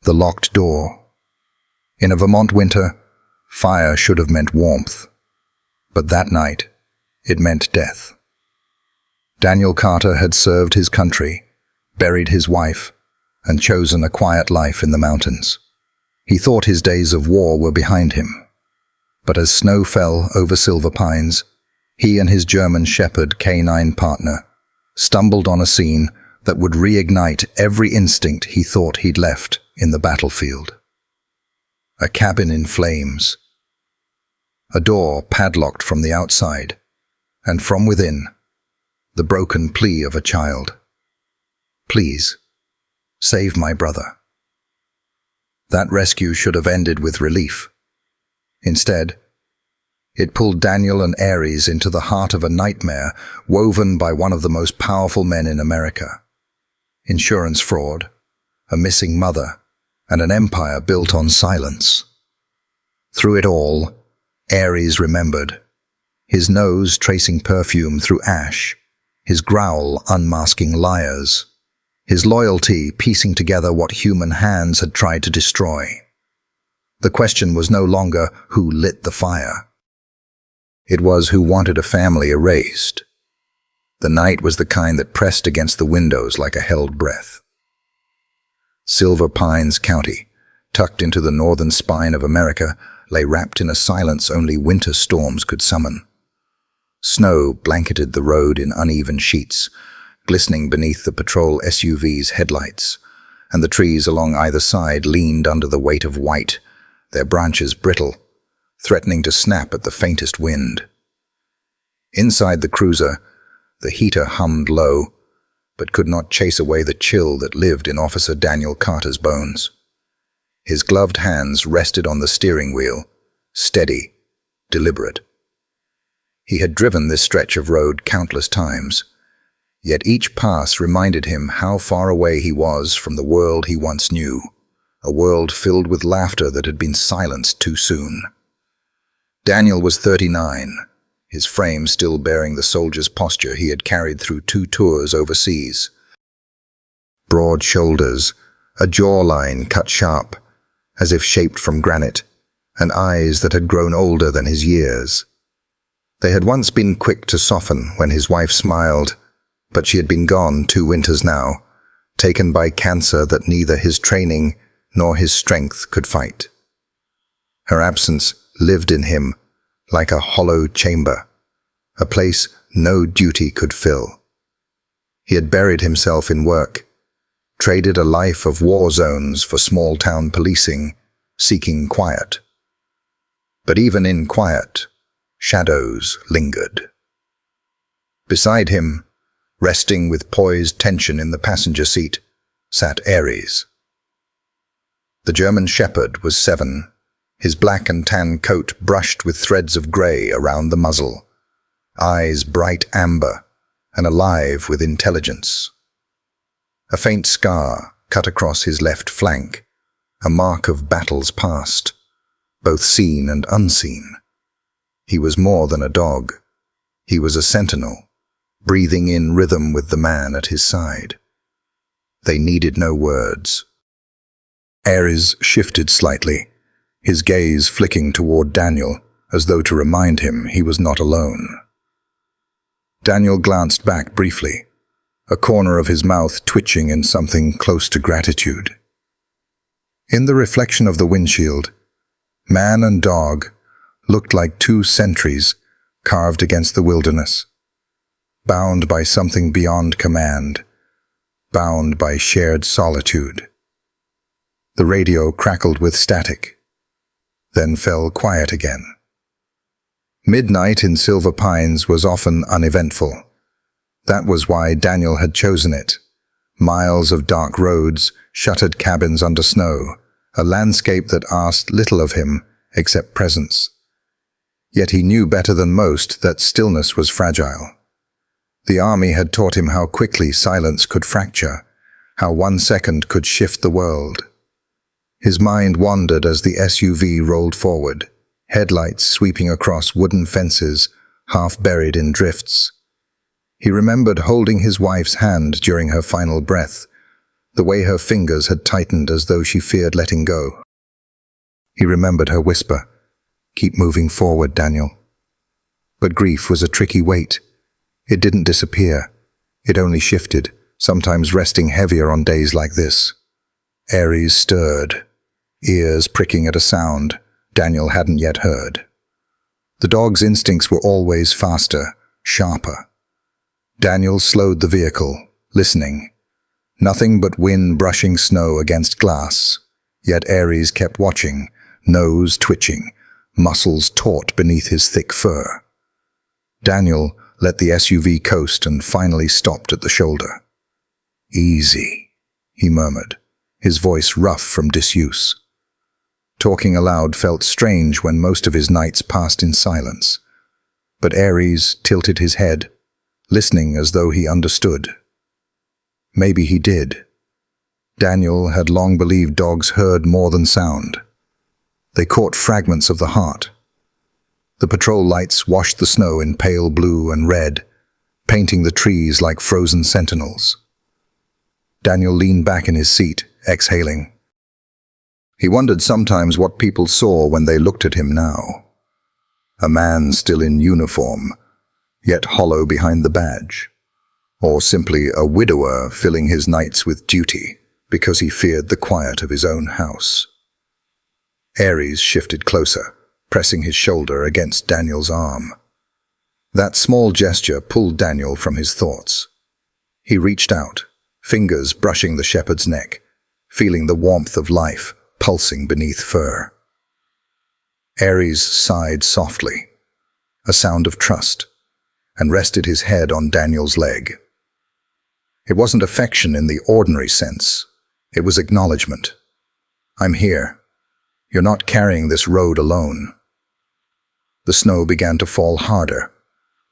The locked door. In a Vermont winter, fire should have meant warmth. But that night, it meant death. Daniel Carter had served his country, buried his wife, and chosen a quiet life in the mountains. He thought his days of war were behind him. But as snow fell over Silver Pines, he and his German Shepherd canine partner stumbled on a scene that would reignite every instinct he thought he'd left in the battlefield. A cabin in flames. A door padlocked from the outside, and from within, the broken plea of a child. "Please, save my brother." That rescue should have ended with relief. Instead, it pulled Daniel and Aries into the heart of a nightmare woven by one of the most powerful men in America. Insurance fraud, a missing mother, and an empire built on silence. Through it all, Aries remembered. His nose tracing perfume through ash, his growl unmasking liars, his loyalty piecing together what human hands had tried to destroy. The question was no longer who lit the fire. It was who wanted a family erased. The night was the kind that pressed against the windows like a held breath. Silver Pines County, tucked into the northern spine of America, lay wrapped in a silence only winter storms could summon. Snow blanketed the road in uneven sheets, glistening beneath the patrol SUV's headlights, and the trees along either side leaned under the weight of white, their branches brittle, threatening to snap at the faintest wind. Inside the cruiser, the heater hummed low, but could not chase away the chill that lived in Officer Daniel Carter's bones. His gloved hands rested on the steering wheel, steady, deliberate. He had driven this stretch of road countless times, yet each pass reminded him how far away he was from the world he once knew, a world filled with laughter that had been silenced too soon. Daniel was 39, his frame still bearing the soldier's posture he had carried through 2 tours overseas. Broad shoulders, a jawline cut sharp, as if shaped from granite, and eyes that had grown older than his years. They had once been quick to soften when his wife smiled, but she had been gone 2 winters now, taken by cancer that neither his training nor his strength could fight. Her absence lived in him like a hollow chamber, a place no duty could fill. He had buried himself in work, traded a life of war zones for small-town policing, seeking quiet. But even in quiet, shadows lingered. Beside him, resting with poised tension in the passenger seat, sat Aries. The German Shepherd was 7, his black and tan coat brushed with threads of grey around the muzzle, eyes bright amber and alive with intelligence. A faint scar cut across his left flank, a mark of battles past, both seen and unseen. He was more than a dog. He was a sentinel, breathing in rhythm with the man at his side. They needed no words. Aries shifted slightly, his gaze flicking toward Daniel, as though to remind him he was not alone. Daniel glanced back briefly, a corner of his mouth twitching in something close to gratitude. In the reflection of the windshield, man and dog looked like 2 sentries carved against the wilderness, bound by something beyond command, bound by shared solitude. The radio crackled with static, then fell quiet again. Midnight in Silver Pines was often uneventful. That was why Daniel had chosen it. Miles of dark roads, shuttered cabins under snow, a landscape that asked little of him except presence. Yet he knew better than most that stillness was fragile. The army had taught him how quickly silence could fracture, how 1 second could shift the world. His mind wandered as the SUV rolled forward, headlights sweeping across wooden fences, half buried in drifts. He remembered holding his wife's hand during her final breath, the way her fingers had tightened as though she feared letting go. He remembered her whisper, "Keep moving forward, Daniel." But grief was a tricky weight. It didn't disappear. It only shifted, sometimes resting heavier on days like this. Aries stirred, ears pricking at a sound Daniel hadn't yet heard. The dog's instincts were always faster, sharper. Daniel slowed the vehicle, listening. Nothing but wind brushing snow against glass, yet Aries kept watching, nose twitching, muscles taut beneath his thick fur. Daniel let the SUV coast and finally stopped at the shoulder. "Easy," he murmured, his voice rough from disuse. Talking aloud felt strange when most of his nights passed in silence. But Aries tilted his head, listening as though he understood. Maybe he did. Daniel had long believed dogs heard more than sound. They caught fragments of the heart. The patrol lights washed the snow in pale blue and red, painting the trees like frozen sentinels. Daniel leaned back in his seat, exhaling. He wondered sometimes what people saw when they looked at him now. A man still in uniform, yet hollow behind the badge. Or simply a widower filling his nights with duty because he feared the quiet of his own house. Aries shifted closer, pressing his shoulder against Daniel's arm. That small gesture pulled Daniel from his thoughts. He reached out, fingers brushing the shepherd's neck, feeling the warmth of life pulsing beneath fur. Aries sighed softly, a sound of trust, and rested his head on Daniel's leg. It wasn't affection in the ordinary sense. It was acknowledgement. "I'm here. You're not carrying this road alone." The snow began to fall harder,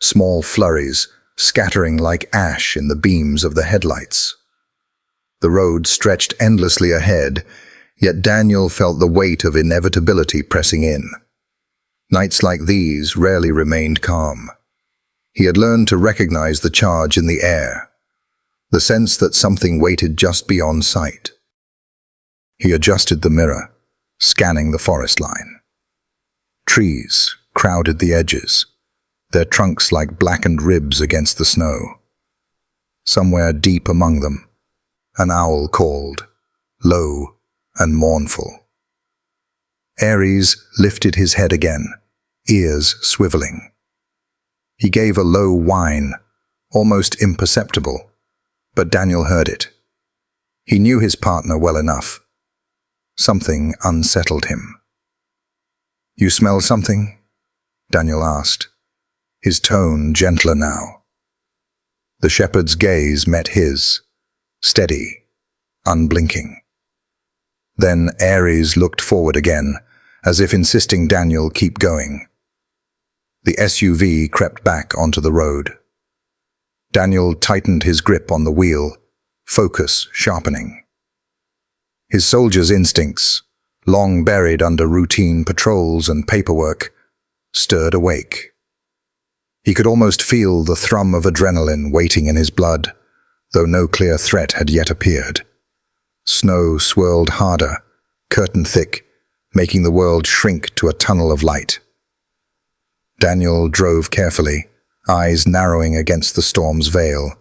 small flurries scattering like ash in the beams of the headlights. The road stretched endlessly ahead, yet Daniel felt the weight of inevitability pressing in. Nights like these rarely remained calm. He had learned to recognize the charge in the air, the sense that something waited just beyond sight. He adjusted the mirror, scanning the forest line. Trees crowded the edges, their trunks like blackened ribs against the snow. Somewhere deep among them, an owl called, low and mournful. Aries lifted his head again, ears swiveling. He gave a low whine, almost imperceptible, but Daniel heard it. He knew his partner well enough. Something unsettled him. "You smell something?" Daniel asked, his tone gentler now. The shepherd's gaze met his, steady, unblinking. Then Aries looked forward again, as if insisting Daniel keep going. The SUV crept back onto the road. Daniel tightened his grip on the wheel, focus sharpening. His soldier's instincts, long buried under routine patrols and paperwork, stirred awake. He could almost feel the thrum of adrenaline waiting in his blood, though no clear threat had yet appeared. Snow swirled harder, curtain thick, making the world shrink to a tunnel of light. Daniel drove carefully, eyes narrowing against the storm's veil.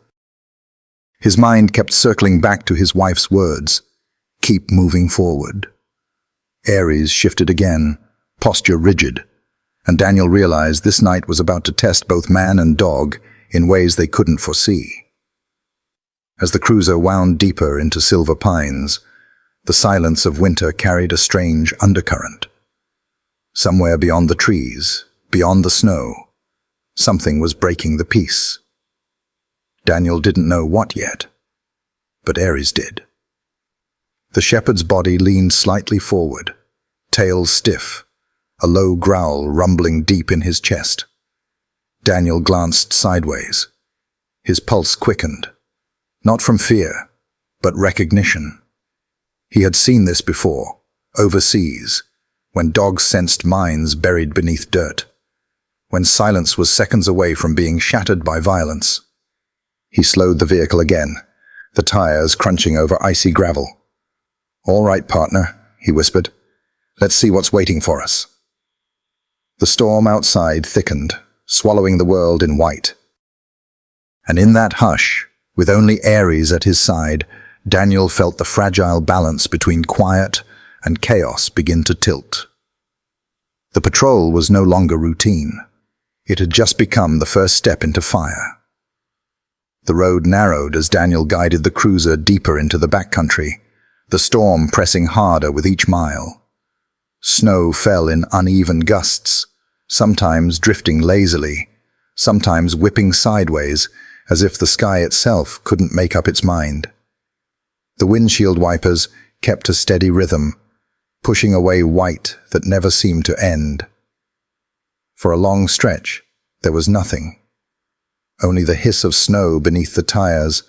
His mind kept circling back to his wife's words, "Keep moving forward." Aries shifted again, posture rigid, and Daniel realized this night was about to test both man and dog in ways they couldn't foresee. As the cruiser wound deeper into silver pines, the silence of winter carried a strange undercurrent. Somewhere beyond the trees, beyond the snow, something was breaking the peace. Daniel didn't know what yet, but Aries did. The shepherd's body leaned slightly forward, tail stiff, a low growl rumbling deep in his chest. Daniel glanced sideways. His pulse quickened, not from fear, but recognition. He had seen this before, overseas, when dogs sensed minds buried beneath dirt, when silence was seconds away from being shattered by violence. He slowed the vehicle again, the tires crunching over icy gravel. "All right, partner," he whispered. "Let's see what's waiting for us." The storm outside thickened, swallowing the world in white. And in that hush, with only Ares at his side, Daniel felt the fragile balance between quiet and chaos begin to tilt. The patrol was no longer routine. It had just become the first step into fire. The road narrowed as Daniel guided the cruiser deeper into the backcountry, the storm pressing harder with each mile. Snow fell in uneven gusts, sometimes drifting lazily, sometimes whipping sideways as if the sky itself couldn't make up its mind. The windshield wipers kept a steady rhythm, pushing away white that never seemed to end. For a long stretch, there was nothing. Only the hiss of snow beneath the tires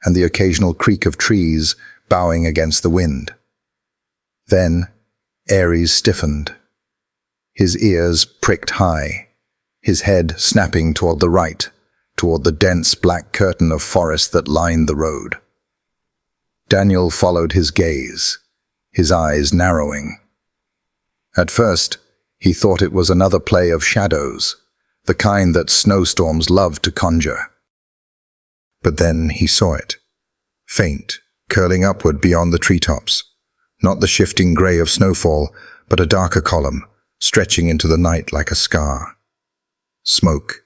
and the occasional creak of trees bowing against the wind. Then, Ares stiffened. His ears pricked high, his head snapping toward the right, toward the dense black curtain of forest that lined the road. Daniel followed his gaze, his eyes narrowing. At first, he thought it was another play of shadows, the kind that snowstorms love to conjure. But then he saw it, faint, curling upward beyond the treetops, not the shifting gray of snowfall, but a darker column, stretching into the night like a scar. Smoke.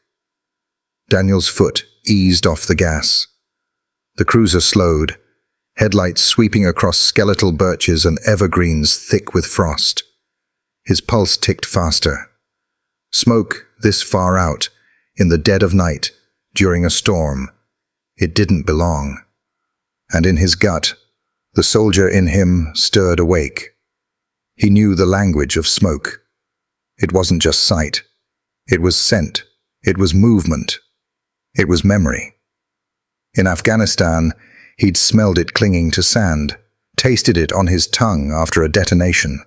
Daniel's foot eased off the gas. The cruiser slowed, headlights sweeping across skeletal birches and evergreens thick with frost. His pulse ticked faster. Smoke this far out, in the dead of night, during a storm. It didn't belong. And in his gut, the soldier in him stirred awake. He knew the language of smoke. It wasn't just sight. It was scent. It was movement. It was memory. In Afghanistan, he'd smelled it clinging to sand, tasted it on his tongue after a detonation.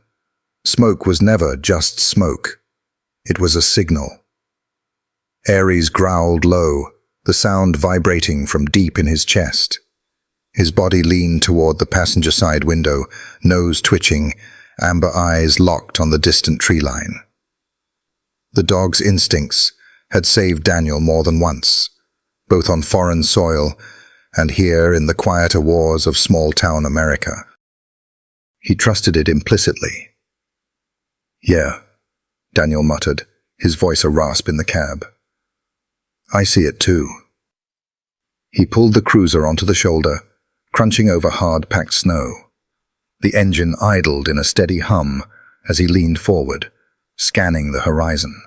Smoke was never just smoke. It was a signal. Ares growled low, the sound vibrating from deep in his chest. His body leaned toward the passenger side window, nose twitching, amber eyes locked on the distant tree line. The dog's instincts had saved Daniel more than once, both on foreign soil and here in the quieter wars of small-town America. He trusted it implicitly. "Yeah," Daniel muttered, his voice a rasp in the cab. "I see it too." He pulled the cruiser onto the shoulder, crunching over hard-packed snow. The engine idled in a steady hum as he leaned forward, scanning the horizon.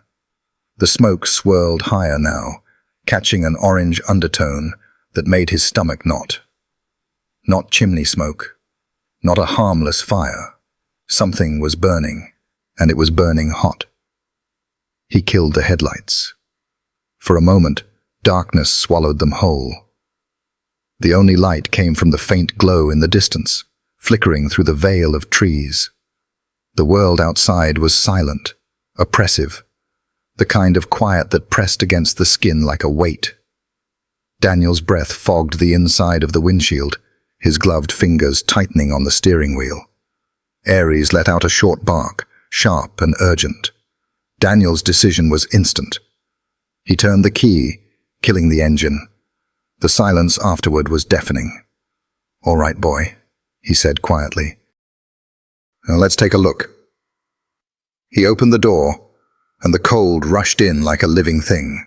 The smoke swirled higher now, catching an orange undertone that made his stomach knot. Not chimney smoke, not a harmless fire. Something was burning, and it was burning hot. He killed the headlights. For a moment, darkness swallowed them whole. The only light came from the faint glow in the distance, flickering through the veil of trees. The world outside was silent, oppressive, the kind of quiet that pressed against the skin like a weight. Daniel's breath fogged the inside of the windshield, his gloved fingers tightening on the steering wheel. Ares let out a short bark, sharp and urgent. Daniel's decision was instant. He turned the key, killing the engine. The silence afterward was deafening. "All right, boy," he said quietly. "Now let's take a look." He opened the door, and the cold rushed in like a living thing.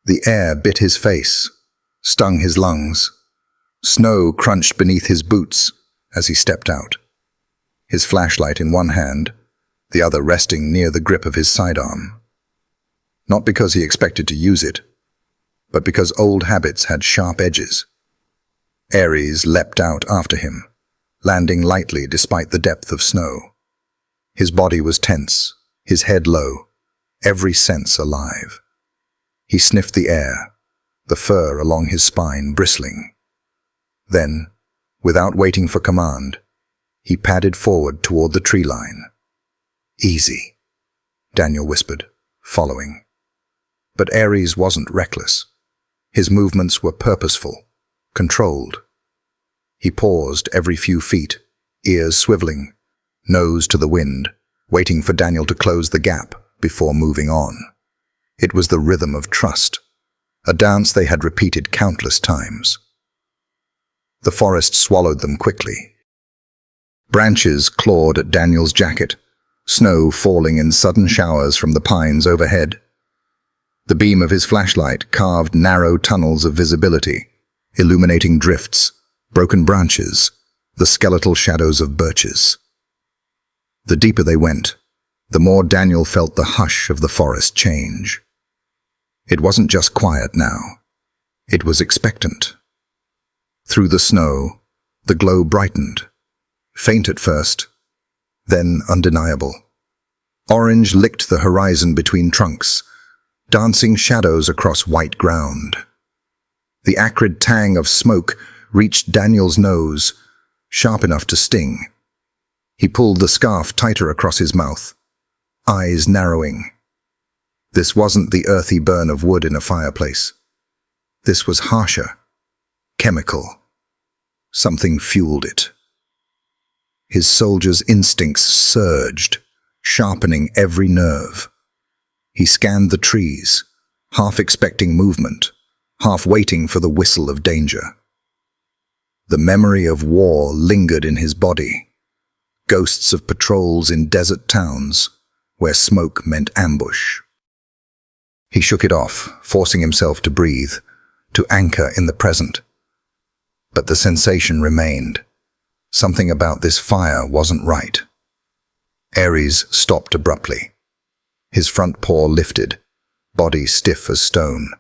The air bit his face, stung his lungs. Snow crunched beneath his boots as he stepped out, his flashlight in one hand, the other resting near the grip of his sidearm. Not because he expected to use it, but because old habits had sharp edges. Ares leapt out after him, landing lightly despite the depth of snow. His body was tense, his head low, every sense alive. He sniffed the air, the fur along his spine bristling. Then, without waiting for command, he padded forward toward the tree line. "Easy," Daniel whispered, following. But Ares wasn't reckless. His movements were purposeful, controlled. He paused every few feet, ears swiveling, nose to the wind, waiting for Daniel to close the gap before moving on. It was the rhythm of trust, a dance they had repeated countless times. The forest swallowed them quickly. Branches clawed at Daniel's jacket, snow falling in sudden showers from the pines overhead. The beam of his flashlight carved narrow tunnels of visibility, illuminating drifts, broken branches, the skeletal shadows of birches. The deeper they went, the more Daniel felt the hush of the forest change. It wasn't just quiet now. It was expectant. Through the snow, the glow brightened, faint at first, then undeniable. Orange licked the horizon between trunks, dancing shadows across white ground. The acrid tang of smoke reached Daniel's nose, sharp enough to sting. He pulled the scarf tighter across his mouth, eyes narrowing. This wasn't the earthy burn of wood in a fireplace. This was harsher, chemical. Something fueled it. His soldier's instincts surged, sharpening every nerve. He scanned the trees, half expecting movement, half waiting for the whistle of danger. The memory of war lingered in his body, ghosts of patrols in desert towns where smoke meant ambush. He shook it off, forcing himself to breathe, to anchor in the present. But the sensation remained. Something about this fire wasn't right. Ares stopped abruptly. His front paw lifted, body stiff as stone.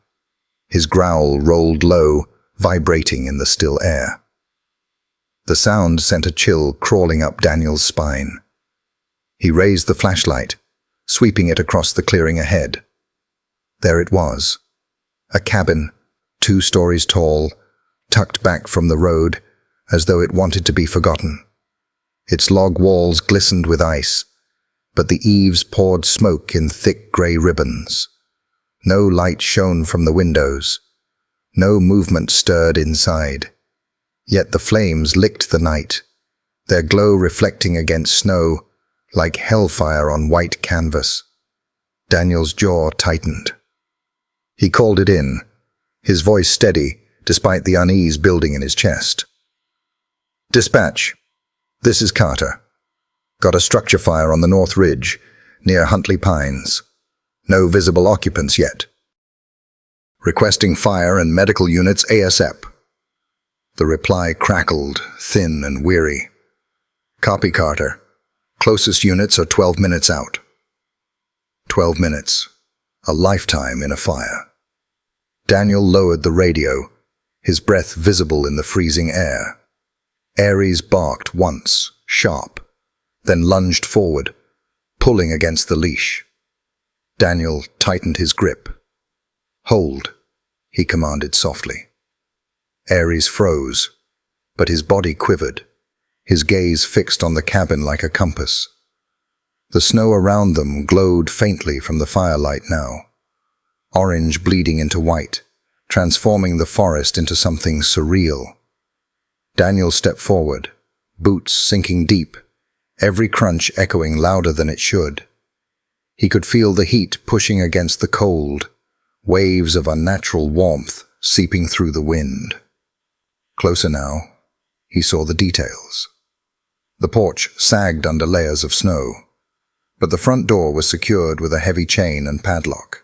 His growl rolled low, vibrating in the still air. The sound sent a chill crawling up Daniel's spine. He raised the flashlight, sweeping it across the clearing ahead. There it was, a cabin, 2 stories tall, tucked back from the road, as though it wanted to be forgotten. Its log walls glistened with ice, but the eaves poured smoke in thick grey ribbons. No light shone from the windows. No movement stirred inside. Yet the flames licked the night, their glow reflecting against snow like hellfire on white canvas. Daniel's jaw tightened. He called it in, his voice steady despite the unease building in his chest. "Dispatch. This is Carter. Got a structure fire on the North Ridge, near Huntley Pines. No visible occupants yet. Requesting fire and medical units ASAP." The reply crackled, thin and weary. "Copy, Carter. Closest units are 12 minutes out." 12 minutes. A lifetime in a fire. Daniel lowered the radio, his breath visible in the freezing air. Ares barked once, sharp, then lunged forward, pulling against the leash. Daniel tightened his grip. "Hold," he commanded softly. Ares froze, but his body quivered, his gaze fixed on the cabin like a compass. The snow around them glowed faintly from the firelight now, orange bleeding into white, transforming the forest into something surreal. Daniel stepped forward, boots sinking deep, every crunch echoing louder than it should. He could feel the heat pushing against the cold, waves of unnatural warmth seeping through the wind. Closer now, he saw the details. The porch sagged under layers of snow, but the front door was secured with a heavy chain and padlock.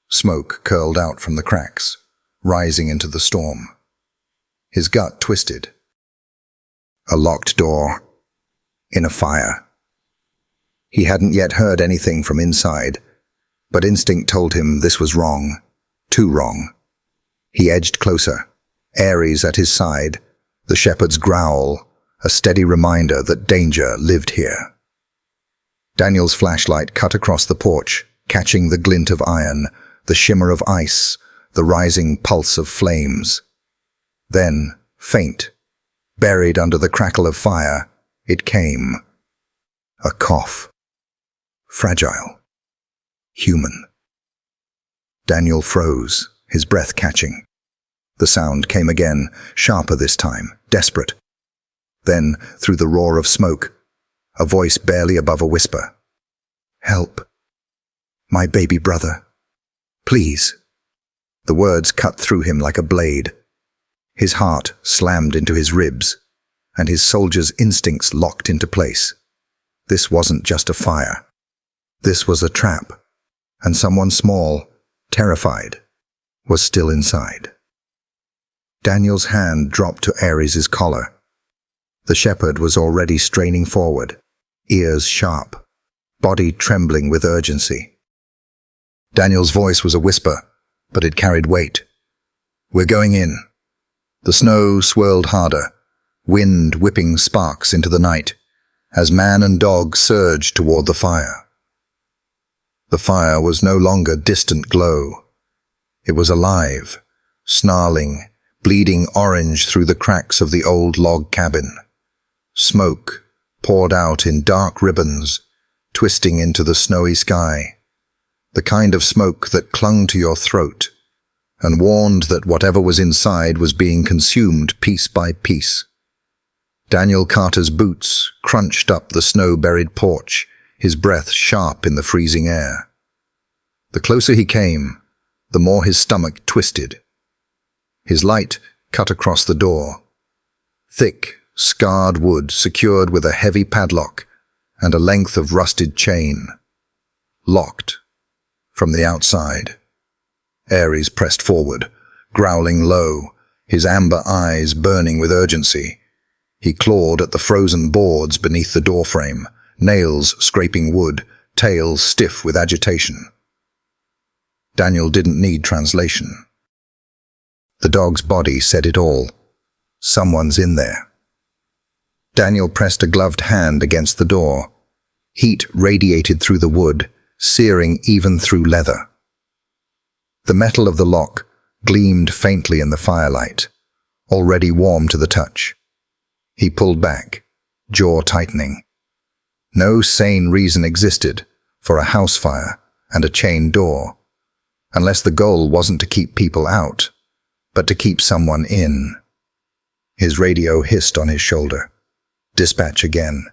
Smoke curled out from the cracks, rising into the storm. His gut twisted. A locked door. In a fire. He hadn't yet heard anything from inside, but instinct told him this was wrong. Too wrong. He edged closer, Ares at his side, the shepherd's growl, a steady reminder that danger lived here. Daniel's flashlight cut across the porch, catching the glint of iron, the shimmer of ice, the rising pulse of flames. Then, faint, buried under the crackle of fire, it came. A cough. Fragile. Human. Daniel froze, his breath catching. The sound came again, sharper this time, desperate. Then, through the roar of smoke, a voice barely above a whisper. "Help. My baby brother. Please." The words cut through him like a blade. His heart slammed into his ribs, and his soldier's instincts locked into place. This wasn't just a fire. This was a trap, and someone small, terrified, was still inside. Daniel's hand dropped to Ares's collar. The shepherd was already straining forward, ears sharp, body trembling with urgency. Daniel's voice was a whisper, but it carried weight. "We're going in." The snow swirled harder, wind whipping sparks into the night, as man and dog surged toward the fire. The fire was no longer distant glow. It was alive, snarling, bleeding orange through the cracks of the old log cabin. Smoke poured out in dark ribbons, twisting into the snowy sky, the kind of smoke that clung to your throat and warned that whatever was inside was being consumed piece by piece. Daniel Carter's boots crunched up the snow-buried porch, his breath sharp in the freezing air. The closer he came, the more his stomach twisted. His light cut across the door. Thick, scarred wood secured with a heavy padlock and a length of rusted chain. Locked from the outside. Ares pressed forward, growling low, his amber eyes burning with urgency. He clawed at the frozen boards beneath the doorframe, nails scraping wood, tail stiff with agitation. Daniel didn't need translation. The dog's body said it all. Someone's in there. Daniel pressed a gloved hand against the door. Heat radiated through the wood, searing even through leather. The metal of the lock gleamed faintly in the firelight, already warm to the touch. He pulled back, jaw tightening. No sane reason existed for a house fire and a chained door, unless the goal wasn't to keep people out, but to keep someone in. His radio hissed on his shoulder. Dispatch again.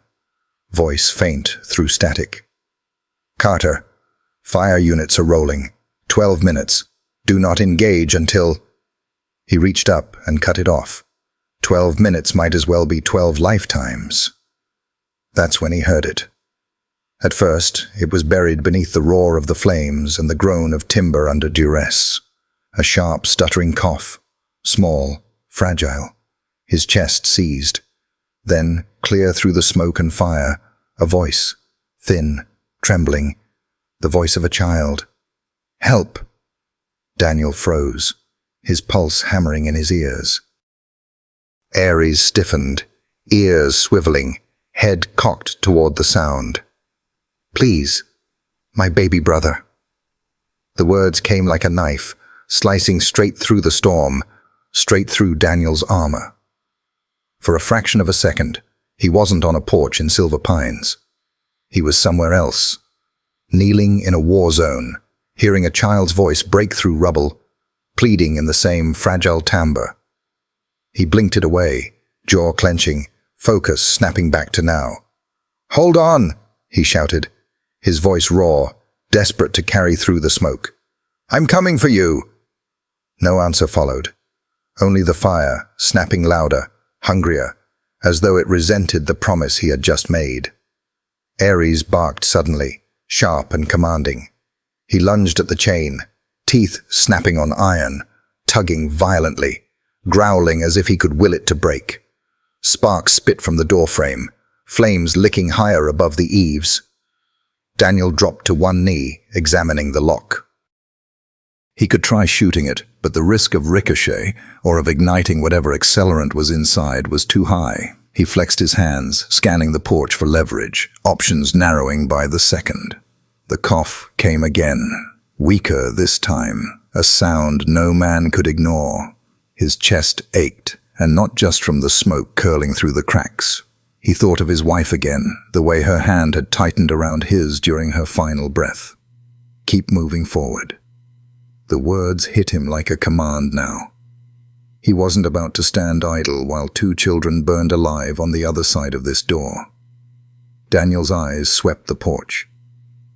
Voice faint through static. "Carter, fire units are rolling. 12 minutes. Do not engage until—" He reached up and cut it off. 12 minutes might as well be 12 lifetimes. That's when he heard it. At first, it was buried beneath the roar of the flames and the groan of timber under duress. A sharp, stuttering cough, small, fragile. His chest seized. Then, clear through the smoke and fire, a voice, thin, trembling, the voice of a child. "Help!" Daniel froze, his pulse hammering in his ears. Ares stiffened, ears swiveling, head cocked toward the sound. "Please, my baby brother." The words came like a knife, slicing straight through the storm, straight through Daniel's armor. For a fraction of a second, he wasn't on a porch in Silver Pines. He was somewhere else, kneeling in a war zone, hearing a child's voice break through rubble, pleading in the same fragile timbre. He blinked it away, jaw clenching, focus snapping back to now. "Hold on!" he shouted, his voice raw, desperate to carry through the smoke. "I'm coming for you!" No answer followed. Only the fire, snapping louder, hungrier, as though it resented the promise he had just made. Ares barked suddenly, sharp and commanding. He lunged at the chain, teeth snapping on iron, tugging violently, growling as if he could will it to break. Sparks spit from the doorframe, flames licking higher above the eaves. Daniel dropped to one knee, examining the lock. He could try shooting it, but the risk of ricochet or of igniting whatever accelerant was inside was too high. He flexed his hands, scanning the porch for leverage, options narrowing by the second. The cough came again, weaker this time, a sound no man could ignore. His chest ached, and not just from the smoke curling through the cracks. He thought of his wife again, the way her hand had tightened around his during her final breath. Keep moving forward. The words hit him like a command now. He wasn't about to stand idle while 2 children burned alive on the other side of this door. Daniel's eyes swept the porch.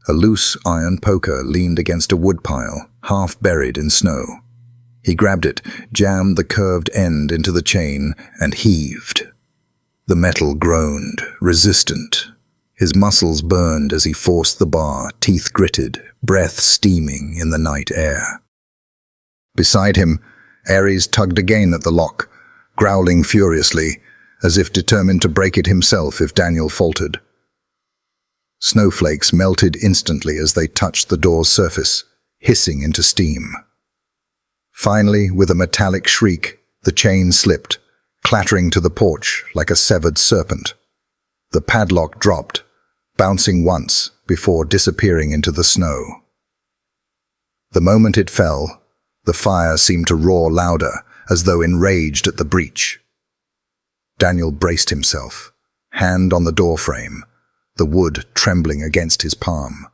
A loose iron poker leaned against a woodpile, half buried in snow. He grabbed it, jammed the curved end into the chain, and heaved. The metal groaned, resistant. His muscles burned as he forced the bar, teeth gritted, breath steaming in the night air. Beside him, Ares tugged again at the lock, growling furiously, as if determined to break it himself if Daniel faltered. Snowflakes melted instantly as they touched the door's surface, hissing into steam. Finally, with a metallic shriek, the chain slipped, clattering to the porch like a severed serpent. The padlock dropped, bouncing once before disappearing into the snow. The moment it fell, the fire seemed to roar louder, as though enraged at the breach. Daniel braced himself, hand on the doorframe, the wood trembling against his palm.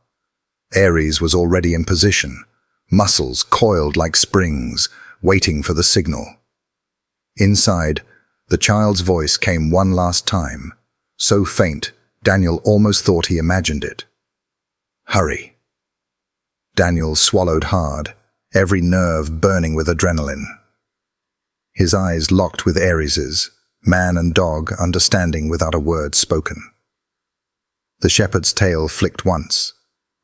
Ares was already in position, muscles coiled like springs, waiting for the signal. Inside, the child's voice came one last time, so faint Daniel almost thought he imagined it. "Hurry." Daniel swallowed hard, every nerve burning with adrenaline. His eyes locked with Ares's, man and dog understanding without a word spoken. The shepherd's tail flicked once,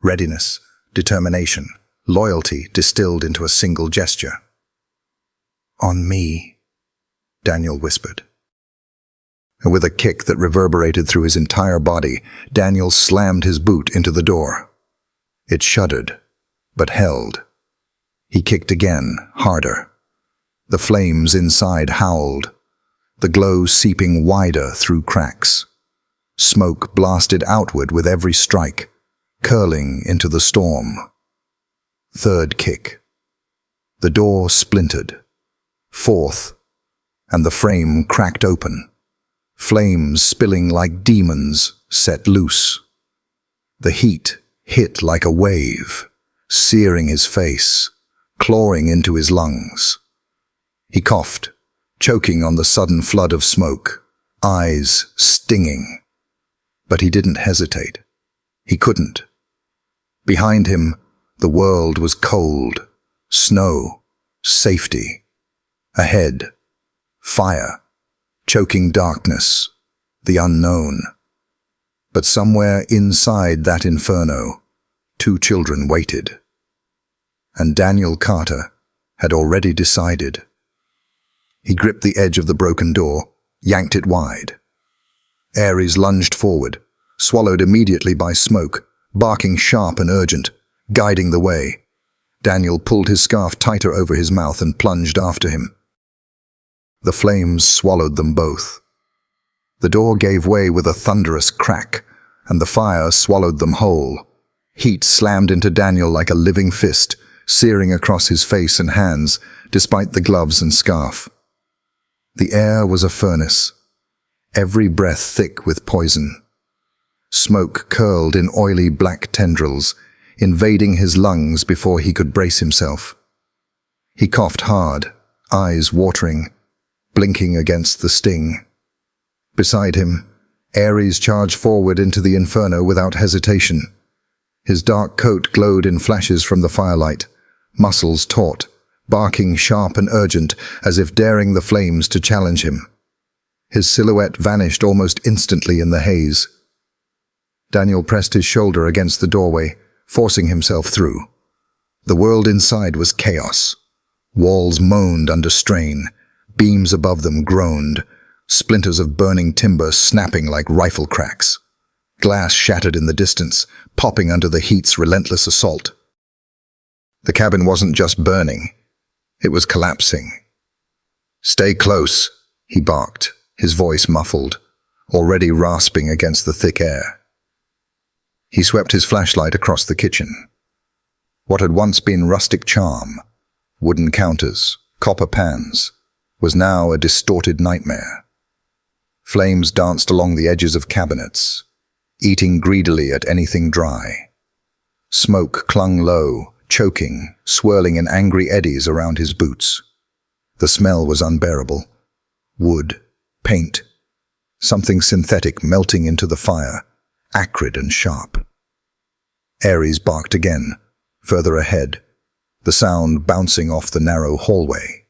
readiness, determination, loyalty distilled into a single gesture. "On me," Daniel whispered. And with a kick that reverberated through his entire body, Daniel slammed his boot into the door. It shuddered, but held. He kicked again, harder. The flames inside howled, the glow seeping wider through cracks. Smoke blasted outward with every strike, curling into the storm. Third kick. The door splintered. Fourth, and the frame cracked open. Flames spilling like demons set loose. The heat hit like a wave, searing his face, clawing into his lungs. He coughed, choking on the sudden flood of smoke, eyes stinging. But he didn't hesitate. He couldn't. Behind him, the world was cold, snow, safety. Ahead, fire, choking darkness, the unknown. But somewhere inside that inferno, 2 children waited. And Daniel Carter had already decided. He gripped the edge of the broken door, yanked it wide. Ares lunged forward, swallowed immediately by smoke, barking sharp and urgent, guiding the way. Daniel pulled his scarf tighter over his mouth and plunged after him. The flames swallowed them both. The door gave way with a thunderous crack, and the fire swallowed them whole. Heat slammed into Daniel like a living fist, searing across his face and hands, despite the gloves and scarf. The air was a furnace, every breath thick with poison. Smoke curled in oily black tendrils, invading his lungs before he could brace himself. He coughed hard, eyes watering, blinking against the sting. Beside him, Ares charged forward into the inferno without hesitation. His dark coat glowed in flashes from the firelight, muscles taut, barking sharp and urgent as if daring the flames to challenge him. His silhouette vanished almost instantly in the haze. Daniel pressed his shoulder against the doorway, forcing himself through. The world inside was chaos. Walls moaned under strain, beams above them groaned, splinters of burning timber snapping like rifle cracks. Glass shattered in the distance, popping under the heat's relentless assault. The cabin wasn't just burning, it was collapsing. "Stay close," he barked, his voice muffled, already rasping against the thick air. He swept his flashlight across the kitchen. What had once been rustic charm, wooden counters, copper pans, was now a distorted nightmare. Flames danced along the edges of cabinets, eating greedily at anything dry. Smoke clung low, choking, swirling in angry eddies around his boots. The smell was unbearable. Wood, paint, something synthetic melting into the fire, acrid and sharp. Ares barked again, further ahead, the sound bouncing off the narrow hallway.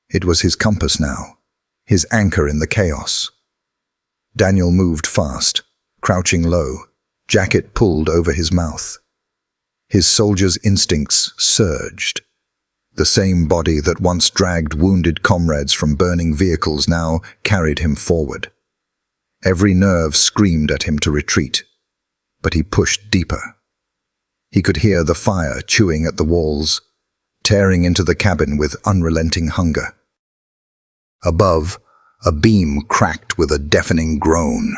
It was his compass now, his anchor in the chaos. Daniel moved fast, crouching low, jacket pulled over his mouth. His soldier's instincts surged. The same body that once dragged wounded comrades from burning vehicles now carried him forward. Every nerve screamed at him to retreat, but he pushed deeper. He could hear the fire chewing at the walls, tearing into the cabin with unrelenting hunger. Above, a beam cracked with a deafening groan.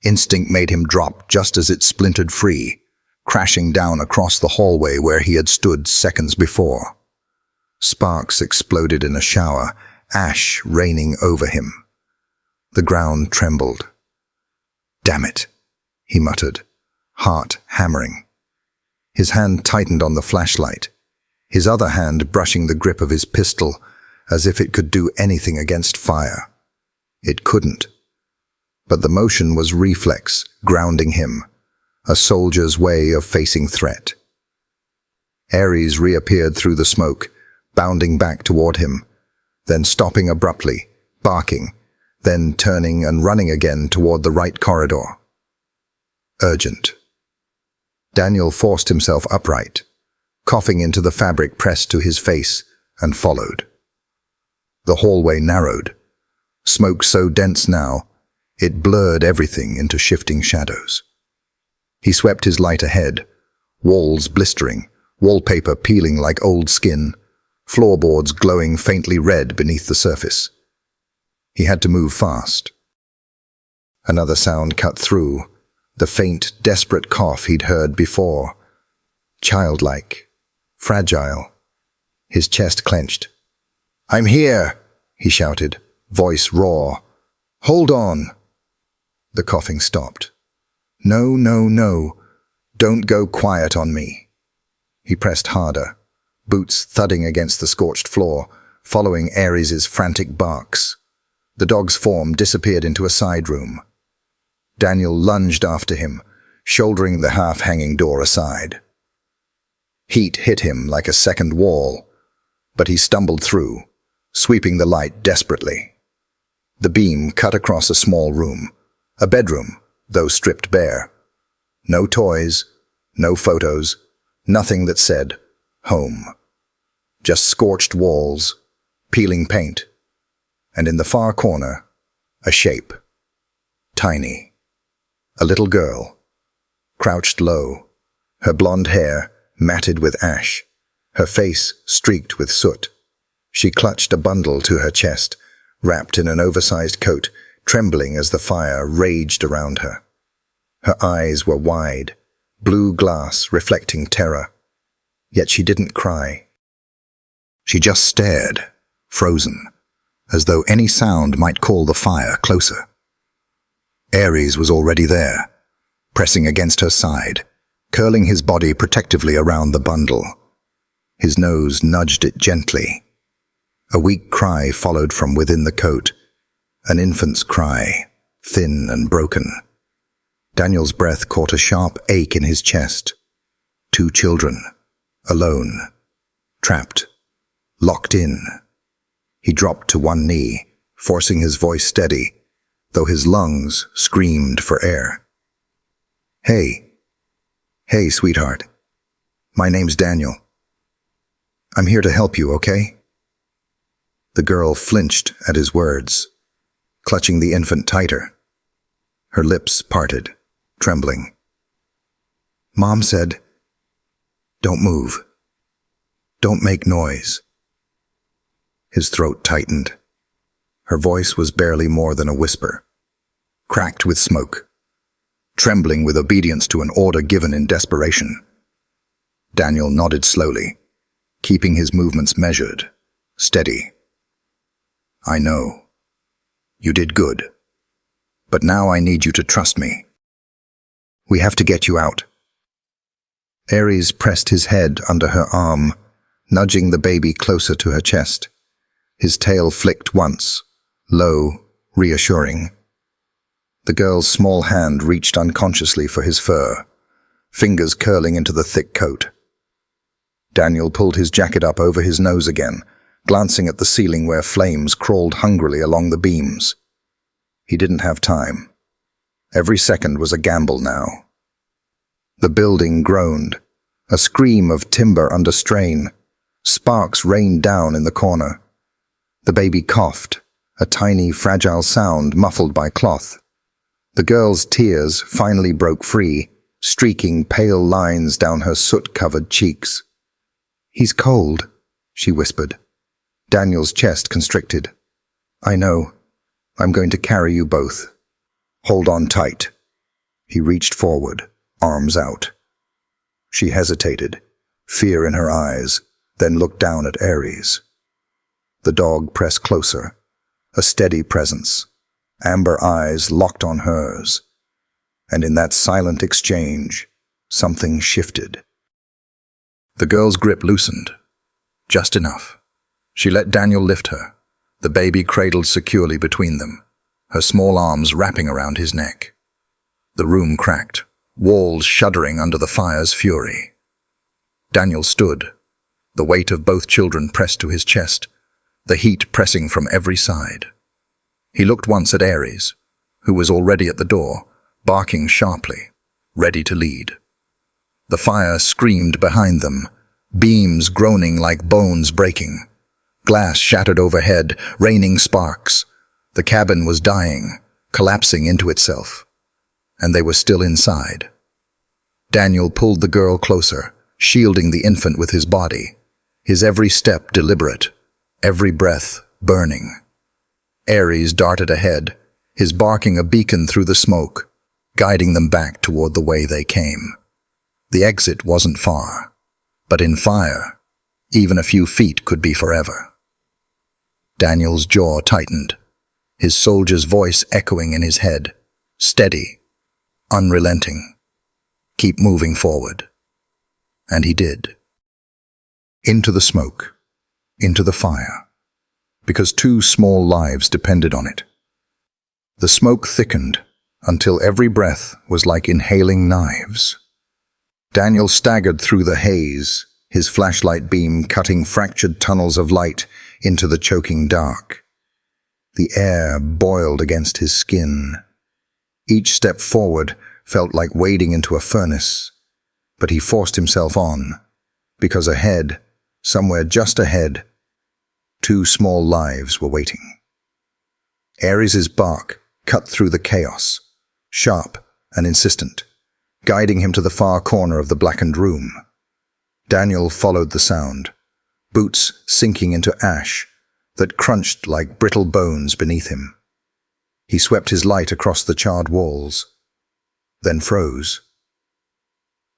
Instinct made him drop just as it splintered free, crashing down across the hallway where he had stood seconds before. Sparks exploded in a shower, ash raining over him. The ground trembled. "Damn it," he muttered, heart hammering. His hand tightened on the flashlight, his other hand brushing the grip of his pistol as if it could do anything against fire. It couldn't. But the motion was reflex, grounding him, a soldier's way of facing threat. Ares reappeared through the smoke, bounding back toward him, then stopping abruptly, barking, then turning and running again toward the right corridor. Urgent. Daniel forced himself upright, coughing into the fabric pressed to his face, and followed. The hallway narrowed, smoke so dense now, it blurred everything into shifting shadows. He swept his light ahead, walls blistering, wallpaper peeling like old skin, floorboards glowing faintly red beneath the surface. He had to move fast. Another sound cut through, the faint, desperate cough he'd heard before. Childlike, fragile. His chest clenched. "I'm here," he shouted, voice raw. "Hold on." The coughing stopped. "No, no, no. Don't go quiet on me." He pressed harder, boots thudding against the scorched floor, following Ares's frantic barks. The dog's form disappeared into a side room. Daniel lunged after him, shouldering the half-hanging door aside. Heat hit him like a second wall, but he stumbled through, sweeping the light desperately. The beam cut across a small room, a bedroom, though stripped bare. No toys, no photos, nothing that said, home. Just scorched walls, peeling paint, and in the far corner, a shape. Tiny. A little girl, crouched low, her blonde hair matted with ash, her face streaked with soot. She clutched a bundle to her chest, wrapped in an oversized coat, trembling as the fire raged around her. Her eyes were wide, blue glass reflecting terror. Yet she didn't cry. She just stared, frozen, as though any sound might call the fire closer. Ares was already there, pressing against her side, curling his body protectively around the bundle. His nose nudged it gently. A weak cry followed from within the coat, an infant's cry, thin and broken. Daniel's breath caught a sharp ache in his chest. 2 children, alone, trapped, locked in. He dropped to one knee, forcing his voice steady, though his lungs screamed for air. Hey, sweetheart. My name's Daniel. I'm here to help you, okay?" The girl flinched at his words, clutching the infant tighter. Her lips parted, trembling. "Mom said, don't move. Don't make noise." His throat tightened. Her voice was barely more than a whisper, cracked with smoke, trembling with obedience to an order given in desperation. Daniel nodded slowly, keeping his movements measured, steady. "I know. You did good. But now I need you to trust me. We have to get you out." Ares pressed his head under her arm, nudging the baby closer to her chest. His tail flicked once, low, reassuring. The girl's small hand reached unconsciously for his fur, fingers curling into the thick coat. Daniel pulled his jacket up over his nose again, glancing at the ceiling where flames crawled hungrily along the beams. He didn't have time. Every second was a gamble now. The building groaned, a scream of timber under strain. Sparks rained down in the corner. The baby coughed, a tiny, fragile sound muffled by cloth. The girl's tears finally broke free, streaking pale lines down her soot-covered cheeks. "He's cold," she whispered. Daniel's chest constricted. "I know. I'm going to carry you both. Hold on tight." He reached forward, arms out. She hesitated, fear in her eyes, then looked down at Ares. The dog pressed closer, a steady presence, amber eyes locked on hers. And in that silent exchange, something shifted. The girl's grip loosened, just enough. She let Daniel lift her, the baby cradled securely between them, her small arms wrapping around his neck. The room cracked, walls shuddering under the fire's fury. Daniel stood, the weight of both children pressed to his chest, the heat pressing from every side. He looked once at Ares, who was already at the door, barking sharply, ready to lead. The fire screamed behind them, beams groaning like bones breaking. Glass shattered overhead, raining sparks. The cabin was dying, collapsing into itself. And they were still inside. Daniel pulled the girl closer, shielding the infant with his body, his every step deliberate, every breath burning. Ares darted ahead, his barking a beacon through the smoke, guiding them back toward the way they came. The exit wasn't far, but in fire, even a few feet could be forever. Daniel's jaw tightened, his soldier's voice echoing in his head, steady, unrelenting. Keep moving forward. And he did. Into the smoke, into the fire, because 2 small lives depended on it. The smoke thickened until every breath was like inhaling knives. Daniel staggered through the haze, his flashlight beam cutting fractured tunnels of light into the choking dark. The air boiled against his skin. Each step forward felt like wading into a furnace, but he forced himself on, because ahead, somewhere just ahead, 2 small lives were waiting. Ares's bark cut through the chaos, sharp and insistent, guiding him to the far corner of the blackened room. Daniel followed the sound, boots sinking into ash that crunched like brittle bones beneath him. He swept his light across the charred walls, then froze.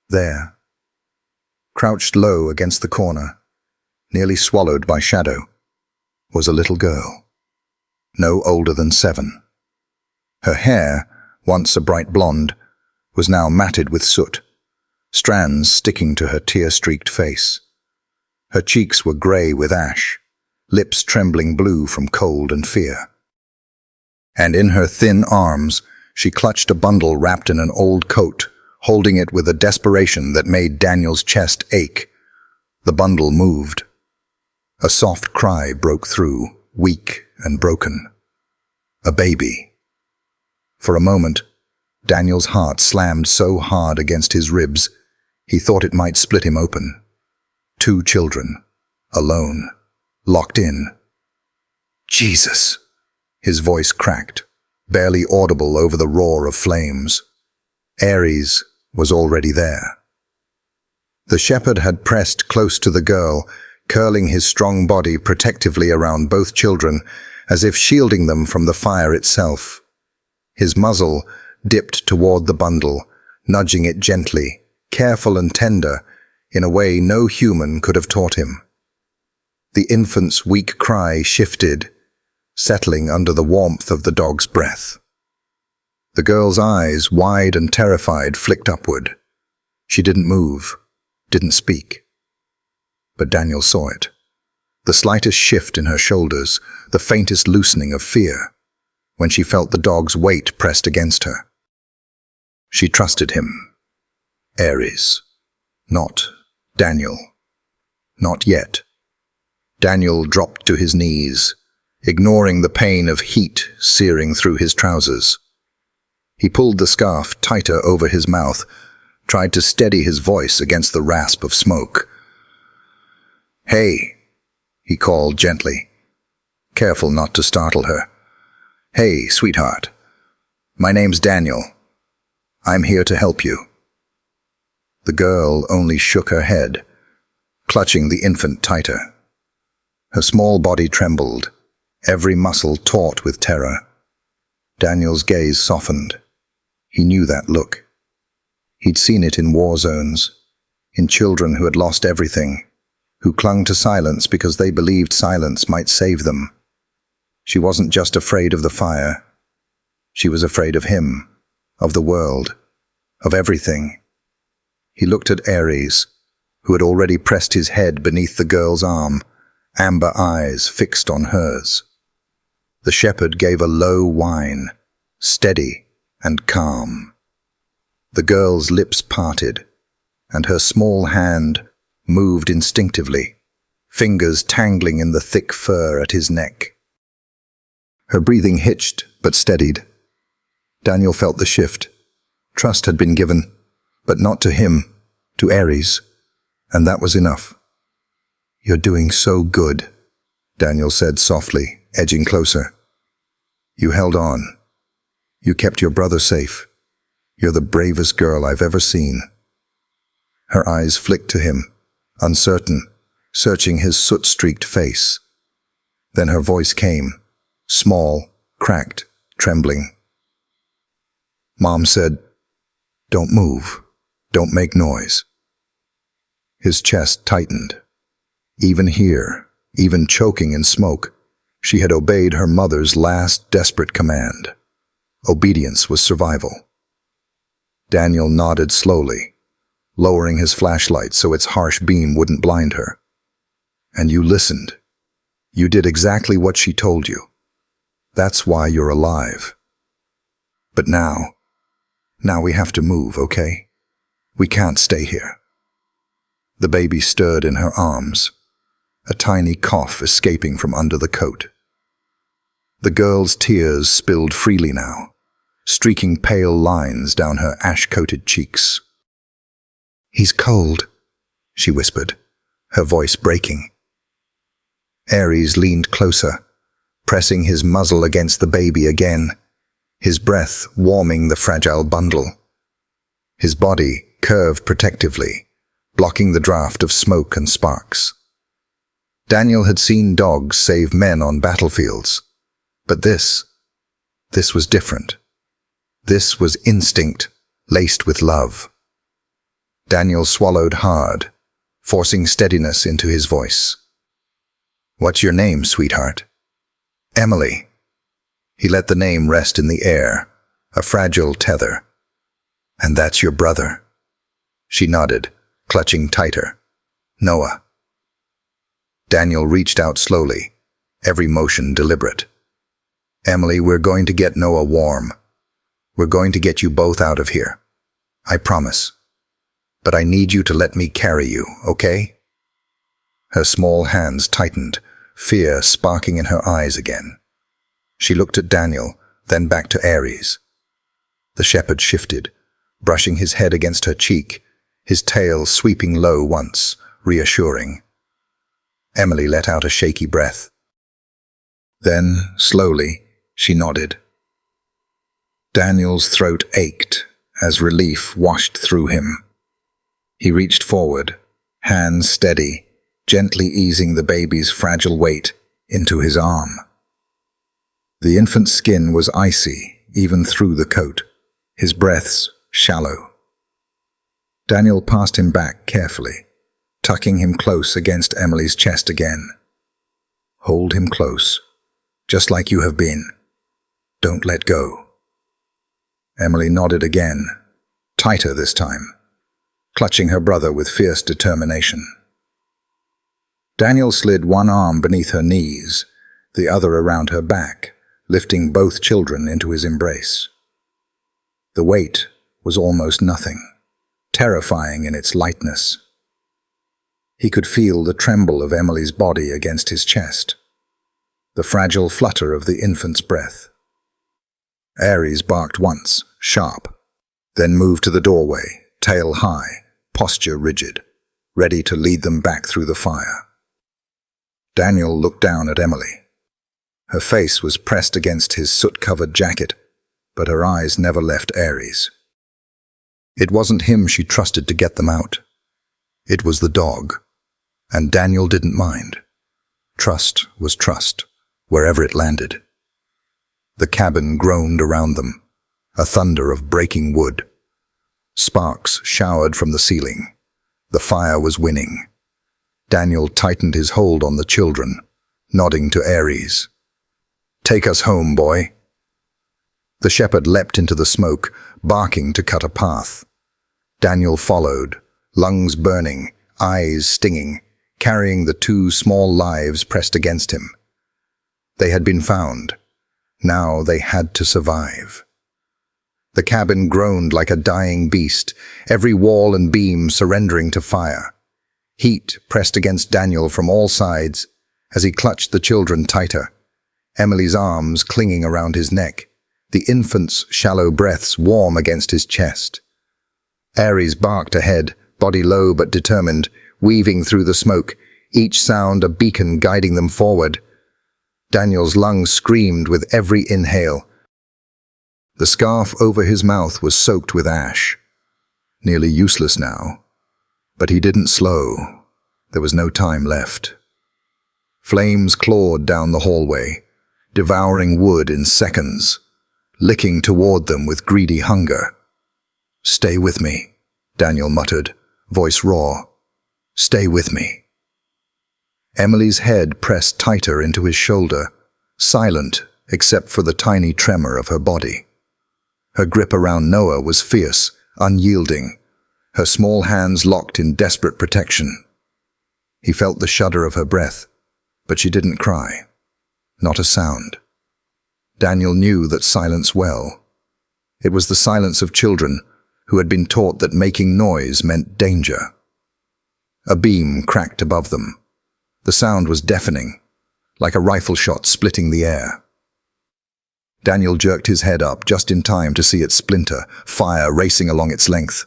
There, crouched low against the corner, nearly swallowed by shadow, was a little girl, no older than 7. Her hair, once a bright blonde, was now matted with soot, strands sticking to her tear-streaked face. Her cheeks were grey with ash, lips trembling blue from cold and fear. And in her thin arms, she clutched a bundle wrapped in an old coat, holding it with a desperation that made Daniel's chest ache. The bundle moved. A soft cry broke through, weak and broken. A baby. For a moment, Daniel's heart slammed so hard against his ribs, he thought it might split him open. 2 children, alone, locked in. Jesus! His voice cracked, barely audible over the roar of flames. Ares was already there. The shepherd had pressed close to the girl, curling his strong body protectively around both children, as if shielding them from the fire itself. His muzzle dipped toward the bundle, nudging it gently, careful and tender, in a way no human could have taught him. The infant's weak cry shifted, settling under the warmth of the dog's breath. The girl's eyes, wide and terrified, flicked upward. She didn't move, didn't speak. But Daniel saw it. The slightest shift in her shoulders, the faintest loosening of fear, when she felt the dog's weight pressed against her. She trusted him. Aries. Not Daniel. Not yet. Daniel dropped to his knees, ignoring the pain of heat searing through his trousers. He pulled the scarf tighter over his mouth, tried to steady his voice against the rasp of smoke. "Hey," he called gently, careful not to startle her. "Hey, sweetheart. My name's Daniel. I'm here to help you." The girl only shook her head, clutching the infant tighter. Her small body trembled, every muscle taut with terror. Daniel's gaze softened. He knew that look. He'd seen it in war zones, in children who had lost everything, who clung to silence because they believed silence might save them. She wasn't just afraid of the fire. She was afraid of him, of the world, of everything. He looked at Aries, who had already pressed his head beneath the girl's arm, amber eyes fixed on hers. The shepherd gave a low whine, steady and calm. The girl's lips parted, and her small hand moved instinctively, fingers tangling in the thick fur at his neck. Her breathing hitched but steadied. Daniel felt the shift. Trust had been given, but not to him, to Aries, and that was enough. "You're doing so good," Daniel said softly, edging closer. "You held on. You kept your brother safe. You're the bravest girl I've ever seen." Her eyes flicked to him, uncertain, searching his soot-streaked face. Then her voice came, small, cracked, trembling. "Mom said, don't move, don't make noise." His chest tightened. Even here, even choking in smoke, she had obeyed her mother's last desperate command. Obedience was survival. Daniel nodded slowly, lowering his flashlight so its harsh beam wouldn't blind her. "And you listened. You did exactly what she told you. That's why you're alive. But now we have to move, okay? We can't stay here." The baby stirred in her arms, a tiny cough escaping from under the coat. The girl's tears spilled freely now, streaking pale lines down her ash-coated cheeks. "He's cold," she whispered, her voice breaking. Aries leaned closer, pressing his muzzle against the baby again, his breath warming the fragile bundle. His body curved protectively, blocking the draft of smoke and sparks. Daniel had seen dogs save men on battlefields, but this was different. This was instinct laced with love. Daniel swallowed hard, forcing steadiness into his voice. "What's your name, sweetheart?" "Emily." He let the name rest in the air, a fragile tether. "And that's your brother?" She nodded, clutching tighter. "Noah." Daniel reached out slowly, every motion deliberate. "Emily, we're going to get Noah warm. We're going to get you both out of here. I promise. But I need you to let me carry you, okay?" Her small hands tightened, fear sparking in her eyes again. She looked at Daniel, then back to Aries. The shepherd shifted, brushing his head against her cheek, his tail sweeping low once, reassuring. Emily let out a shaky breath. Then, slowly, she nodded. Daniel's throat ached as relief washed through him. He reached forward, hands steady, gently easing the baby's fragile weight into his arm. The infant's skin was icy, even through the coat, his breaths shallow. Daniel passed him back carefully, tucking him close against Emily's chest again. "Hold him close, just like you have been. Don't let go." Emily nodded again, tighter this time, clutching her brother with fierce determination. Daniel slid one arm beneath her knees, the other around her back, lifting both children into his embrace. The weight was almost nothing, terrifying in its lightness. He could feel the tremble of Emily's body against his chest, the fragile flutter of the infant's breath. Aries barked once, sharp, then moved to the doorway, tail high, posture rigid, ready to lead them back through the fire. Daniel looked down at Emily. Her face was pressed against his soot-covered jacket, but her eyes never left Aries. It wasn't him she trusted to get them out. It was the dog, and Daniel didn't mind. Trust was trust, wherever it landed. The cabin groaned around them, a thunder of breaking wood. Sparks showered from the ceiling. The fire was winning. Daniel tightened his hold on the children, nodding to Aries. "Take us home, boy." The shepherd leapt into the smoke, barking to cut a path. Daniel followed, lungs burning, eyes stinging, carrying the two small lives pressed against him. They had been found. Now they had to survive. The cabin groaned like a dying beast, every wall and beam surrendering to fire. Heat pressed against Daniel from all sides as he clutched the children tighter, Emily's arms clinging around his neck, the infant's shallow breaths warm against his chest. Aries barked ahead, body low but determined, weaving through the smoke, each sound a beacon guiding them forward. Daniel's lungs screamed with every inhale. The scarf over his mouth was soaked with ash, nearly useless now. But he didn't slow. There was no time left. Flames clawed down the hallway, devouring wood in seconds, licking toward them with greedy hunger. "Stay with me," Daniel muttered, voice raw. "Stay with me." Emily's head pressed tighter into his shoulder, silent except for the tiny tremor of her body. Her grip around Noah was fierce, unyielding, her small hands locked in desperate protection. He felt the shudder of her breath, but she didn't cry. Not a sound. Daniel knew that silence well. It was the silence of children who had been taught that making noise meant danger. A beam cracked above them. The sound was deafening, like a rifle shot splitting the air. Daniel jerked his head up just in time to see it splinter, fire racing along its length.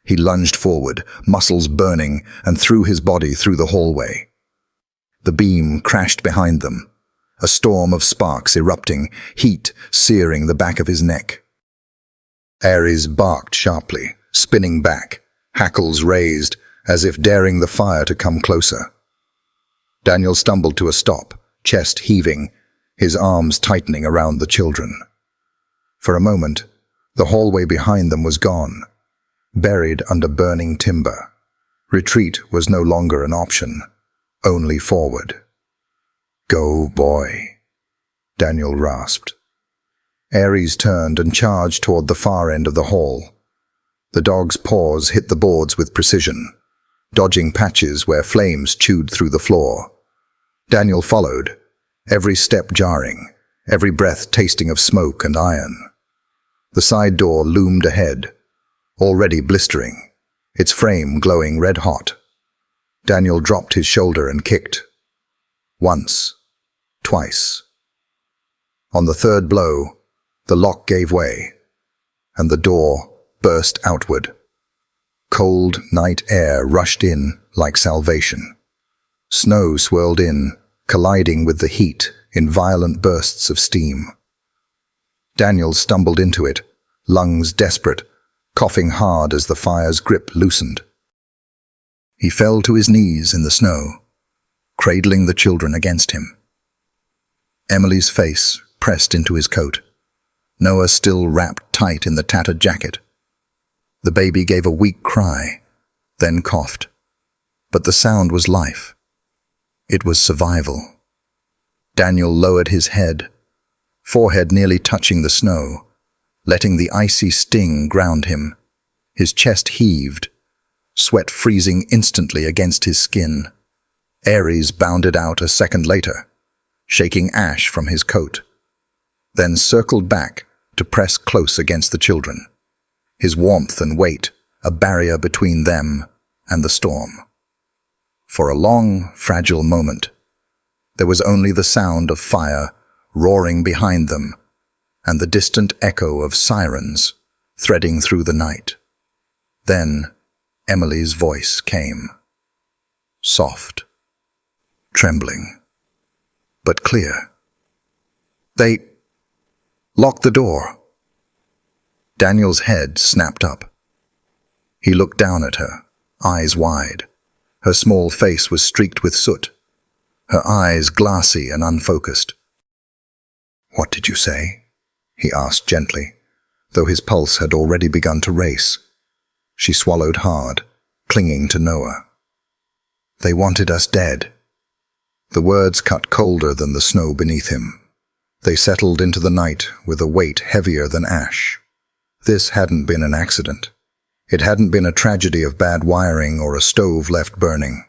He lunged forward, muscles burning, and threw his body through the hallway. The beam crashed behind them, a storm of sparks erupting, heat searing the back of his neck. Aries barked sharply, spinning back, hackles raised, as if daring the fire to come closer. Daniel stumbled to a stop, chest heaving, his arms tightening around the children. For a moment, the hallway behind them was gone, buried under burning timber. Retreat was no longer an option, only forward. "Go, boy," Daniel rasped. Aries turned and charged toward the far end of the hall. The dog's paws hit the boards with precision, dodging patches where flames chewed through the floor. Daniel followed, every step jarring, every breath tasting of smoke and iron. The side door loomed ahead, already blistering, its frame glowing red-hot. Daniel dropped his shoulder and kicked. Once, twice. On the third blow, the lock gave way, and the door burst outward. Cold night air rushed in like salvation. Snow swirled in, colliding with the heat in violent bursts of steam. Daniel stumbled into it, lungs desperate, coughing hard as the fire's grip loosened. He fell to his knees in the snow, cradling the children against him. Emily's face pressed into his coat, Noah still wrapped tight in the tattered jacket. The baby gave a weak cry, then coughed. But the sound was life. It was survival. Daniel lowered his head, forehead nearly touching the snow, letting the icy sting ground him. His chest heaved, sweat freezing instantly against his skin. Ares bounded out a second later, shaking ash from his coat, then circled back to press close against the children, his warmth and weight a barrier between them and the storm. For a long, fragile moment, there was only the sound of fire roaring behind them and the distant echo of sirens threading through the night. Then Emily's voice came, soft, trembling, but clear. "They locked the door." Daniel's head snapped up. He looked down at her, eyes wide. Her small face was streaked with soot, her eyes glassy and unfocused. "What did you say?" he asked gently, though his pulse had already begun to race. She swallowed hard, clinging to Noah. "They wanted us dead." The words cut colder than the snow beneath him. They settled into the night with a weight heavier than ash. This hadn't been an accident. It hadn't been a tragedy of bad wiring or a stove left burning.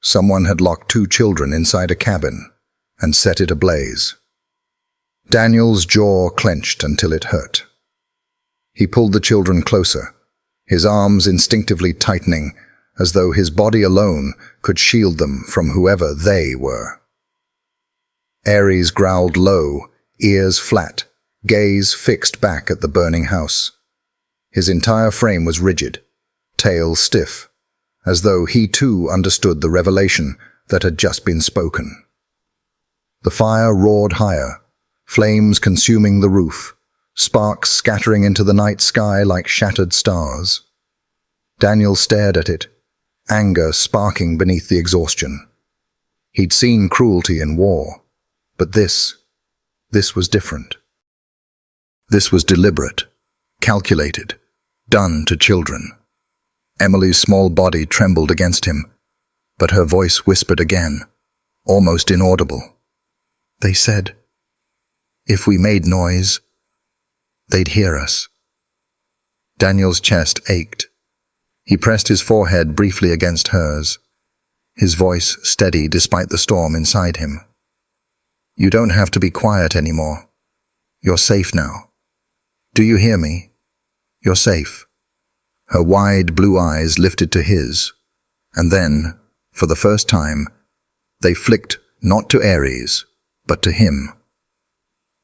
Someone had locked 2 children inside a cabin and set it ablaze. Daniel's jaw clenched until it hurt. He pulled the children closer, his arms instinctively tightening as though his body alone could shield them from whoever they were. Ares growled low, ears flat, gaze fixed back at the burning house. His entire frame was rigid, tail stiff, as though he too understood the revelation that had just been spoken. The fire roared higher, flames consuming the roof, sparks scattering into the night sky like shattered stars. Daniel stared at it, anger sparking beneath the exhaustion. He'd seen cruelty in war, but this was different. This was deliberate, calculated, done to children. Emily's small body trembled against him, but her voice whispered again, almost inaudible. "They said, if we made noise, they'd hear us." Daniel's chest ached. He pressed his forehead briefly against hers, his voice steady despite the storm inside him. "You don't have to be quiet anymore. You're safe now. Do you hear me? You're safe." Her wide blue eyes lifted to his, and then, for the first time, they flicked not to Ares, but to him.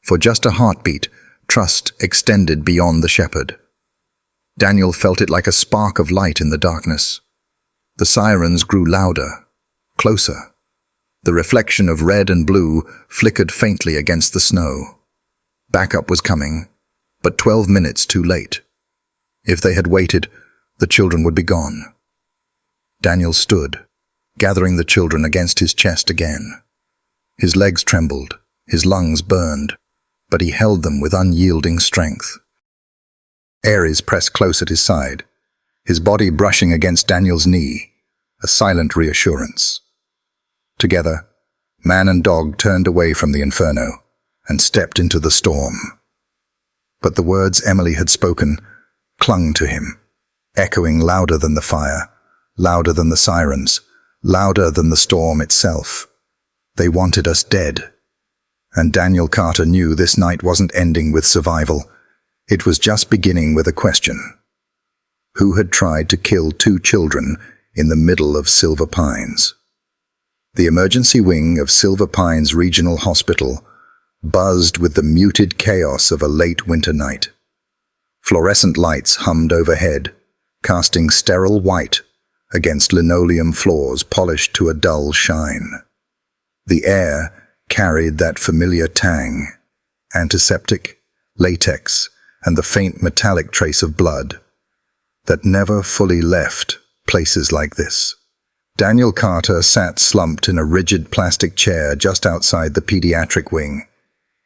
For just a heartbeat, trust extended beyond the shepherd. Daniel felt it like a spark of light in the darkness. The sirens grew louder, closer. The reflection of red and blue flickered faintly against the snow. Backup was coming, but 12 minutes too late. If they had waited, the children would be gone. Daniel stood, gathering the children against his chest again. His legs trembled, his lungs burned, but he held them with unyielding strength. Ares pressed close at his side, his body brushing against Daniel's knee, a silent reassurance. Together, man and dog turned away from the inferno and stepped into the storm. But the words Emily had spoken clung to him, echoing louder than the fire, louder than the sirens, louder than the storm itself. They wanted us dead. And Daniel Carter knew this night wasn't ending with survival. It was just beginning with a question. Who had tried to kill 2 children in the middle of Silver Pines? The emergency wing of Silver Pines Regional Hospital buzzed with the muted chaos of a late winter night. Fluorescent lights hummed overhead, casting sterile white against linoleum floors polished to a dull shine. The air carried that familiar tang, antiseptic, latex, and the faint metallic trace of blood that never fully left places like this. Daniel Carter sat slumped in a rigid plastic chair just outside the pediatric wing,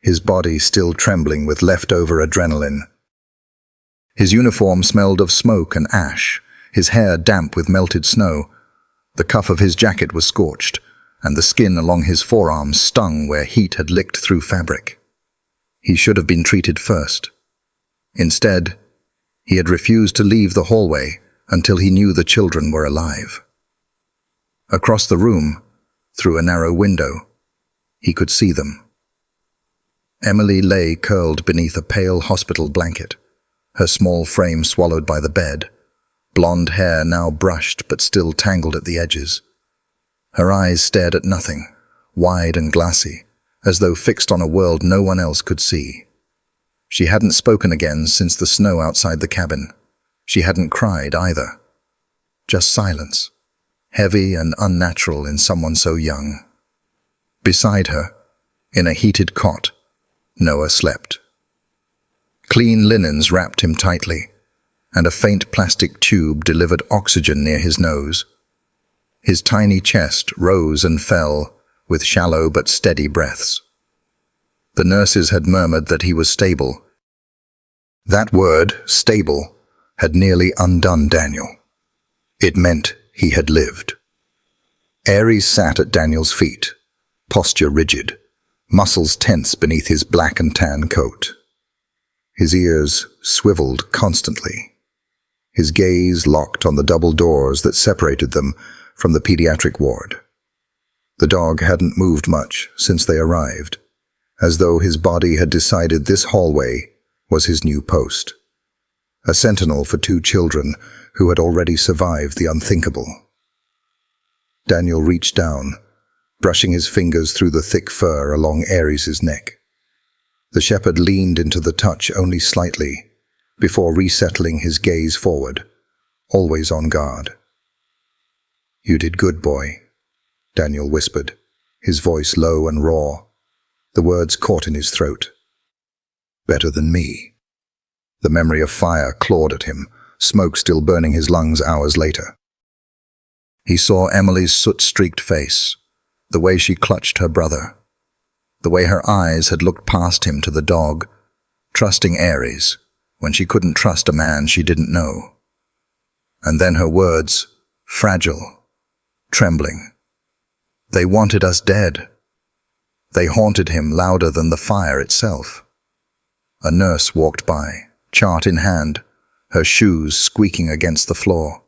his body still trembling with leftover adrenaline. His uniform smelled of smoke and ash, his hair damp with melted snow. The cuff of his jacket was scorched, and the skin along his forearms stung where heat had licked through fabric. He should have been treated first. Instead, he had refused to leave the hallway until he knew the children were alive. Across the room, Through a narrow window, he could see them. Emily lay curled beneath a pale hospital blanket, her small frame swallowed by the bed, blonde hair now brushed but still tangled at the edges. Her eyes stared at nothing, wide and glassy, as though fixed on a world no one else could see. She hadn't spoken again since the snow outside the cabin. She hadn't cried either. Just silence, heavy and unnatural in someone so young. Beside her, in a heated cot, Noah slept. Clean linens wrapped him tightly, and a faint plastic tube delivered oxygen near his nose. His tiny chest rose and fell with shallow but steady breaths. The nurses had murmured that he was stable. That word, stable, had nearly undone Daniel. It meant he had lived. Aries sat at Daniel's feet, posture rigid, muscles tense beneath his black and tan coat. His ears swiveled constantly, his gaze locked on the double doors that separated them from the pediatric ward. The dog hadn't moved much since they arrived, as though his body had decided this hallway was his new post. A sentinel for two children who had already survived the unthinkable. Daniel reached down, brushing his fingers through the thick fur along Aries' neck. The shepherd leaned into the touch only slightly, before resettling his gaze forward, always on guard. "You did good, boy," Daniel whispered, his voice low and raw. The words caught in his throat. "Better than me." The memory of fire clawed at him, smoke still burning his lungs hours later. He saw Emily's soot-streaked face, the way she clutched her brother, the way her eyes had looked past him to the dog, trusting Aries when she couldn't trust a man she didn't know. And then her words, fragile, trembling. They wanted us dead. They haunted him louder than the fire itself. A nurse walked by, chart in hand, her shoes squeaking against the floor.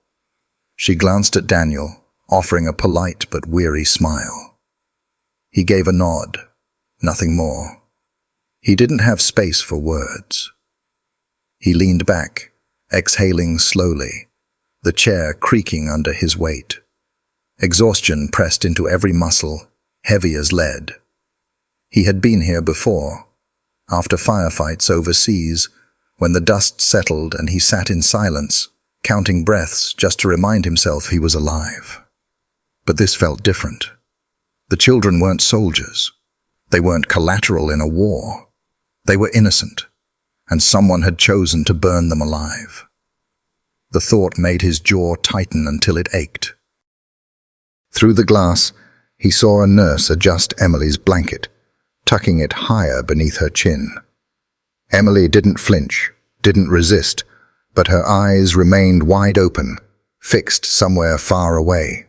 She glanced at Daniel, offering a polite but weary smile. He gave a nod, nothing more. He didn't have space for words. He leaned back, exhaling slowly, the chair creaking under his weight. Exhaustion pressed into every muscle, heavy as lead. He had been here before, after firefights overseas, when the dust settled and he sat in silence, counting breaths just to remind himself he was alive. But this felt different. The children weren't soldiers. They weren't collateral in a war. They were innocent, and someone had chosen to burn them alive. The thought made his jaw tighten until it ached. Through the glass, he saw a nurse adjust Emily's blanket, tucking it higher beneath her chin. Emily didn't flinch, didn't resist, but her eyes remained wide open, fixed somewhere far away.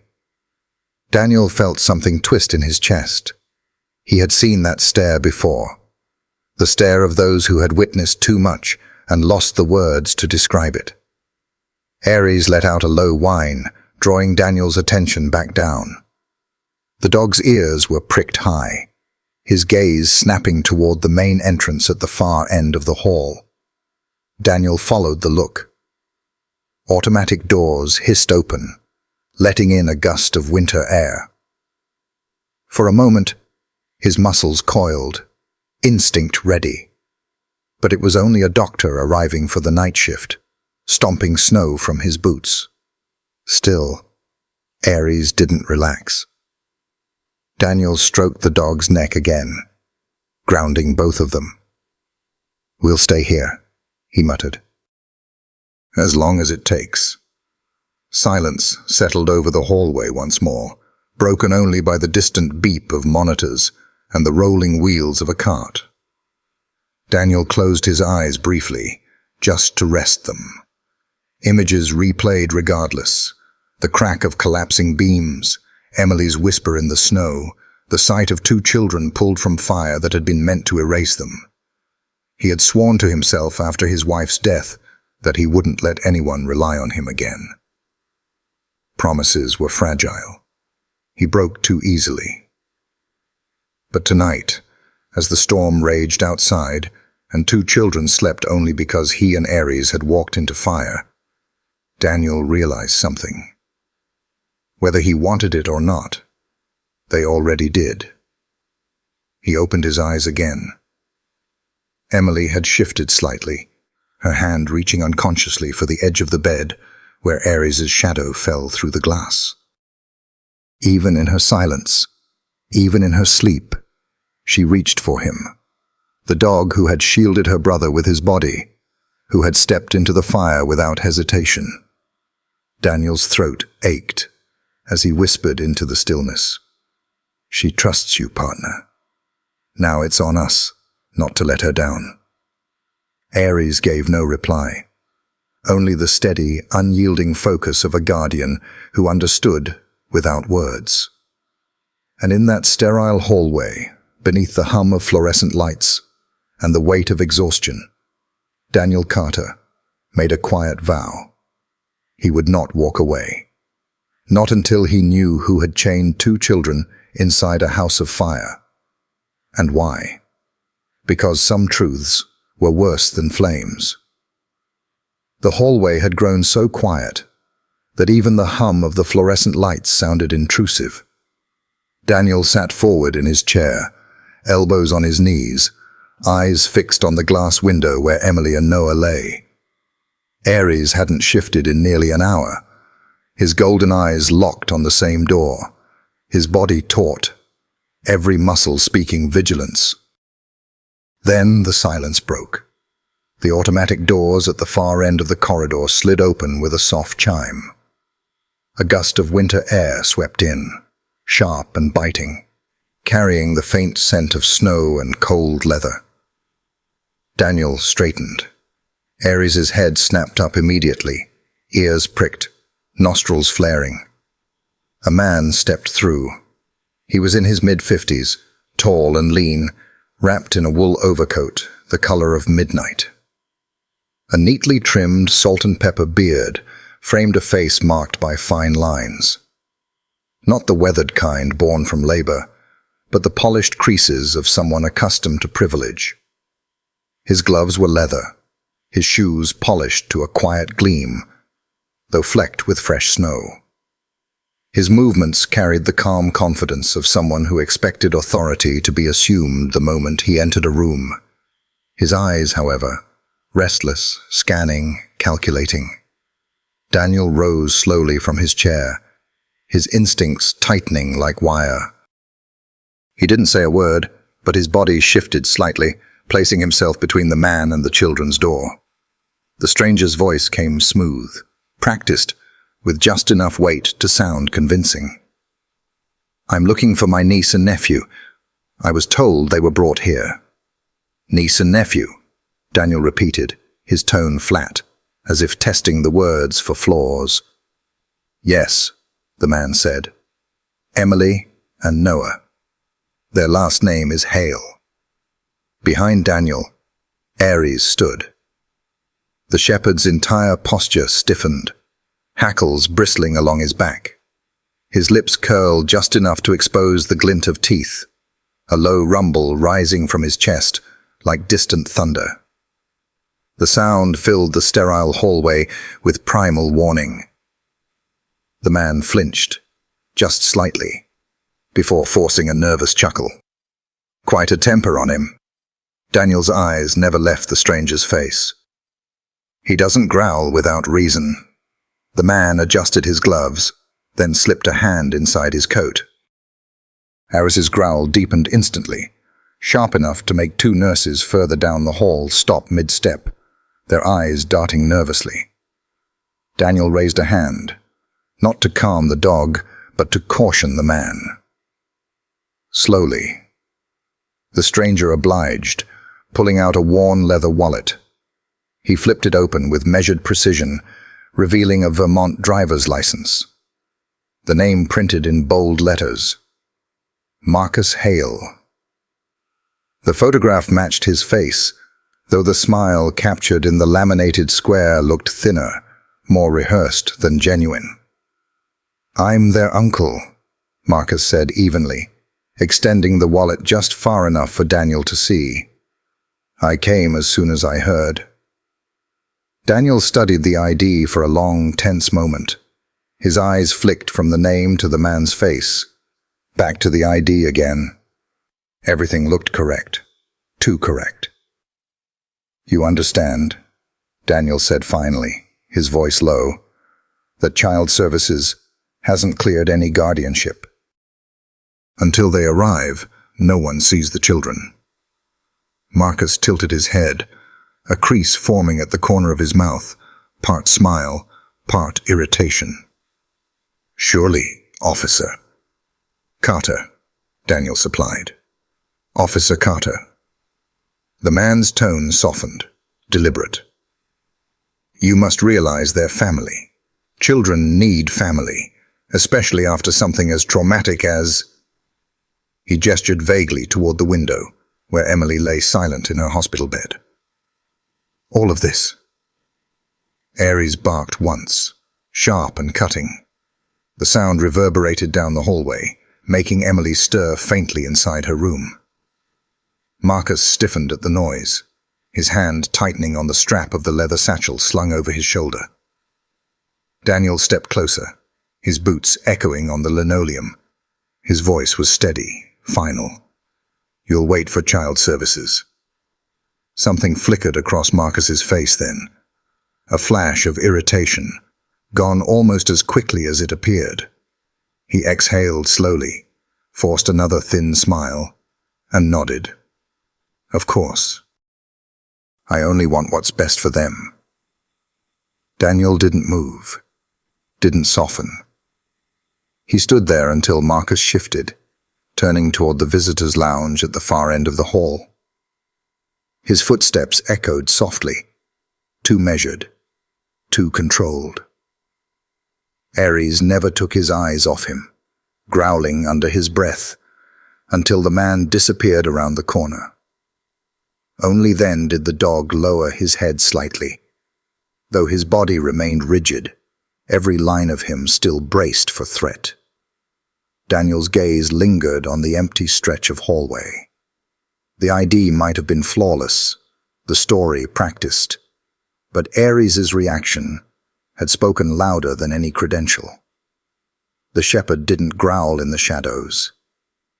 Daniel felt something twist in his chest. He had seen that stare before, the stare of those who had witnessed too much and lost the words to describe it. Aries let out a low whine, drawing Daniel's attention back down. The dog's ears were pricked high, his gaze snapping toward the main entrance at the far end of the hall. Daniel followed the look. Automatic doors hissed open, letting in a gust of winter air. For a moment, his muscles coiled, instinct ready. But it was only a doctor arriving for the night shift, stomping snow from his boots. Still, Aries didn't relax. Daniel stroked the dog's neck again, grounding both of them. "We'll stay here," he muttered. "As long as it takes." Silence settled over the hallway once more, broken only by the distant beep of monitors and the rolling wheels of a cart. Daniel closed his eyes briefly, just to rest them. Images replayed regardless. The crack of collapsing beams, Emily's whisper in the snow, the sight of two children pulled from fire that had been meant to erase them. He had sworn to himself after his wife's death that he wouldn't let anyone rely on him again. Promises were fragile. He broke too easily. But tonight, as the storm raged outside, and 2 children slept only because he and Ares had walked into fire, Daniel realized something. Whether he wanted it or not, they already did. He opened his eyes again. Emily had shifted slightly, her hand reaching unconsciously for the edge of the bed where Ares's shadow fell through the glass. Even in her silence, even in her sleep, she reached for him. The dog who had shielded her brother with his body, who had stepped into the fire without hesitation. Daniel's throat ached as he whispered into the stillness. "She trusts you, partner. Now it's on us not to let her down." Ares gave no reply, only the steady, unyielding focus of a guardian who understood without words. And in that sterile hallway, beneath the hum of fluorescent lights and the weight of exhaustion, Daniel Carter made a quiet vow. He would not walk away. Not until he knew who had chained 2 children inside a house of fire. And why? Because some truths were worse than flames. The hallway had grown so quiet that even the hum of the fluorescent lights sounded intrusive. Daniel sat forward in his chair, elbows on his knees, eyes fixed on the glass window where Emily and Noah lay. Ares hadn't shifted in nearly an hour, his golden eyes locked on the same door, his body taut, every muscle speaking vigilance. Then the silence broke. The automatic doors at the far end of the corridor slid open with a soft chime. A gust of winter air swept in, sharp and biting, carrying the faint scent of snow and cold leather. Daniel straightened. Ares's head snapped up immediately, ears pricked, nostrils flaring. A man stepped through. He was in his mid-50s, tall and lean, wrapped in a wool overcoat, the color of midnight. A neatly trimmed salt and pepper beard framed a face marked by fine lines. Not the weathered kind born from labor, but the polished creases of someone accustomed to privilege. His gloves were leather, his shoes polished to a quiet gleam, though flecked with fresh snow. His movements carried the calm confidence of someone who expected authority to be assumed the moment he entered a room. His eyes, however, restless, scanning, calculating. Daniel rose slowly from his chair, his instincts tightening like wire. He didn't say a word, but his body shifted slightly, placing himself between the man and the children's door. The stranger's voice came smooth, practiced, with just enough weight to sound convincing. "I'm looking for my niece and nephew. I was told they were brought here." "Niece and nephew," Daniel repeated, his tone flat, as if testing the words for flaws. "Yes," the man said. "Emily and Noah. Their last name is Hale." Behind Daniel, Ares stood. The shepherd's entire posture stiffened, hackles bristling along his back. His lips curled just enough to expose the glint of teeth, a low rumble rising from his chest like distant thunder. The sound filled the sterile hallway with primal warning. The man flinched, just slightly, before forcing a nervous chuckle. Quite a temper on him. Daniel's eyes never left the stranger's face. He doesn't growl without reason. The man adjusted his gloves, then slipped a hand inside his coat. Ares's growl deepened instantly, sharp enough to make 2 nurses further down the hall stop mid-step, their eyes darting nervously. Daniel raised a hand, not to calm the dog, but to caution the man. Slowly. The stranger obliged, pulling out a worn leather wallet. He flipped it open with measured precision, revealing a Vermont driver's license. The name printed in bold letters. Marcus Hale. The photograph matched his face, though the smile captured in the laminated square looked thinner, more rehearsed than genuine. "I'm their uncle," Marcus said evenly, extending the wallet just far enough for Daniel to see. I came as soon as I heard. Daniel studied the ID for a long, tense moment. His eyes flicked from the name to the man's face, back to the ID again. Everything looked correct. Too correct. You understand, Daniel said finally, his voice low, that Child Services hasn't cleared any guardianship. Until they arrive, no one sees the children. Marcus tilted his head, a crease forming at the corner of his mouth, part smile, part irritation. Surely, officer. Carter, Daniel supplied. Officer Carter. The man's tone softened, deliberate. You must realize they're family. Children need family, especially after something as traumatic as... He gestured vaguely toward the window, where Emily lay silent in her hospital bed. All of this. Aries barked once, sharp and cutting. The sound reverberated down the hallway, making Emily stir faintly inside her room. Marcus stiffened at the noise, his hand tightening on the strap of the leather satchel slung over his shoulder. Daniel stepped closer, his boots echoing on the linoleum. His voice was steady, final. You'll wait for Child Services. Something flickered across Marcus's face then, a flash of irritation, gone almost as quickly as it appeared. He exhaled slowly, forced another thin smile, and nodded. Of course. I only want what's best for them. Daniel didn't move, didn't soften. He stood there until Marcus shifted, turning toward the visitors' lounge at the far end of the hall. His footsteps echoed softly, too measured, too controlled. Aries never took his eyes off him, growling under his breath, until the man disappeared around the corner. Only then did the dog lower his head slightly, though his body remained rigid, every line of him still braced for threat. Daniel's gaze lingered on the empty stretch of hallway. The ID might have been flawless, the story practiced, but Aries's reaction had spoken louder than any credential. The shepherd didn't growl in the shadows.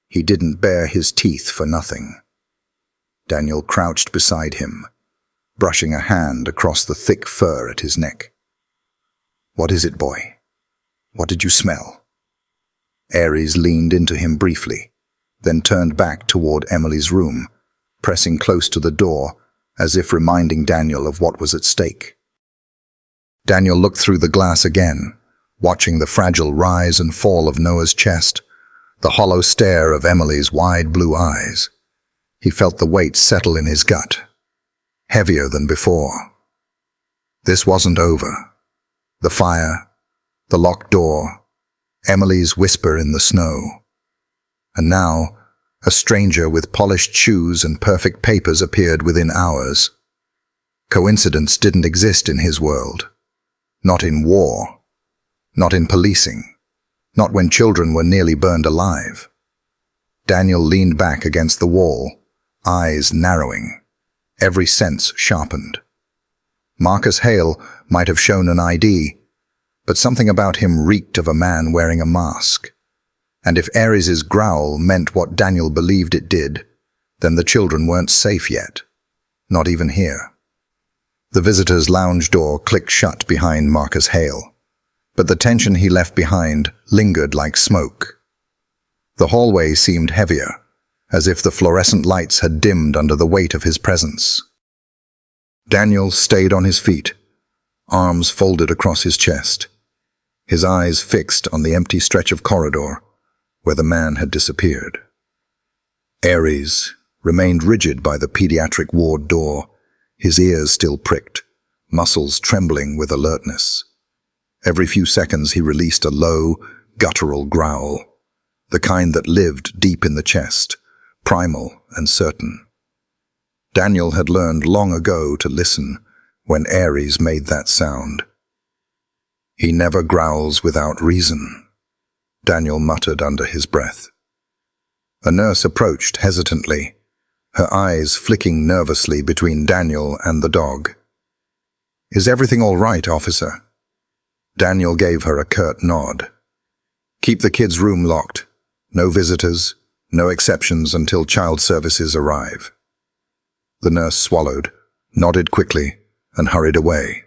He didn't bare his teeth for nothing. Daniel crouched beside him, brushing a hand across the thick fur at his neck. What is it, boy? What did you smell? Aries leaned into him briefly, then turned back toward Emily's room, pressing close to the door, as if reminding Daniel of what was at stake. Daniel looked through the glass again, watching the fragile rise and fall of Noah's chest, the hollow stare of Emily's wide blue eyes. He felt the weight settle in his gut, heavier than before. This wasn't over. The fire, the locked door, Emily's whisper in the snow. And now, a stranger with polished shoes and perfect papers appeared within hours. Coincidence didn't exist in his world. Not in war. Not in policing. Not when children were nearly burned alive. Daniel leaned back against the wall, eyes narrowing, every sense sharpened. Marcus Hale might have shown an ID, but something about him reeked of a man wearing a mask. And if Aries's growl meant what Daniel believed it did, then the children weren't safe yet. Not even here. The visitor's lounge door clicked shut behind Marcus Hale, but the tension he left behind lingered like smoke. The hallway seemed heavier, as if the fluorescent lights had dimmed under the weight of his presence. Daniel stayed on his feet, arms folded across his chest, his eyes fixed on the empty stretch of corridor where the man had disappeared. Aries remained rigid by the pediatric ward door, his ears still pricked, muscles trembling with alertness. Every few seconds he released a low, guttural growl, the kind that lived deep in the chest, primal and certain. Daniel had learned long ago to listen when Aries made that sound. He never growls without reason. Daniel muttered under his breath. A nurse approached hesitantly, her eyes flicking nervously between Daniel and the dog. "Is everything all right, officer?" Daniel gave her a curt nod. "Keep the kids' room locked. No visitors, no exceptions until child services arrive." The nurse swallowed, nodded quickly, and hurried away.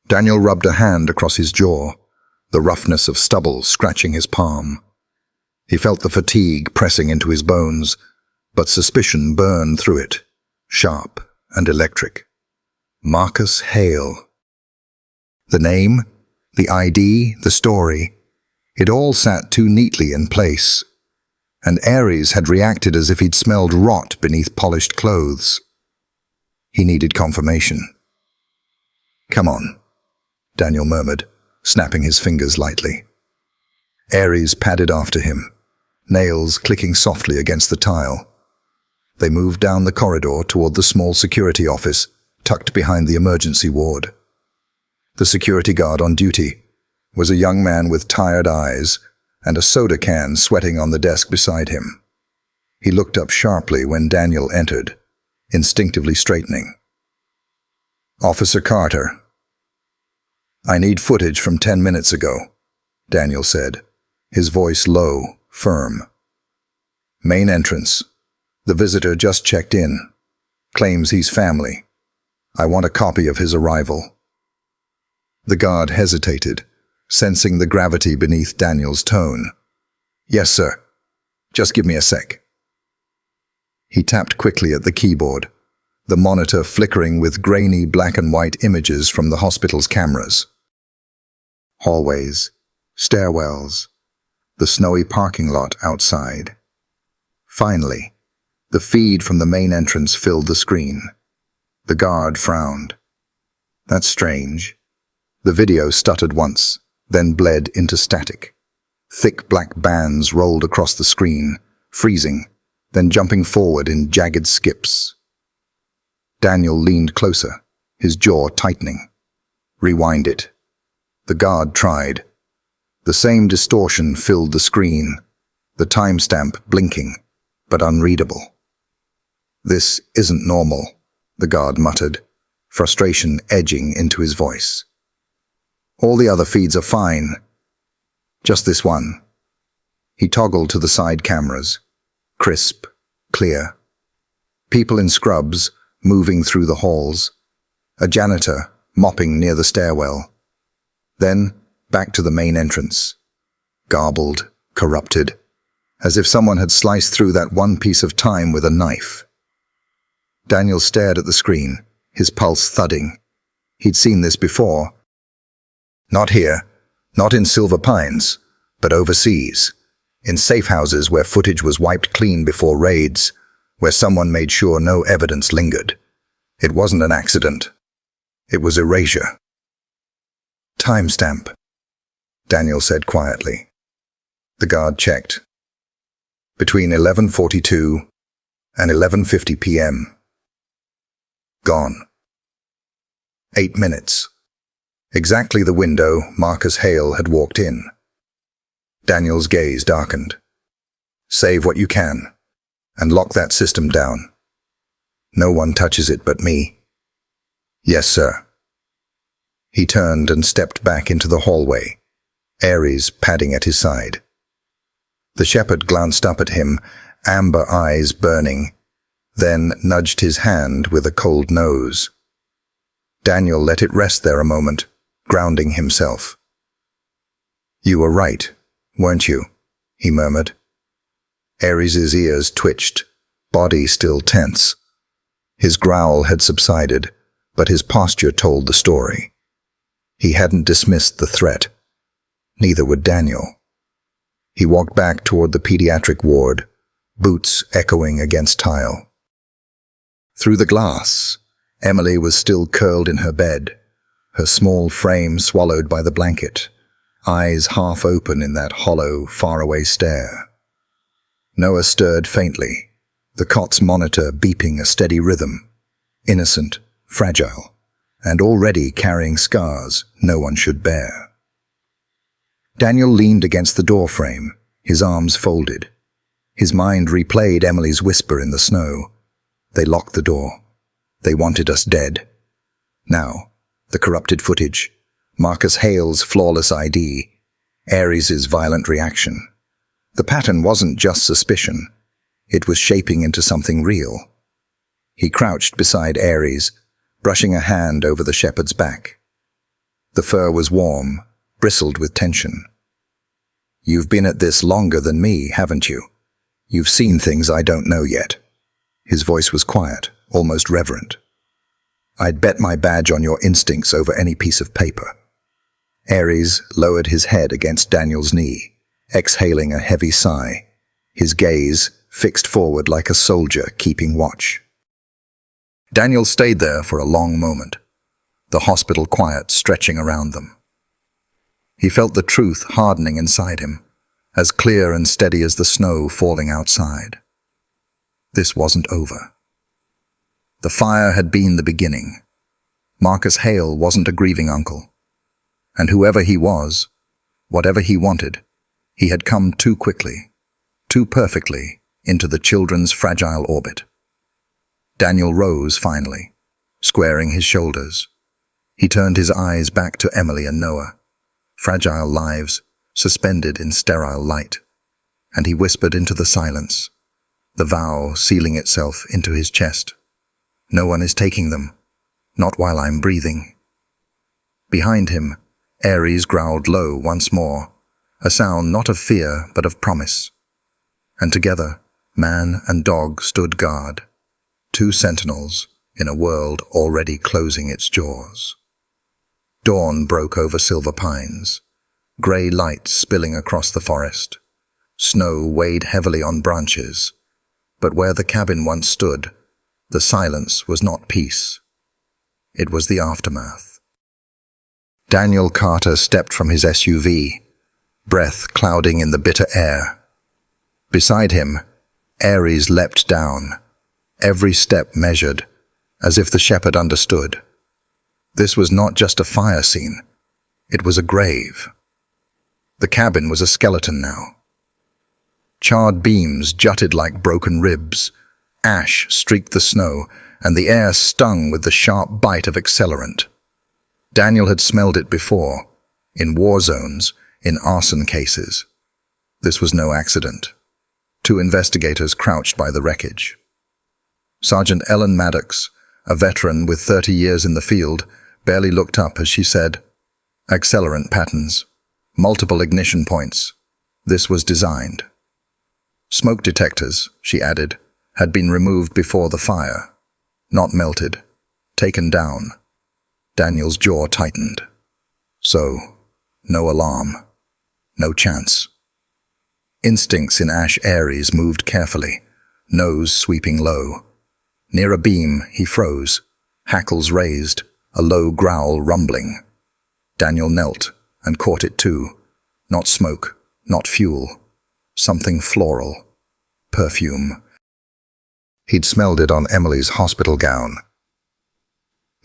Daniel rubbed a hand across his jaw, the roughness of stubble scratching his palm. He felt the fatigue pressing into his bones, but suspicion burned through it, sharp and electric. Marcus Hale. The name, the ID, the story, it all sat too neatly in place, and Ares had reacted as if he'd smelled rot beneath polished clothes. He needed confirmation. "Come on," Daniel murmured, snapping his fingers lightly. Ares padded after him, nails clicking softly against the tile. They moved down the corridor toward the small security office, tucked behind the emergency ward. The security guard on duty was a young man with tired eyes and a soda can sweating on the desk beside him. He looked up sharply when Daniel entered, instinctively straightening. "Officer Carter." "I need footage from 10 minutes ago," Daniel said, his voice low, firm. "Main entrance. The visitor just checked in. Claims he's family. I want a copy of his arrival." The guard hesitated, sensing the gravity beneath Daniel's tone. "Yes, sir. Just give me a sec." He tapped quickly at the keyboard, the monitor flickering with grainy black and white images from the hospital's cameras. Hallways, stairwells, the snowy parking lot outside. Finally, the feed from the main entrance filled the screen. The guard frowned. "That's strange." The video stuttered once, then bled into static. Thick black bands rolled across the screen, freezing, then jumping forward in jagged skips. Daniel leaned closer, his jaw tightening. "Rewind it." The guard tried. The same distortion filled the screen, the timestamp blinking, but unreadable. "This isn't normal," the guard muttered, frustration edging into his voice. "All the other feeds are fine. Just this one." He toggled to the side cameras, crisp, clear. People in scrubs moving through the halls, a janitor mopping near the stairwell. Then back to the main entrance. Garbled, corrupted, as if someone had sliced through that one piece of time with a knife. Daniel stared at the screen, his pulse thudding. He'd seen this before. Not here, not in Silver Pines, but overseas, in safe houses where footage was wiped clean before raids, where someone made sure no evidence lingered. It wasn't an accident. It was erasure. "Timestamp," Daniel said quietly. The guard checked. Between 11:42 and 11:50 p.m. Gone. 8 minutes. Exactly the window Marcus Hale had walked in. Daniel's gaze darkened. "Save what you can, and lock that system down. No one touches it but me." "Yes, sir." He turned and stepped back into the hallway, Ares padding at his side. The shepherd glanced up at him, amber eyes burning, then nudged his hand with a cold nose. Daniel let it rest there a moment, grounding himself. "You were right, weren't you?" he murmured. Ares's ears twitched, body still tense. His growl had subsided, but his posture told the story. He hadn't dismissed the threat. Neither would Daniel. He walked back toward the pediatric ward, boots echoing against tile. Through the glass, Emily was still curled in her bed, her small frame swallowed by the blanket, eyes half open in that hollow, faraway stare. Noah stirred faintly, the cot's monitor beeping a steady rhythm, innocent, fragile, and already carrying scars no one should bear. Daniel leaned against the doorframe, his arms folded. His mind replayed Emily's whisper in the snow. They locked the door. They wanted us dead. Now, the corrupted footage, Marcus Hale's flawless ID, Ares's violent reaction. The pattern wasn't just suspicion. It was shaping into something real. He crouched beside Ares, brushing a hand over the shepherd's back. The fur was warm, bristled with tension. "You've been at this longer than me, haven't you? You've seen things I don't know yet." His voice was quiet, almost reverent. "I'd bet my badge on your instincts over any piece of paper." Ares lowered his head against Daniel's knee, exhaling a heavy sigh, his gaze fixed forward like a soldier keeping watch. Daniel stayed there for a long moment, the hospital quiet stretching around them. He felt the truth hardening inside him, as clear and steady as the snow falling outside. This wasn't over. The fire had been the beginning. Marcus Hale wasn't a grieving uncle. And whoever he was, whatever he wanted, he had come too quickly, too perfectly, into the children's fragile orbit. Daniel rose finally, squaring his shoulders. He turned his eyes back to Emily and Noah, fragile lives suspended in sterile light, and he whispered into the silence, the vow sealing itself into his chest. "No one is taking them, not while I'm breathing." Behind him, Ares growled low once more, a sound not of fear but of promise. And together, man and dog stood guard, two sentinels in a world already closing its jaws. Dawn broke over silver pines, grey light spilling across the forest. Snow weighed heavily on branches, but where the cabin once stood, the silence was not peace. It was the aftermath. Daniel Carter stepped from his SUV, breath clouding in the bitter air. Beside him, Ares leapt down, every step measured, as if the shepherd understood. This was not just a fire scene, it was a grave. The cabin was a skeleton now. Charred beams jutted like broken ribs, ash streaked the snow, and the air stung with the sharp bite of accelerant. Daniel had smelled it before, in war zones, in arson cases. This was no accident. Two investigators crouched by the wreckage. Sergeant Ellen Maddox, a veteran with 30 years in the field, barely looked up as she said, "Accelerant patterns, multiple ignition points. This was designed." Smoke detectors, she added, had been removed before the fire, not melted, taken down. Daniel's jaw tightened. So, no alarm, no chance. Instincts in Ash Ares moved carefully, nose sweeping low. Near a beam, he froze, hackles raised, a low growl rumbling. Daniel knelt and caught it too. Not smoke, not fuel. Something floral. Perfume. He'd smelled it on Emily's hospital gown.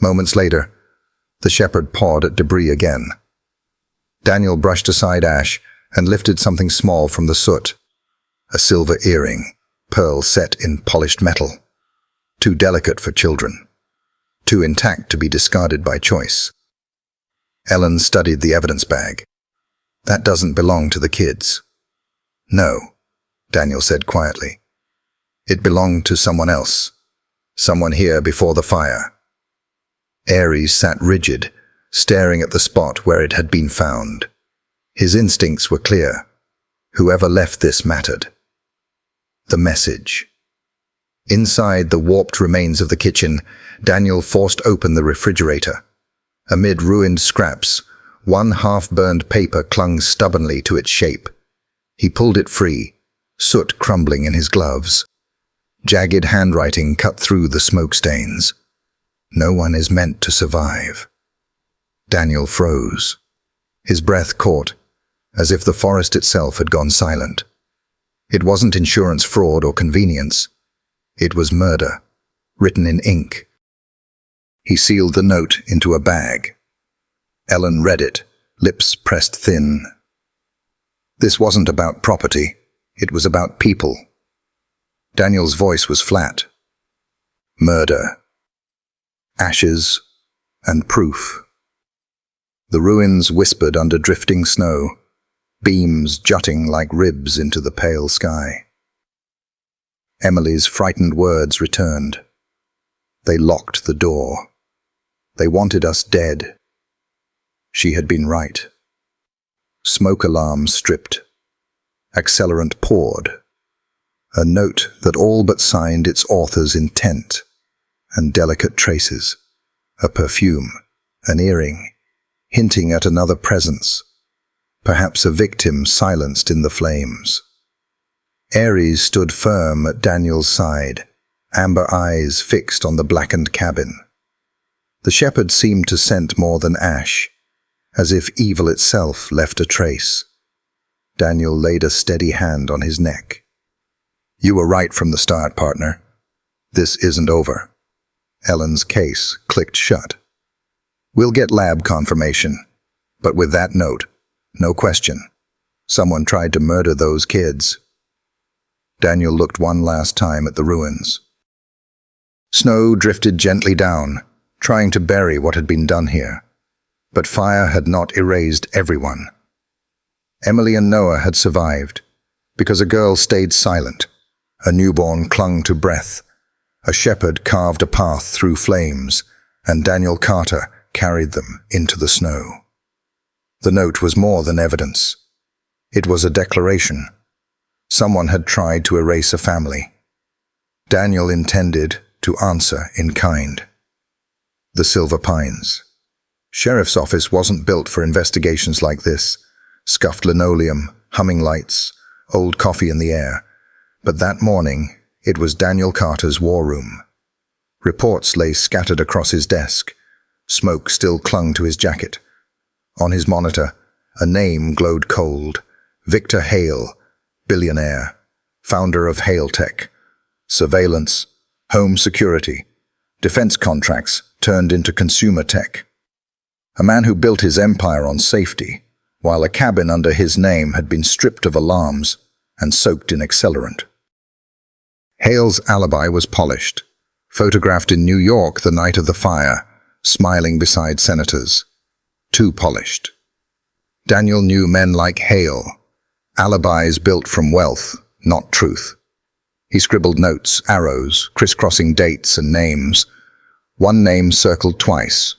Moments later, the shepherd pawed at debris again. Daniel brushed aside ash and lifted something small from the soot. A silver earring, pearl set in polished metal. Too delicate for children. Too intact to be discarded by choice. Ellen studied the evidence bag. "That doesn't belong to the kids." "No," Daniel said quietly. "It belonged to someone else. Someone here before the fire." Ares sat rigid, staring at the spot where it had been found. His instincts were clear. Whoever left this mattered. The message. Inside the warped remains of the kitchen, Daniel forced open the refrigerator. Amid ruined scraps, one half-burned paper clung stubbornly to its shape. He pulled it free, soot crumbling in his gloves. Jagged handwriting cut through the smoke stains. "No one is meant to survive." Daniel froze. His breath caught, as if the forest itself had gone silent. It wasn't insurance fraud or convenience. It was murder, written in ink. He sealed the note into a bag. Ellen read it, lips pressed thin. This wasn't about property. It was about people. Daniel's voice was flat. Murder. Ashes and proof. The ruins whispered under drifting snow, beams jutting like ribs into the pale sky. Emily's frightened words returned. They locked the door. They wanted us dead. She had been right. Smoke alarm stripped. Accelerant poured. A note that all but signed its author's intent, and delicate traces. A perfume, an earring, hinting at another presence, perhaps a victim silenced in the flames. Aries stood firm at Daniel's side, amber eyes fixed on the blackened cabin. The shepherd seemed to scent more than ash, as if evil itself left a trace. Daniel laid a steady hand on his neck. You were right from the start, partner. This isn't over. Ellen's case clicked shut. We'll get lab confirmation, but with that note, no question. Someone tried to murder those kids. Daniel looked one last time at the ruins. Snow drifted gently down, trying to bury what had been done here. But fire had not erased everyone. Emily and Noah had survived, because a girl stayed silent. A newborn clung to breath. A shepherd carved a path through flames, and Daniel Carter carried them into the snow. The note was more than evidence. It was a declaration. Someone had tried to erase a family. Daniel intended to answer in kind. The Silver Pines. Sheriff's office wasn't built for investigations like this. Scuffed linoleum, humming lights, old coffee in the air. But that morning, it was Daniel Carter's war room. Reports lay scattered across his desk. Smoke still clung to his jacket. On his monitor, a name glowed cold. Victor Hale, billionaire, founder of Hale Tech. Surveillance, home security, defense contracts turned into consumer tech. A man who built his empire on safety, while a cabin under his name had been stripped of alarms and soaked in accelerant. Hale's alibi was polished, photographed in New York the night of the fire, smiling beside senators. Too polished. Daniel knew men like Hale, alibis built from wealth, not truth. He scribbled notes, arrows, crisscrossing dates and names. One name circled twice.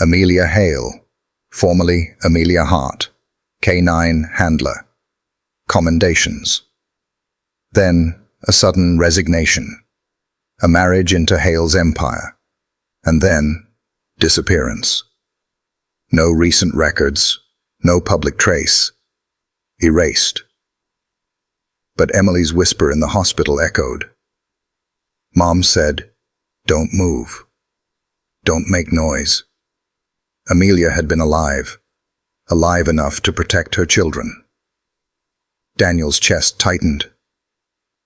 Amelia Hale, formerly Amelia Hart, K9 handler. Commendations. Then a sudden resignation. A marriage into Hale's empire. And then disappearance. No recent records, no public trace. Erased. But Emily's whisper in the hospital echoed. Mom said, "Don't move. Don't make noise." Amelia had been alive enough to protect her children. Daniel's chest tightened.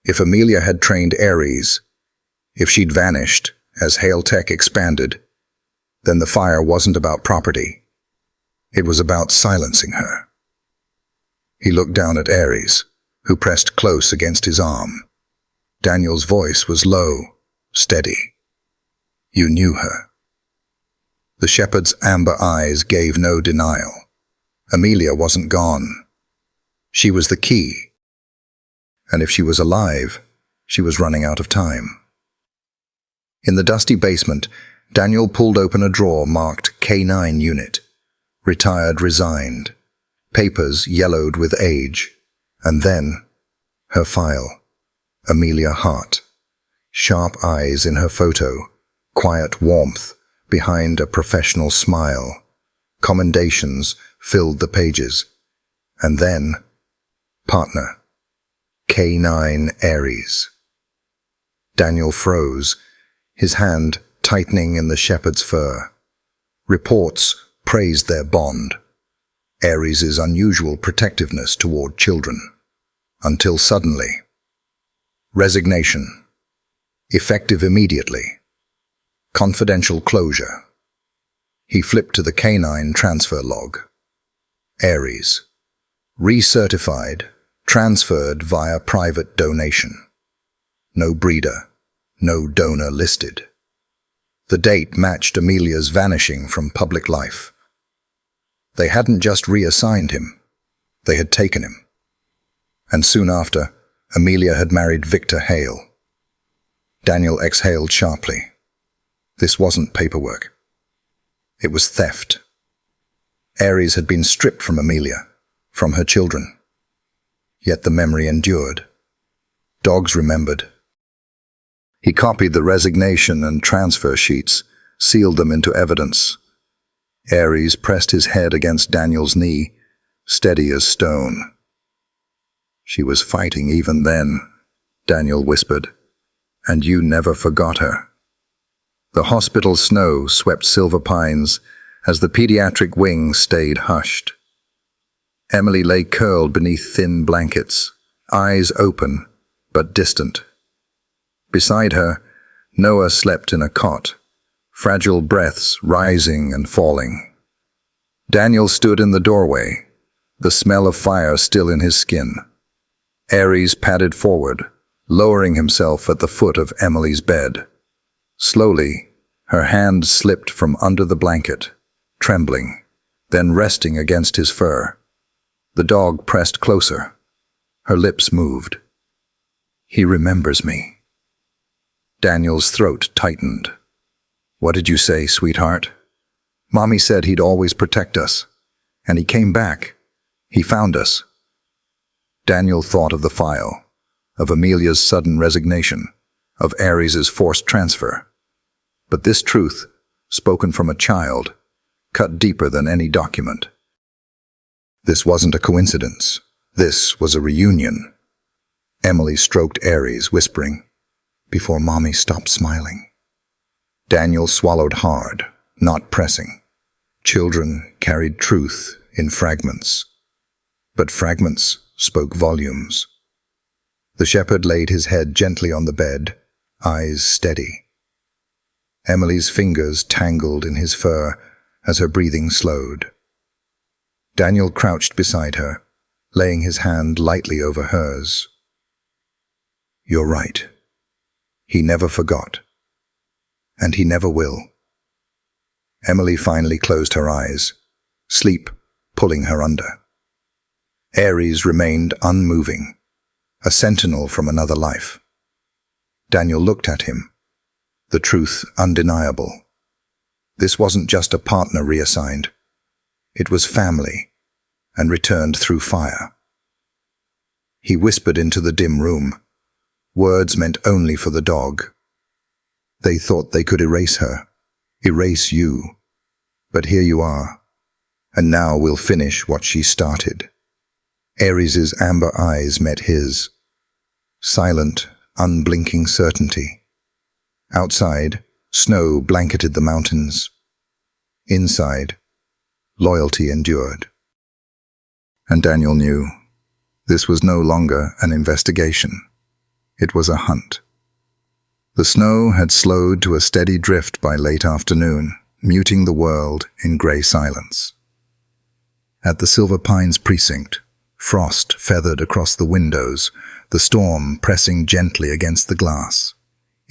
If Amelia had trained Ares, if she'd vanished as Hale Tech expanded, then the fire wasn't about property. It was about silencing her. He looked down at Ares, who pressed close against his arm. Daniel's voice was low, steady. You knew her. The shepherd's amber eyes gave no denial. Amelia wasn't gone. She was the key. And if she was alive, she was running out of time. In the dusty basement, Daniel pulled open a drawer marked K9 unit. Retired resigned. Papers yellowed with age. And then, her file. Amelia Hart. Sharp eyes in her photo. Quiet warmth behind a professional smile. Commendations filled the pages. And then, partner. K9 Ares. Daniel froze, his hand tightening in the shepherd's fur. Reports praised their bond. Ares's unusual protectiveness toward children. Until suddenly. Resignation. Effective immediately. Confidential closure. He flipped to the K9 transfer log. Ares. Recertified, transferred via private donation. No breeder, no donor listed. The date matched Amelia's vanishing from public life. They hadn't just reassigned him, they had taken him. And soon after, Amelia had married Victor Hale. Daniel exhaled sharply. This wasn't paperwork. It was theft. Aries had been stripped from Amelia, from her children. Yet the memory endured. Dogs remembered. He copied the resignation and transfer sheets, sealed them into evidence. Aries pressed his head against Daniel's knee, steady as stone. She was fighting even then, Daniel whispered, and you never forgot her. The hospital snow swept Silver Pines as the pediatric wing stayed hushed. Emily lay curled beneath thin blankets, eyes open but distant. Beside her, Noah slept in a cot, fragile breaths rising and falling. Daniel stood in the doorway, the smell of fire still in his skin. Aries padded forward, lowering himself at the foot of Emily's bed. Slowly, her hand slipped from under the blanket, trembling, then resting against his fur. The dog pressed closer. Her lips moved. He remembers me. Daniel's throat tightened. What did you say, sweetheart? Mommy said he'd always protect us. And he came back. He found us. Daniel thought of the file, of Amelia's sudden resignation, of Aries's forced transfer. But this truth, spoken from a child, cut deeper than any document. This wasn't a coincidence. This was a reunion. Emily stroked Aries, whispering, before Mommy stopped smiling. Daniel swallowed hard, not pressing. Children carried truth in fragments. But fragments spoke volumes. The shepherd laid his head gently on the bed, eyes steady. Emily's fingers tangled in his fur as her breathing slowed. Daniel crouched beside her, laying his hand lightly over hers. You're right. He never forgot. And he never will. Emily finally closed her eyes, sleep pulling her under. Aries remained unmoving, a sentinel from another life. Daniel looked at him, the truth undeniable. This wasn't just a partner reassigned. It was family, and returned through fire. He whispered into the dim room. Words meant only for the dog. They thought they could erase her, erase you. But here you are, and now we'll finish what she started. Aries's amber eyes met his. Silent, unblinking certainty. Outside, snow blanketed the mountains. Inside, loyalty endured. And Daniel knew this was no longer an investigation. It was a hunt. The snow had slowed to a steady drift by late afternoon, muting the world in grey silence. At the Silver Pines precinct, frost feathered across the windows, the storm pressing gently against the glass.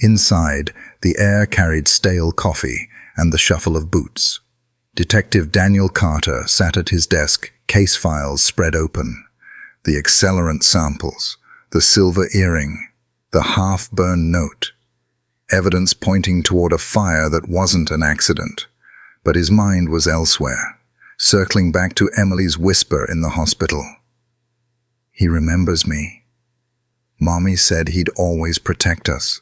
Inside, the air carried stale coffee and the shuffle of boots. Detective Daniel Carter sat at his desk, case files spread open. The accelerant samples, the silver earring, the half-burned note. Evidence pointing toward a fire that wasn't an accident. But his mind was elsewhere, circling back to Emily's whisper in the hospital. He remembers me. Mommy said he'd always protect us.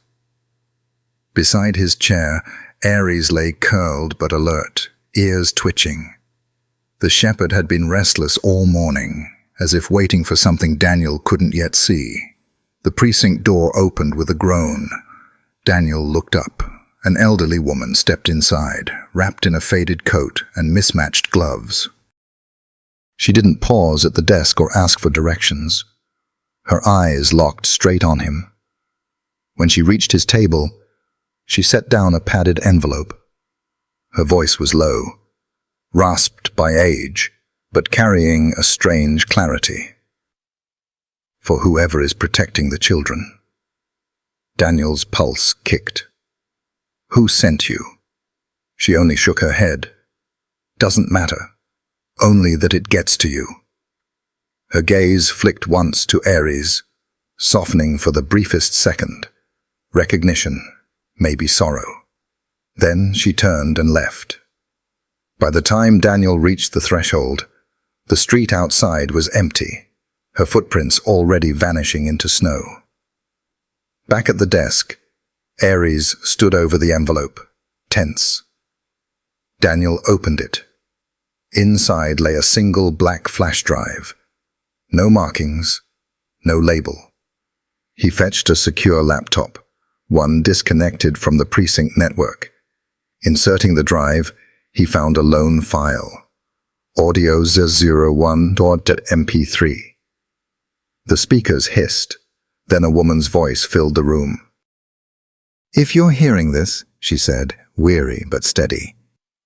Beside his chair, Aries lay curled but alert, ears twitching. The shepherd had been restless all morning, as if waiting for something Daniel couldn't yet see. The precinct door opened with a groan. Daniel looked up. An elderly woman stepped inside, wrapped in a faded coat and mismatched gloves. She didn't pause at the desk or ask for directions. Her eyes locked straight on him. When she reached his table, she set down a padded envelope. Her voice was low, rasped by age, but carrying a strange clarity. For whoever is protecting the children. Daniel's pulse kicked. Who sent you? She only shook her head. Doesn't matter. Only that it gets to you. Her gaze flicked once to Ares, softening for the briefest second. Recognition, maybe sorrow. Then she turned and left. By the time Daniel reached the threshold, the street outside was empty, her footprints already vanishing into snow. Back at the desk, Ares stood over the envelope, tense. Daniel opened it. Inside lay a single black flash drive. No markings, no label. He fetched a secure laptop, one disconnected from the precinct network. Inserting the drive, he found a lone file, audio 01.mp3. The speakers hissed, then a woman's voice filled the room. "If you're hearing this," she said, weary but steady,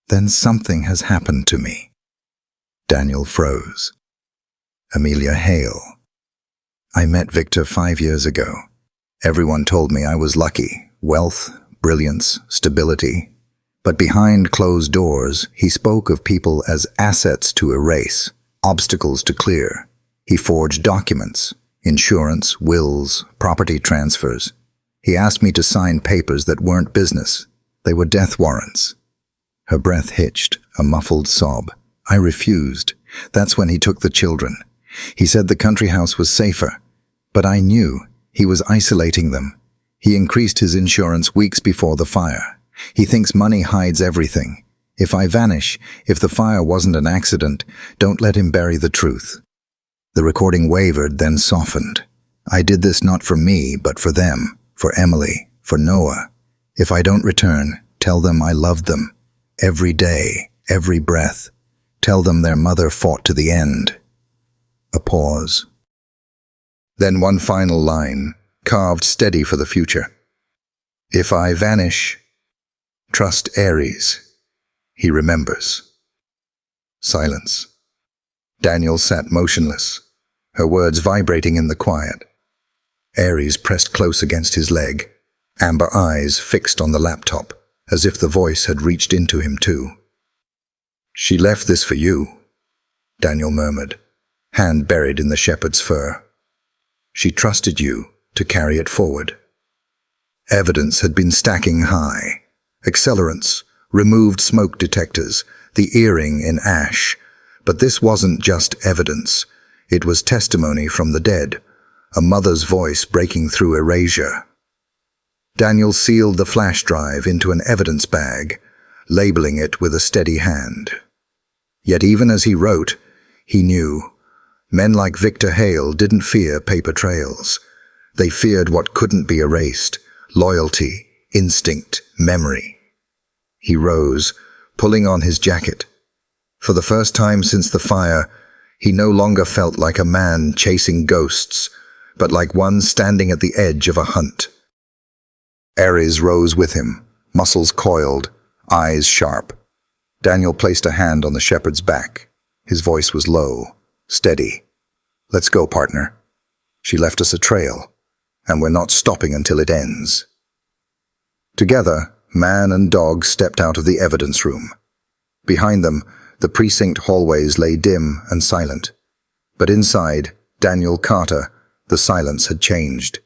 "then something has happened to me." Daniel froze. Amelia Hale. "I met Victor 5 years ago. Everyone told me I was lucky, wealth, brilliance, stability. But behind closed doors, he spoke of people as assets to erase, obstacles to clear. He forged documents, insurance, wills, property transfers. He asked me to sign papers that weren't business. They were death warrants." Her breath hitched, a muffled sob. "I refused. That's when he took the children. He said the country house was safer. But I knew he was isolating them. He increased his insurance weeks before the fire. He thinks money hides everything. If I vanish, if the fire wasn't an accident, don't let him bury the truth." The recording wavered, then softened. "I did this not for me, but for them, for Emily, for Noah. If I don't return, tell them I loved them. Every day, every breath. Tell them their mother fought to the end." A pause. Then one final line, carved steady for the future. "If I vanish, trust Ares. He remembers." Silence. Daniel sat motionless, her words vibrating in the quiet. Ares pressed close against his leg, amber eyes fixed on the laptop, as if the voice had reached into him too. "She left this for you," Daniel murmured, hand buried in the shepherd's fur. "She trusted you to carry it forward." Evidence had been stacking high. Accelerants, removed smoke detectors, the earring in ash. But this wasn't just evidence. It was testimony from the dead, a mother's voice breaking through erasure. Daniel sealed the flash drive into an evidence bag, labeling it with a steady hand. Yet even as he wrote, he knew men like Victor Hale didn't fear paper trails. They feared what couldn't be erased: loyalty, instinct, memory. He rose, pulling on his jacket. For the first time since the fire, he no longer felt like a man chasing ghosts, but like one standing at the edge of a hunt. Ares rose with him, muscles coiled, eyes sharp. Daniel placed a hand on the shepherd's back. His voice was low, steady. "Let's go, partner. She left us a trail, and we're not stopping until it ends." Together, man and dog stepped out of the evidence room. Behind them, the precinct hallways lay dim and silent. But inside, Daniel Carter, the silence had changed.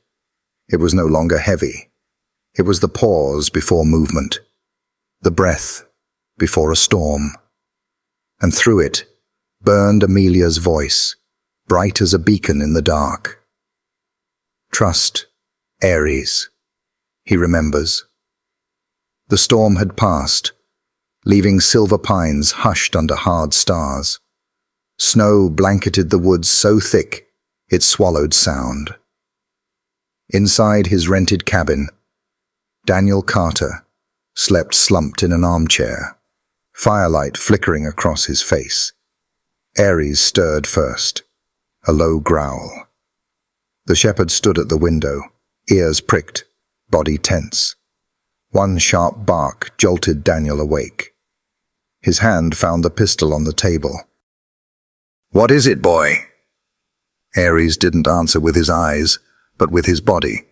It was no longer heavy. It was the pause before movement, the breath before a storm. And through it burned Amelia's voice, bright as a beacon in the dark. "Trust Ares. He remembers." The storm had passed, leaving silver pines hushed under hard stars. Snow blanketed the woods so thick it swallowed sound. Inside his rented cabin, Daniel Carter slept slumped in an armchair, firelight flickering across his face. Ares stirred first, a low growl. The shepherd stood at the window, ears pricked, body tense. One sharp bark jolted Daniel awake. His hand found the pistol on the table. "What is it, boy?" Ares didn't answer with his eyes, but with his body,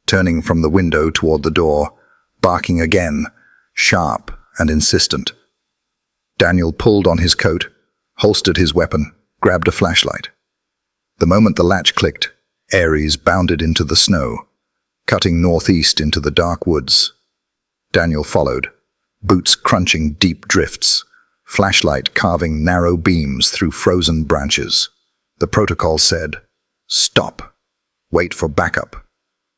turning from the window toward the door, barking again, sharp and insistent. Daniel pulled on his coat, holstered his weapon, grabbed a flashlight. The moment the latch clicked, Ares bounded into the snow, cutting northeast into the dark woods. Daniel followed, boots crunching deep drifts, flashlight carving narrow beams through frozen branches. The protocol said, "Stop. Wait for backup."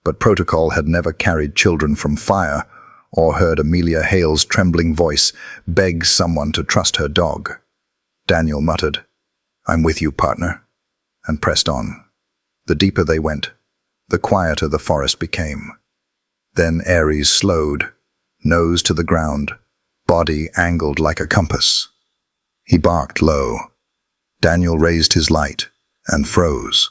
But protocol had never carried children from fire or heard Amelia Hale's trembling voice beg someone to trust her dog. Daniel muttered, "I'm with you, partner," and pressed on. The deeper they went, the quieter the forest became. Then Ares slowed, nose to the ground, body angled like a compass. He barked low. Daniel raised his light and froze.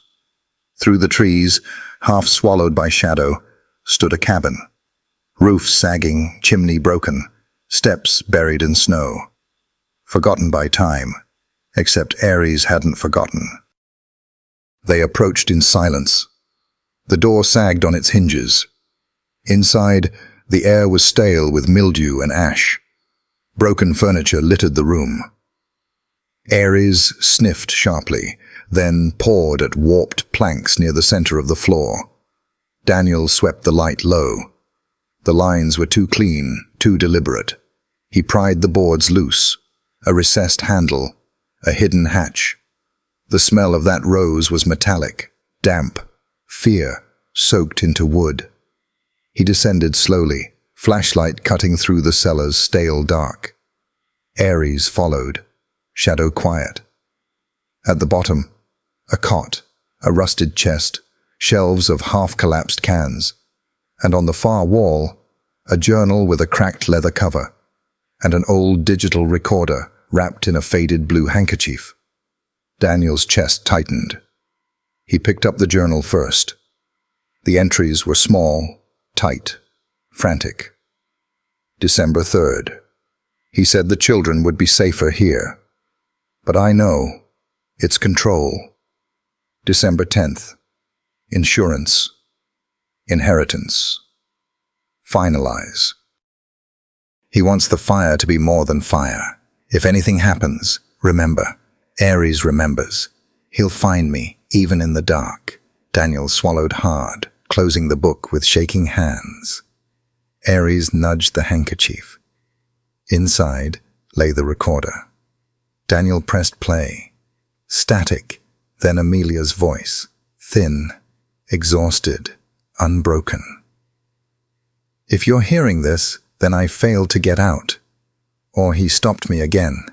Through the trees, half swallowed by shadow, stood a cabin. Roof sagging, chimney broken, steps buried in snow. Forgotten by time, except Ares hadn't forgotten. They approached in silence. The door sagged on its hinges. Inside, the air was stale with mildew and ash. Broken furniture littered the room. Ares sniffed sharply, then pawed at warped planks near the center of the floor. Daniel swept the light low. The lines were too clean, too deliberate. He pried the boards loose, a recessed handle, a hidden hatch. The smell of that rose was metallic, damp, fear soaked into wood. He descended slowly, flashlight cutting through the cellar's stale dark. Ares followed, shadow quiet. At the bottom, a cot, a rusted chest, shelves of half-collapsed cans, and on the far wall, a journal with a cracked leather cover, and an old digital recorder wrapped in a faded blue handkerchief. Daniel's chest tightened. He picked up the journal first. The entries were small, tight, frantic. December 3rd. He said the children would be safer here. But I know. It's control. December 10th. Insurance. Inheritance. Finalize. He wants the fire to be more than fire. If anything happens, remember. Ares remembers. He'll find me, even in the dark. Daniel swallowed hard, closing the book with shaking hands. Ares nudged the handkerchief. Inside lay the recorder. Daniel pressed play. Static, then Amelia's voice, thin, exhausted, unbroken. "If you're hearing this, then I failed to get out." Or he stopped me again.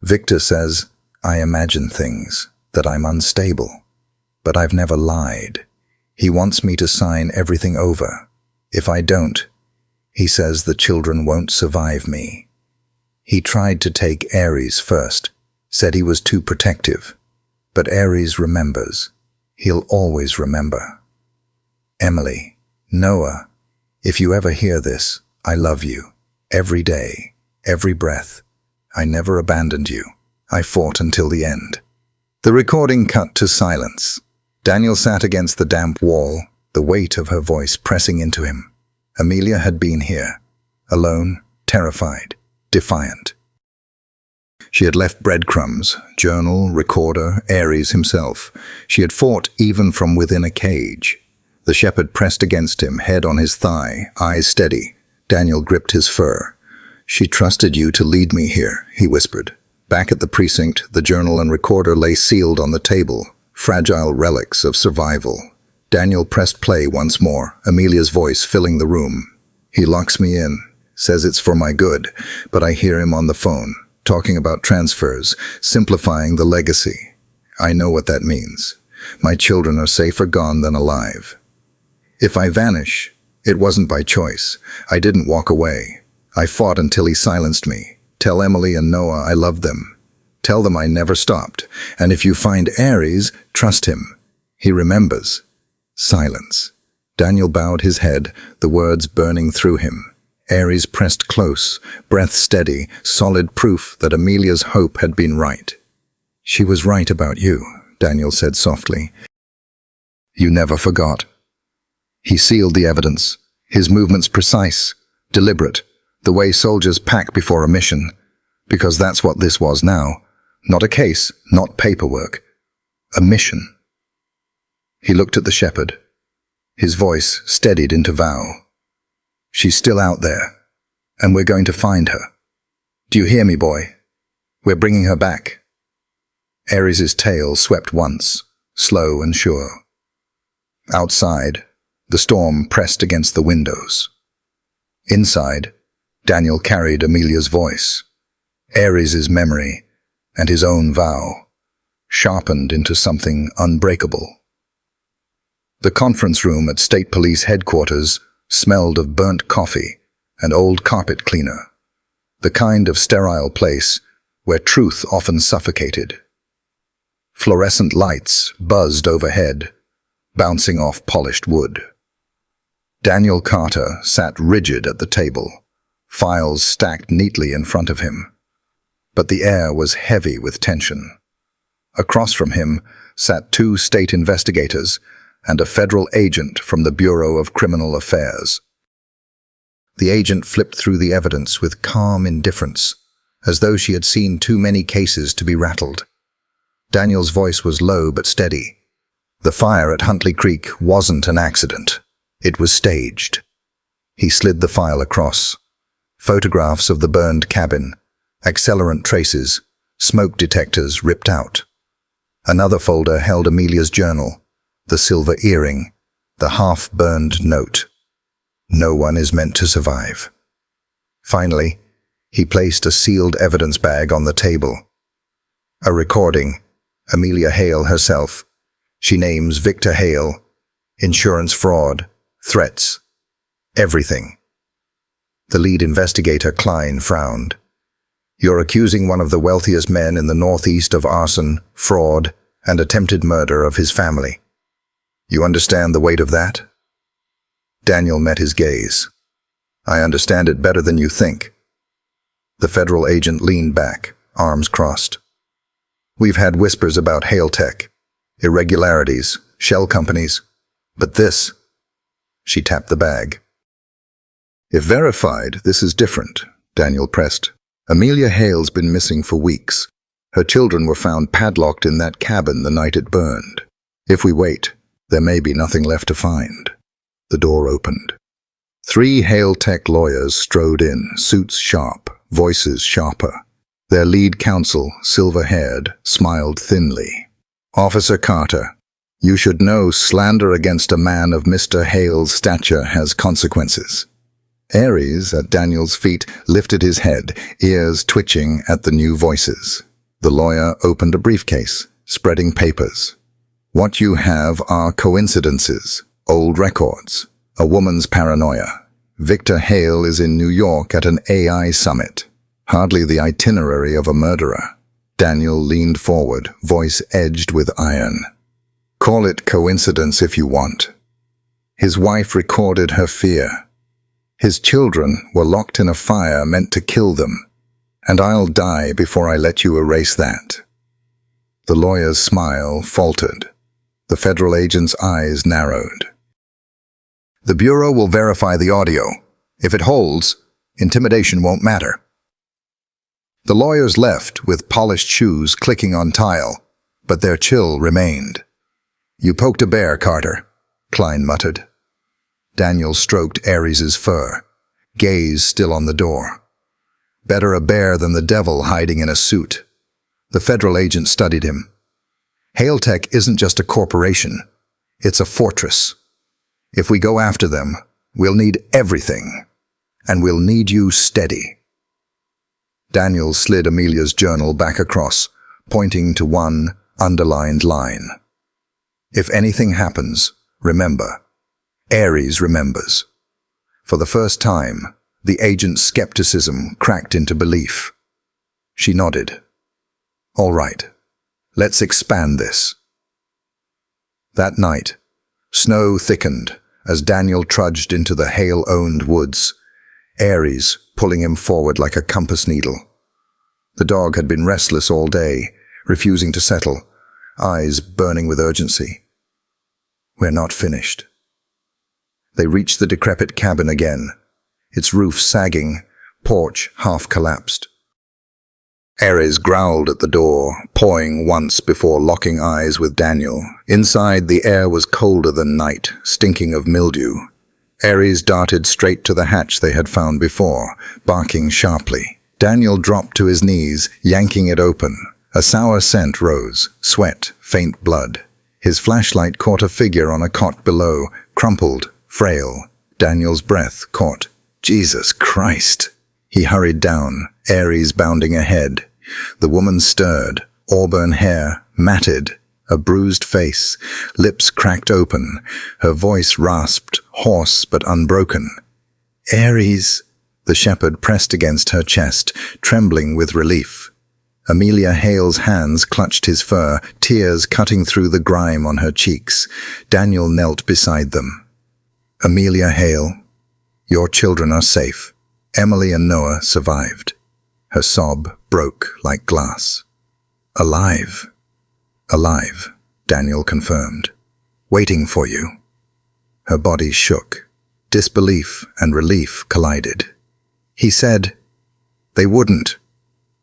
"Victor says, I imagine things, that I'm unstable. But I've never lied. He wants me to sign everything over. If I don't, he says the children won't survive me." He tried to take Ares first, said he was too protective. But Ares remembers. He'll always remember. "Emily, Noah, if you ever hear this, I love you. Every day, every breath. I never abandoned you. I fought until the end." The recording cut to silence. Daniel sat against the damp wall, the weight of her voice pressing into him. Amelia had been here, alone, terrified, defiant. She had left breadcrumbs, journal, recorder, Ares himself. She had fought even from within a cage. The shepherd pressed against him, head on his thigh, eyes steady. Daniel gripped his fur. "She trusted you to lead me here," he whispered. Back at the precinct, the journal and recorder lay sealed on the table, fragile relics of survival. Daniel pressed play once more, Amelia's voice filling the room. "He locks me in, says it's for my good, but I hear him on the phone, talking about transfers, simplifying the legacy. I know what that means. My children are safer gone than alive. If I vanish, it wasn't by choice. I didn't walk away. I fought until he silenced me. Tell Emily and Noah I love them. Tell them I never stopped. And if you find Ares, trust him. He remembers." Silence. Daniel bowed his head, the words burning through him. Ares pressed close, breath steady, solid proof that Amelia's hope had been right. She was right about you, Daniel said softly. You never forgot. He sealed the evidence, his movements precise, deliberate, the way soldiers pack before a mission, because that's what this was now. Not a case, not paperwork. A mission. He looked at the shepherd. His voice steadied into vow. She's still out there, and we're going to find her. Do you hear me, boy? We're bringing her back. Ares's tail swept once, slow and sure. Outside, the storm pressed against the windows. Inside, Daniel carried Amelia's voice, Ares's memory, and his own vow, sharpened into something unbreakable. The conference room at State Police headquarters smelled of burnt coffee and old carpet cleaner, the kind of sterile place where truth often suffocated. Fluorescent lights buzzed overhead, bouncing off polished wood. Daniel Carter sat rigid at the table, files stacked neatly in front of him. But the air was heavy with tension. Across from him sat 2 state investigators and a federal agent from the Bureau of Criminal Affairs. The agent flipped through the evidence with calm indifference, as though she had seen too many cases to be rattled. Daniel's voice was low but steady. The fire at Huntley Creek wasn't an accident. It was staged. He slid the file across. Photographs of the burned cabin, accelerant traces, smoke detectors ripped out. Another folder held Amelia's journal, the silver earring, the half-burned note. No one is meant to survive. Finally, he placed a sealed evidence bag on the table. A recording, Amelia Hale herself. She names Victor Hale, insurance fraud, threats, everything. The lead investigator, Klein, frowned. You're accusing one of the wealthiest men in the Northeast of arson, fraud, and attempted murder of his family. You understand the weight of that? Daniel met his gaze. I understand it better than you think. The federal agent leaned back, arms crossed. We've had whispers about Hale Tech, irregularities, shell companies, but this... She tapped the bag. If verified, this is different, Daniel pressed. Amelia Hale's been missing for weeks. Her children were found padlocked in that cabin the night it burned. If we wait, there may be nothing left to find. The door opened. 3 Hale Tech lawyers strode in, suits sharp, voices sharper. Their lead counsel, silver-haired, smiled thinly. Officer Carter, you should know slander against a man of Mr. Hale's stature has consequences. Ares, at Daniel's feet, lifted his head, ears twitching at the new voices. The lawyer opened a briefcase, spreading papers. What you have are coincidences, old records, a woman's paranoia. Victor Hale is in New York at an AI summit. Hardly the itinerary of a murderer. Daniel leaned forward, voice edged with iron. Call it coincidence if you want. His wife recorded her fear. His children were locked in a fire meant to kill them, and I'll die before I let you erase that. The lawyer's smile faltered. The federal agent's eyes narrowed. The Bureau will verify the audio. If it holds, intimidation won't matter. The lawyers left with polished shoes clicking on tile, but their chill remained. You poked a bear, Carter, Klein muttered. Daniel stroked Ares's fur, gaze still on the door. Better a bear than the devil hiding in a suit. The federal agent studied him. Hale Tech isn't just a corporation. It's a fortress. If we go after them, we'll need everything. And we'll need you steady. Daniel slid Amelia's journal back across, pointing to one underlined line. If anything happens, remember. Ares remembers. For the first time, the agent's skepticism cracked into belief. She nodded. All right, let's expand this. That night, snow thickened as Daniel trudged into the Hale-owned woods, Ares pulling him forward like a compass needle. The dog had been restless all day, refusing to settle, eyes burning with urgency. We're not finished. They reached the decrepit cabin again, its roof sagging, porch half collapsed. Ares growled at the door, pawing once before locking eyes with Daniel. Inside, the air was colder than night, stinking of mildew. Ares darted straight to the hatch they had found before, barking sharply. Daniel dropped to his knees, yanking it open. A sour scent rose, sweat, faint blood. His flashlight caught a figure on a cot below, crumpled, frail. Daniel's breath caught. Jesus Christ! He hurried down, Ares bounding ahead. The woman stirred, auburn hair, matted, a bruised face, lips cracked open, her voice rasped, hoarse but unbroken. Ares! The shepherd pressed against her chest, trembling with relief. Amelia Hale's hands clutched his fur, tears cutting through the grime on her cheeks. Daniel knelt beside them. Amelia Hale, your children are safe. Emily and Noah survived. Her sob broke like glass. Alive. Alive, Daniel confirmed. Waiting for you. Her body shook. Disbelief and relief collided. He said, they wouldn't.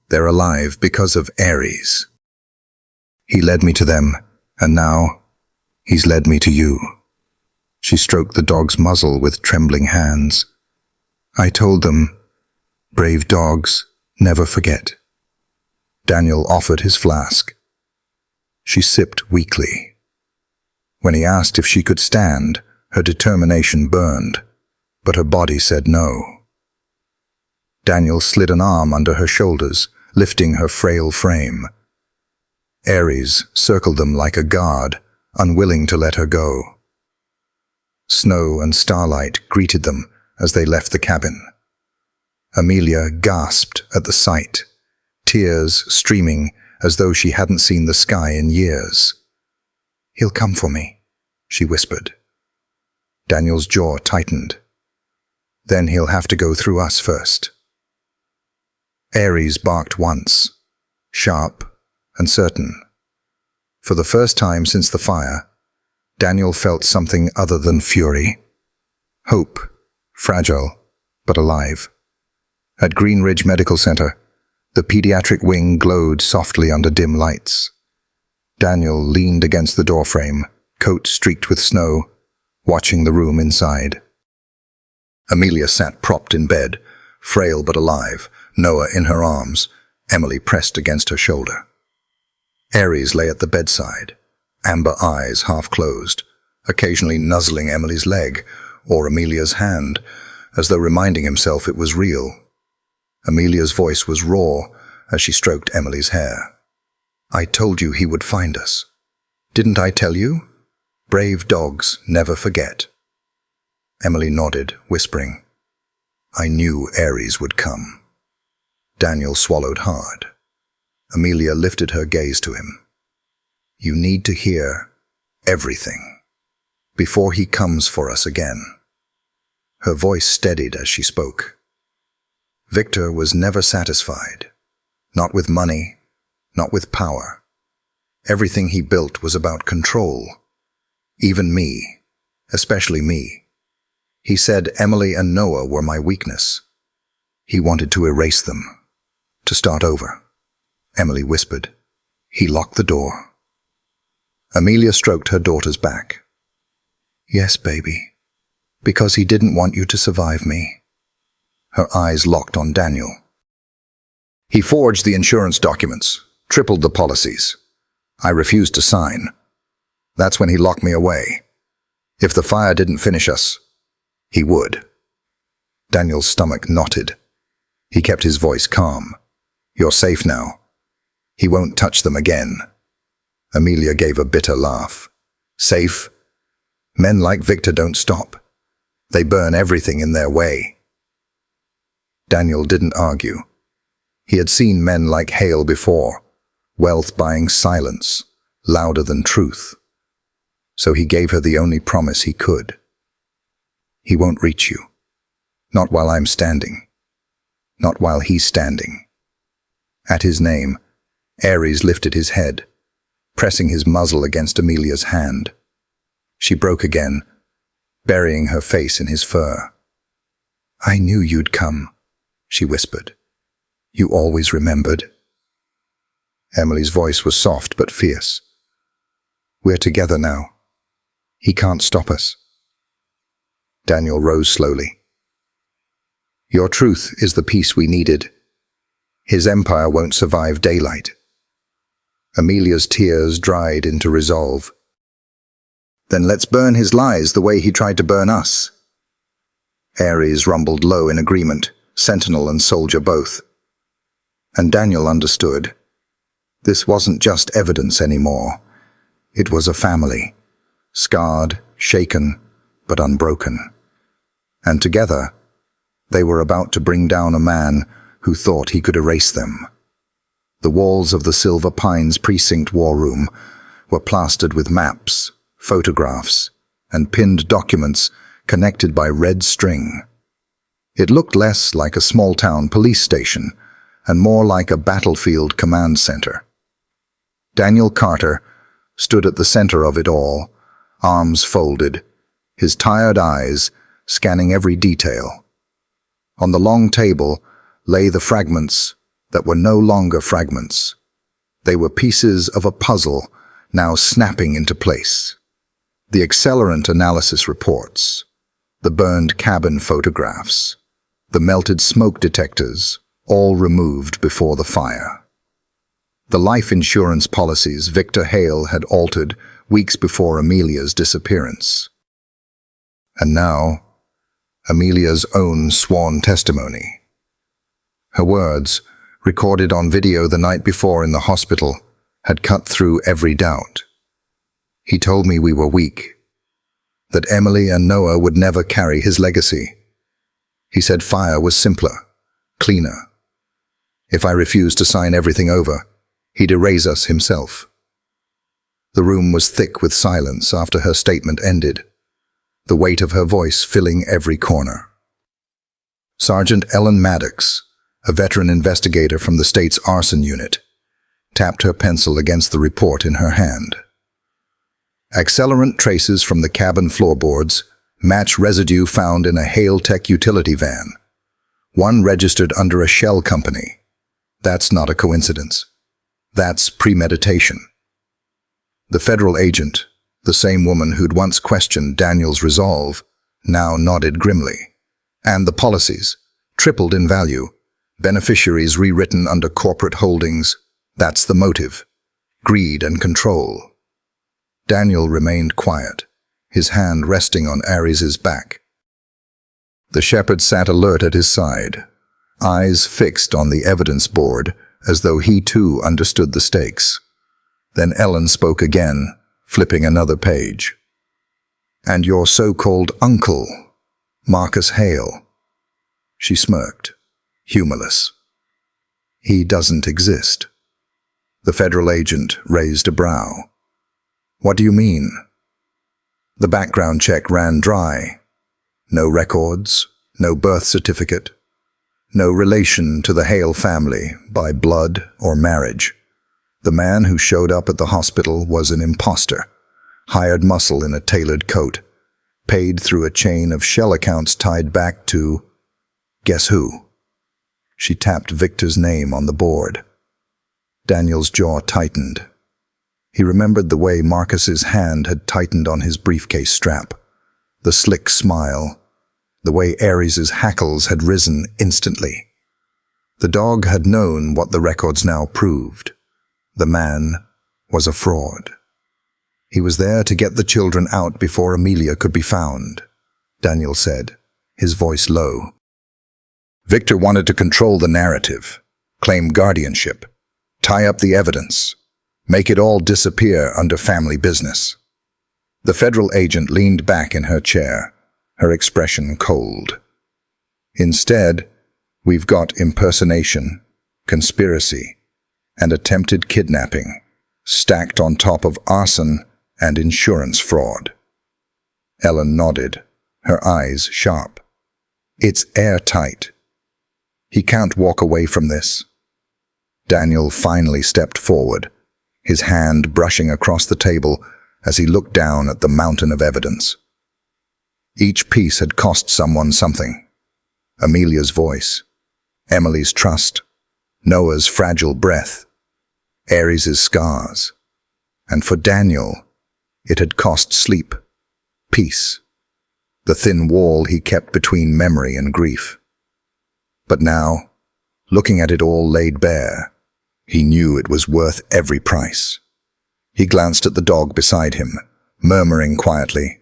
They're alive because of Ares. He led me to them, and now he's led me to you. She stroked the dog's muzzle with trembling hands. I told them, brave dogs never forget. Daniel offered his flask. She sipped weakly. When he asked if she could stand, her determination burned, but her body said no. Daniel slid an arm under her shoulders, lifting her frail frame. Ares circled them like a guard, unwilling to let her go. Snow and starlight greeted them as they left the cabin. Amelia gasped at the sight, tears streaming as though she hadn't seen the sky in years. He'll come for me, she whispered. Daniel's jaw tightened. Then he'll have to go through us first. Ares barked once, sharp and certain. For the first time since the fire, Daniel felt something other than fury. Hope, fragile but alive. At Green Ridge Medical Center, the pediatric wing glowed softly under dim lights. Daniel leaned against the doorframe, coat streaked with snow, watching the room inside. Amelia sat propped in bed, frail but alive, Noah in her arms, Emily pressed against her shoulder. Ares lay at the bedside, amber eyes half closed, occasionally nuzzling Emily's leg or Amelia's hand, as though reminding himself it was real. Amelia's voice was raw as she stroked Emily's hair. I told you he would find us. Didn't I tell you? Brave dogs never forget. Emily nodded, whispering, I knew Ares would come. Daniel swallowed hard. Amelia lifted her gaze to him. You need to hear everything before he comes for us again. Her voice steadied as she spoke. Victor was never satisfied. Not with money, not with power. Everything he built was about control. Even me, especially me. He said Emily and Noah were my weakness. He wanted to erase them, to start over. Emily whispered. He locked the door. Amelia stroked her daughter's back. Yes, baby, because he didn't want you to survive me. Her eyes locked on Daniel. He forged the insurance documents, tripled the policies. I refused to sign. That's when he locked me away. If the fire didn't finish us, he would. Daniel's stomach knotted. He kept his voice calm. You're safe now. He won't touch them again. Amelia gave a bitter laugh. Safe? Men like Victor don't stop. They burn everything in their way. Daniel didn't argue. He had seen men like Hale before, wealth buying silence, louder than truth. So he gave her the only promise he could. He won't reach you. Not while I'm standing. Not while he's standing. At his name, Ares lifted his head, pressing his muzzle against Amelia's hand. She broke again, burying her face in his fur. "I knew you'd come," she whispered. "You always remembered." Emily's voice was soft but fierce. "We're together now. He can't stop us." Daniel rose slowly. "Your truth is the peace we needed. His empire won't survive daylight." Amelia's tears dried into resolve. "Then let's burn his lies the way he tried to burn us." Ares rumbled low in agreement, sentinel and soldier both. And Daniel understood. This wasn't just evidence anymore. It was a family, scarred, shaken, but unbroken. And together, they were about to bring down a man who thought he could erase them. The walls of the Silver Pines precinct war room were plastered with maps, photographs, and pinned documents connected by red string. It looked less like a small-town police station and more like a battlefield command center. Daniel Carter stood at the center of it all, arms folded, his tired eyes scanning every detail. On the long table lay the fragments that were no longer fragments. They were pieces of a puzzle now snapping into place. The accelerant analysis reports, the burned cabin photographs, the melted smoke detectors, all removed before the fire. The life insurance policies Victor Hale had altered weeks before Amelia's disappearance. And now, Amelia's own sworn testimony. Her words, recorded on video the night before in the hospital, had cut through every doubt. "He told me we were weak, that Emily and Noah would never carry his legacy. He said fire was simpler, cleaner. If I refused to sign everything over, he'd erase us himself." The room was thick with silence after her statement ended, the weight of her voice filling every corner. Sergeant Ellen Maddox, a veteran investigator from the state's arson unit, tapped her pencil against the report in her hand. Accelerant traces from the cabin floorboards match residue found in a Hale Tech utility van, one registered under a shell company. That's not a coincidence. That's premeditation. The federal agent, the same woman who'd once questioned Daniel's resolve, now nodded grimly. And the policies, tripled in value, beneficiaries rewritten under corporate holdings, that's the motive. Greed and control. Daniel remained quiet, his hand resting on Ares's back. The shepherd sat alert at his side, eyes fixed on the evidence board as though he too understood the stakes. Then Ellen spoke again, flipping another page. "And your so-called uncle, Marcus Hale." She smirked, humorless. "He doesn't exist." The federal agent raised a brow. "What do you mean?" The background check ran dry. No records, no birth certificate, no relation to the Hale family by blood or marriage. The man who showed up at the hospital was an imposter, hired muscle in a tailored coat, paid through a chain of shell accounts tied back to... guess who? She tapped Victor's name on the board. Daniel's jaw tightened. He remembered the way Marcus's hand had tightened on his briefcase strap, the slick smile, the way Ares's hackles had risen instantly. The dog had known what the records now proved. The man was a fraud. He was there to get the children out before Amelia could be found, Daniel said, his voice low. Victor wanted to control the narrative, claim guardianship, tie up the evidence, make it all disappear under family business. The federal agent leaned back in her chair, her expression cold. Instead, we've got impersonation, conspiracy, and attempted kidnapping, stacked on top of arson and insurance fraud. Ellen nodded, her eyes sharp. It's airtight. He can't walk away from this. Daniel finally stepped forward, his hand brushing across the table as he looked down at the mountain of evidence. Each piece had cost someone something. Amelia's voice, Emily's trust, Noah's fragile breath, Aries' scars. And for Daniel, it had cost sleep, peace, the thin wall he kept between memory and grief. But now, looking at it all laid bare, he knew it was worth every price. He glanced at the dog beside him, murmuring quietly,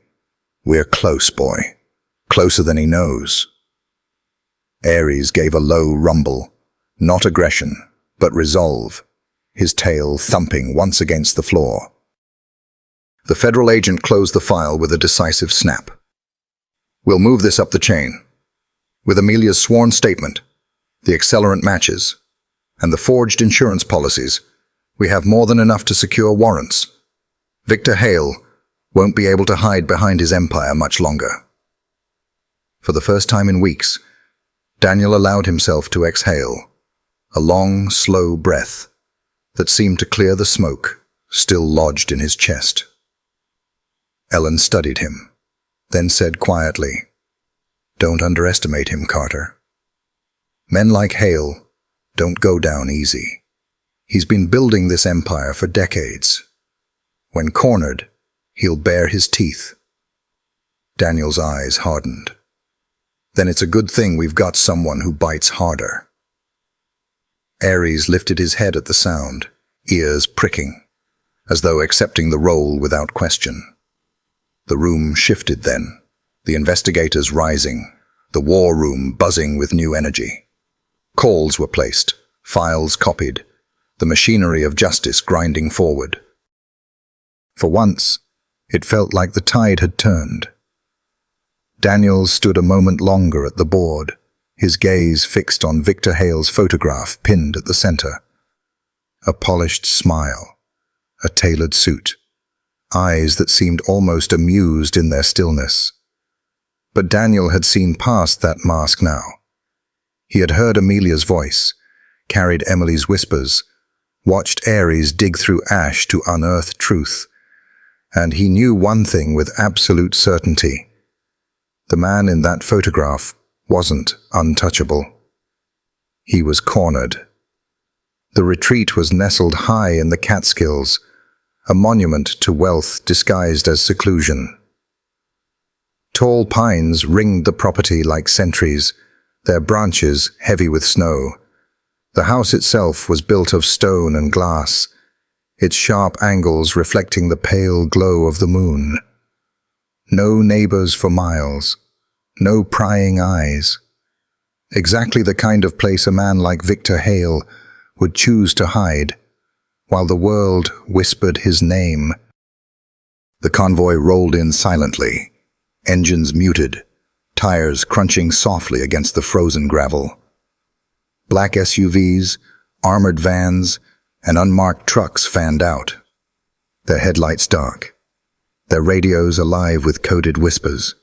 "We're close, boy. Closer than he knows." Aries gave a low rumble, not aggression, but resolve, his tail thumping once against the floor. The federal agent closed the file with a decisive snap. "We'll move this up the chain. With Amelia's sworn statement, the accelerant matches, and the forged insurance policies, we have more than enough to secure warrants. Victor Hale won't be able to hide behind his empire much longer." For the first time in weeks, Daniel allowed himself to exhale, a long, slow breath that seemed to clear the smoke still lodged in his chest. Ellen studied him, then said quietly, "Don't underestimate him, Carter. Men like Hale don't go down easy. He's been building this empire for decades. When cornered, he'll bare his teeth." Daniel's eyes hardened. "Then it's a good thing we've got someone who bites harder." Aries lifted his head at the sound, ears pricking, as though accepting the role without question. The room shifted then, the investigators rising, the war room buzzing with new energy. Calls were placed, files copied, the machinery of justice grinding forward. For once, it felt like the tide had turned. Daniel stood a moment longer at the board, his gaze fixed on Victor Hale's photograph pinned at the center. A polished smile, a tailored suit, eyes that seemed almost amused in their stillness. But Daniel had seen past that mask now. He had heard Amelia's voice, carried Emily's whispers, watched Aries dig through ash to unearth truth, and he knew one thing with absolute certainty. The man in that photograph wasn't untouchable. He was cornered. The retreat was nestled high in the Catskills, a monument to wealth disguised as seclusion. Tall pines ringed the property like sentries, their branches heavy with snow. The house itself was built of stone and glass, its sharp angles reflecting the pale glow of the moon. No neighbors for miles, no prying eyes. Exactly the kind of place a man like Victor Hale would choose to hide, while the world whispered his name. The convoy rolled in silently, engines muted, tires crunching softly against the frozen gravel. Black SUVs, armored vans, and unmarked trucks fanned out, their headlights dark, their radios alive with coded whispers.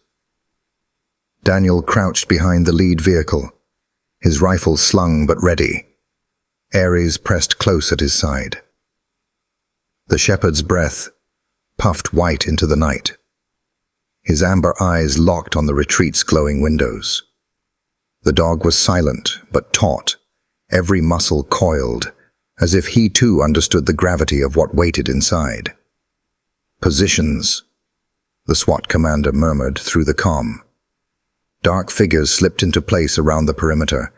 Daniel crouched behind the lead vehicle, his rifle slung but ready. Aries pressed close at his side. The shepherd's breath puffed white into the night, his amber eyes locked on the retreat's glowing windows. The dog was silent but taut, every muscle coiled, as if he too understood the gravity of what waited inside. "Positions," the SWAT commander murmured through the comm. Dark figures slipped into place around the perimeter,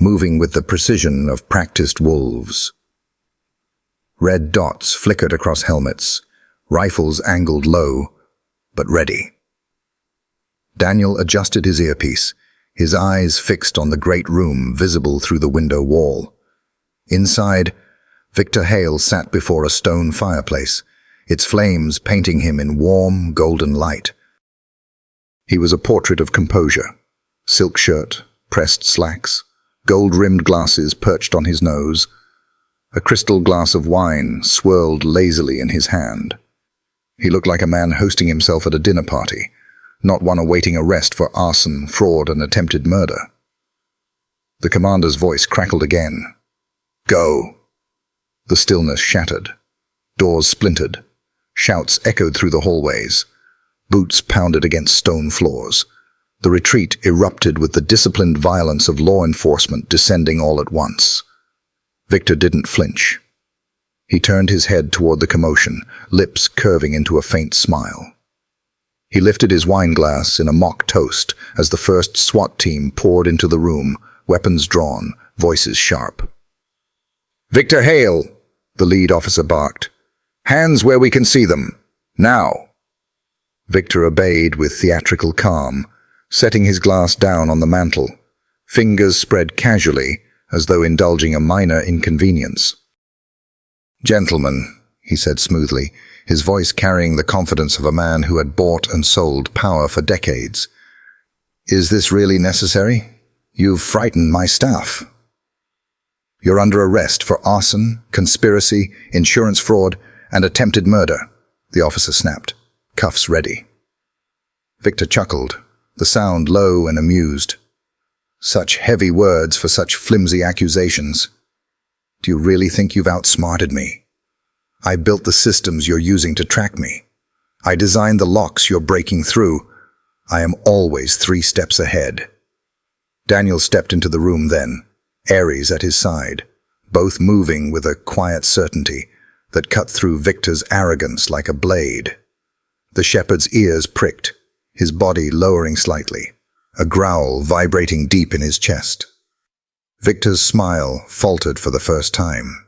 moving with the precision of practiced wolves. Red dots flickered across helmets, rifles angled low, but ready. Daniel adjusted his earpiece, his eyes fixed on the great room visible through the window wall. Inside, Victor Hale sat before a stone fireplace, its flames painting him in warm, golden light. He was a portrait of composure, silk shirt, pressed slacks, gold-rimmed glasses perched on his nose. A crystal glass of wine swirled lazily in his hand. He looked like a man hosting himself at a dinner party, not one awaiting arrest for arson, fraud, and attempted murder. The commander's voice crackled again. "Go." The stillness shattered. Doors splintered. Shouts echoed through the hallways. Boots pounded against stone floors. The retreat erupted with the disciplined violence of law enforcement descending all at once. Victor didn't flinch. He turned his head toward the commotion, lips curving into a faint smile. He lifted his wine glass in a mock toast as the first SWAT team poured into the room, weapons drawn, voices sharp. "Victor Hale," the lead officer barked. "Hands where we can see them. Now." Victor obeyed with theatrical calm, setting his glass down on the mantel, fingers spread casually as though indulging a minor inconvenience. "Gentlemen," he said smoothly, his voice carrying the confidence of a man who had bought and sold power for decades. "Is this really necessary? You've frightened my staff. You're under arrest for arson, conspiracy, insurance fraud, and attempted murder," the officer snapped, cuffs ready. Victor chuckled, the sound low and amused. "Such heavy words for such flimsy accusations. Do you really think you've outsmarted me? I built the systems you're using to track me. I designed the locks you're breaking through. I am always 3 steps ahead." Daniel stepped into the room then, Ares at his side, both moving with a quiet certainty that cut through Victor's arrogance like a blade. The shepherd's ears pricked, his body lowering slightly, a growl vibrating deep in his chest. Victor's smile faltered for the first time.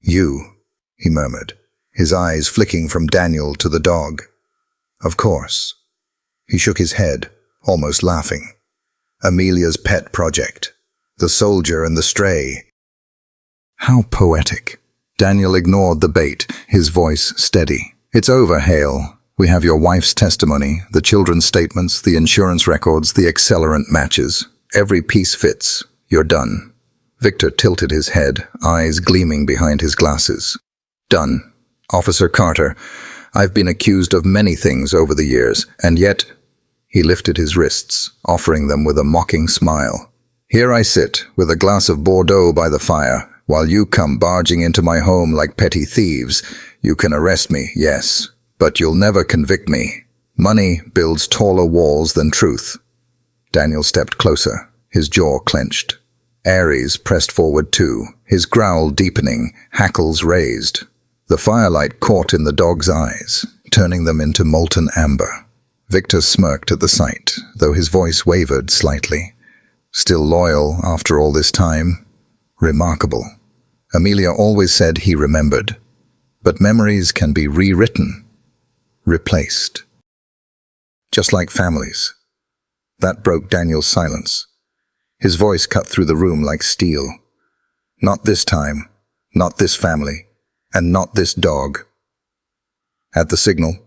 "You," he murmured, his eyes flicking from Daniel to the dog. "Of course." He shook his head, almost laughing. Amelia's pet project. The soldier and the stray. How poetic. Daniel ignored the bait, his voice steady. "It's over, Hale. We have your wife's testimony, the children's statements, the insurance records, the accelerant matches. Every piece fits. You're done." Victor tilted his head, eyes gleaming behind his glasses. "Done. Officer Carter, I've been accused of many things over the years, and yet—" He lifted his wrists, offering them with a mocking smile. "Here I sit, with a glass of Bordeaux by the fire, while you come barging into my home like petty thieves. You can arrest me, yes, but you'll never convict me. Money builds taller walls than truth." Daniel stepped closer, his jaw clenched. Ares pressed forward too, his growl deepening, hackles raised. The firelight caught in the dog's eyes, turning them into molten amber. Victor smirked at the sight, though his voice wavered slightly. Still loyal after all this time? Remarkable. Amelia always said he remembered. But memories can be rewritten, replaced. Just like families. That broke Daniel's silence. His voice cut through the room like steel. Not this time, not this family, and not this dog. At the signal,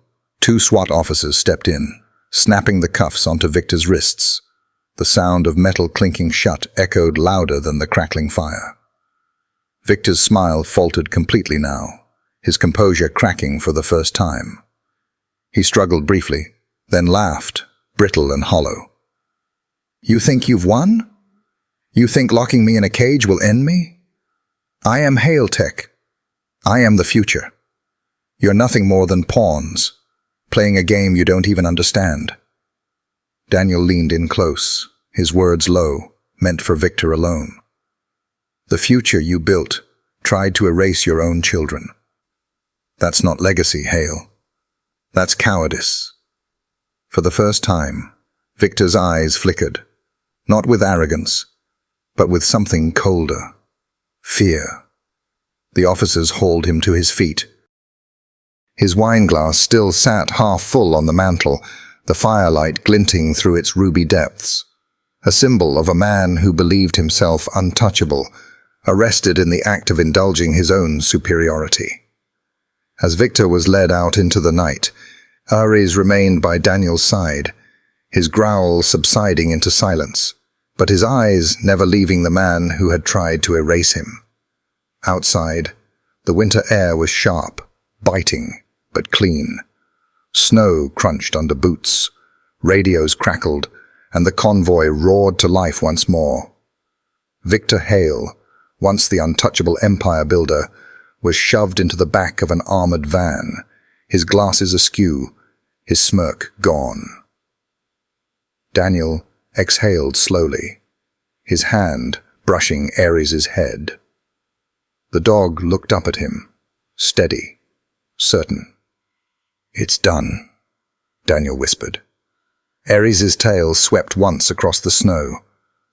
2 SWAT officers stepped in, snapping the cuffs onto Victor's wrists. The sound of metal clinking shut echoed louder than the crackling fire. Victor's smile faltered completely now, his composure cracking for the first time. He struggled briefly, then laughed, brittle and hollow. "You think you've won? You think locking me in a cage will end me? I am Hale Tech. I am the future. You're nothing more than pawns, playing a game you don't even understand." Daniel leaned in close, his words low, meant for Victor alone. "The future you built tried to erase your own children. That's not legacy, Hale. That's cowardice." For the first time, Victor's eyes flickered, not with arrogance, but with something colder. Fear. The officers hauled him to his feet. His wineglass still sat half full on the mantel, the firelight glinting through its ruby depths. A symbol of a man who believed himself untouchable, arrested in the act of indulging his own superiority. As Victor was led out into the night, Ares remained by Daniel's side, his growl subsiding into silence, but his eyes never leaving the man who had tried to erase him. Outside, the winter air was sharp, biting, but clean. Snow crunched under boots, radios crackled, and the convoy roared to life once more. Victor Hale, once the untouchable empire builder, was shoved into the back of an armored van, his glasses askew, his smirk gone. Daniel exhaled slowly, his hand brushing Ares's head. The dog looked up at him, steady, certain. "It's done," Daniel whispered. Ares's tail swept once across the snow,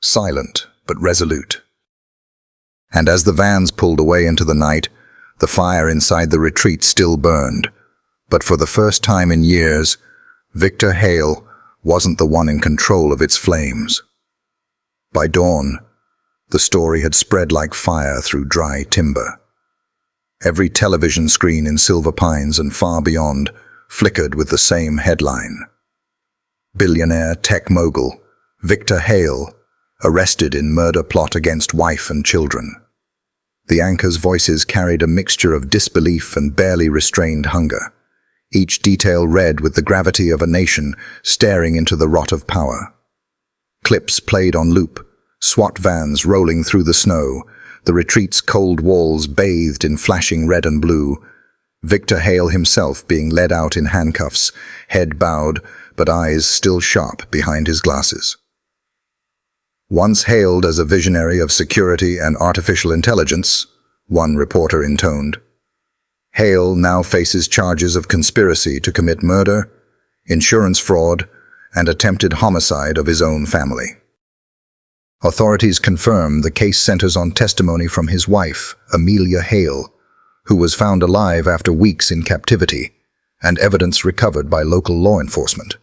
silent but resolute. And as the vans pulled away into the night, the fire inside the retreat still burned. But for the first time in years, Victor Hale wasn't the one in control of its flames. By dawn, the story had spread like fire through dry timber. Every television screen in Silver Pines and far beyond flickered with the same headline. Billionaire tech mogul Victor Hale arrested in murder plot against wife and children. The anchors' voices carried a mixture of disbelief and barely restrained hunger, each detail read with the gravity of a nation staring into the rot of power. Clips played on loop, SWAT vans rolling through the snow, the retreat's cold walls bathed in flashing red and blue, Victor Hale himself being led out in handcuffs, head bowed, but eyes still sharp behind his glasses. Once hailed as a visionary of security and artificial intelligence, one reporter intoned, Hale now faces charges of conspiracy to commit murder, insurance fraud, and attempted homicide of his own family. Authorities confirm the case centers on testimony from his wife, Amelia Hale, who was found alive after weeks in captivity, and evidence recovered by local law enforcement.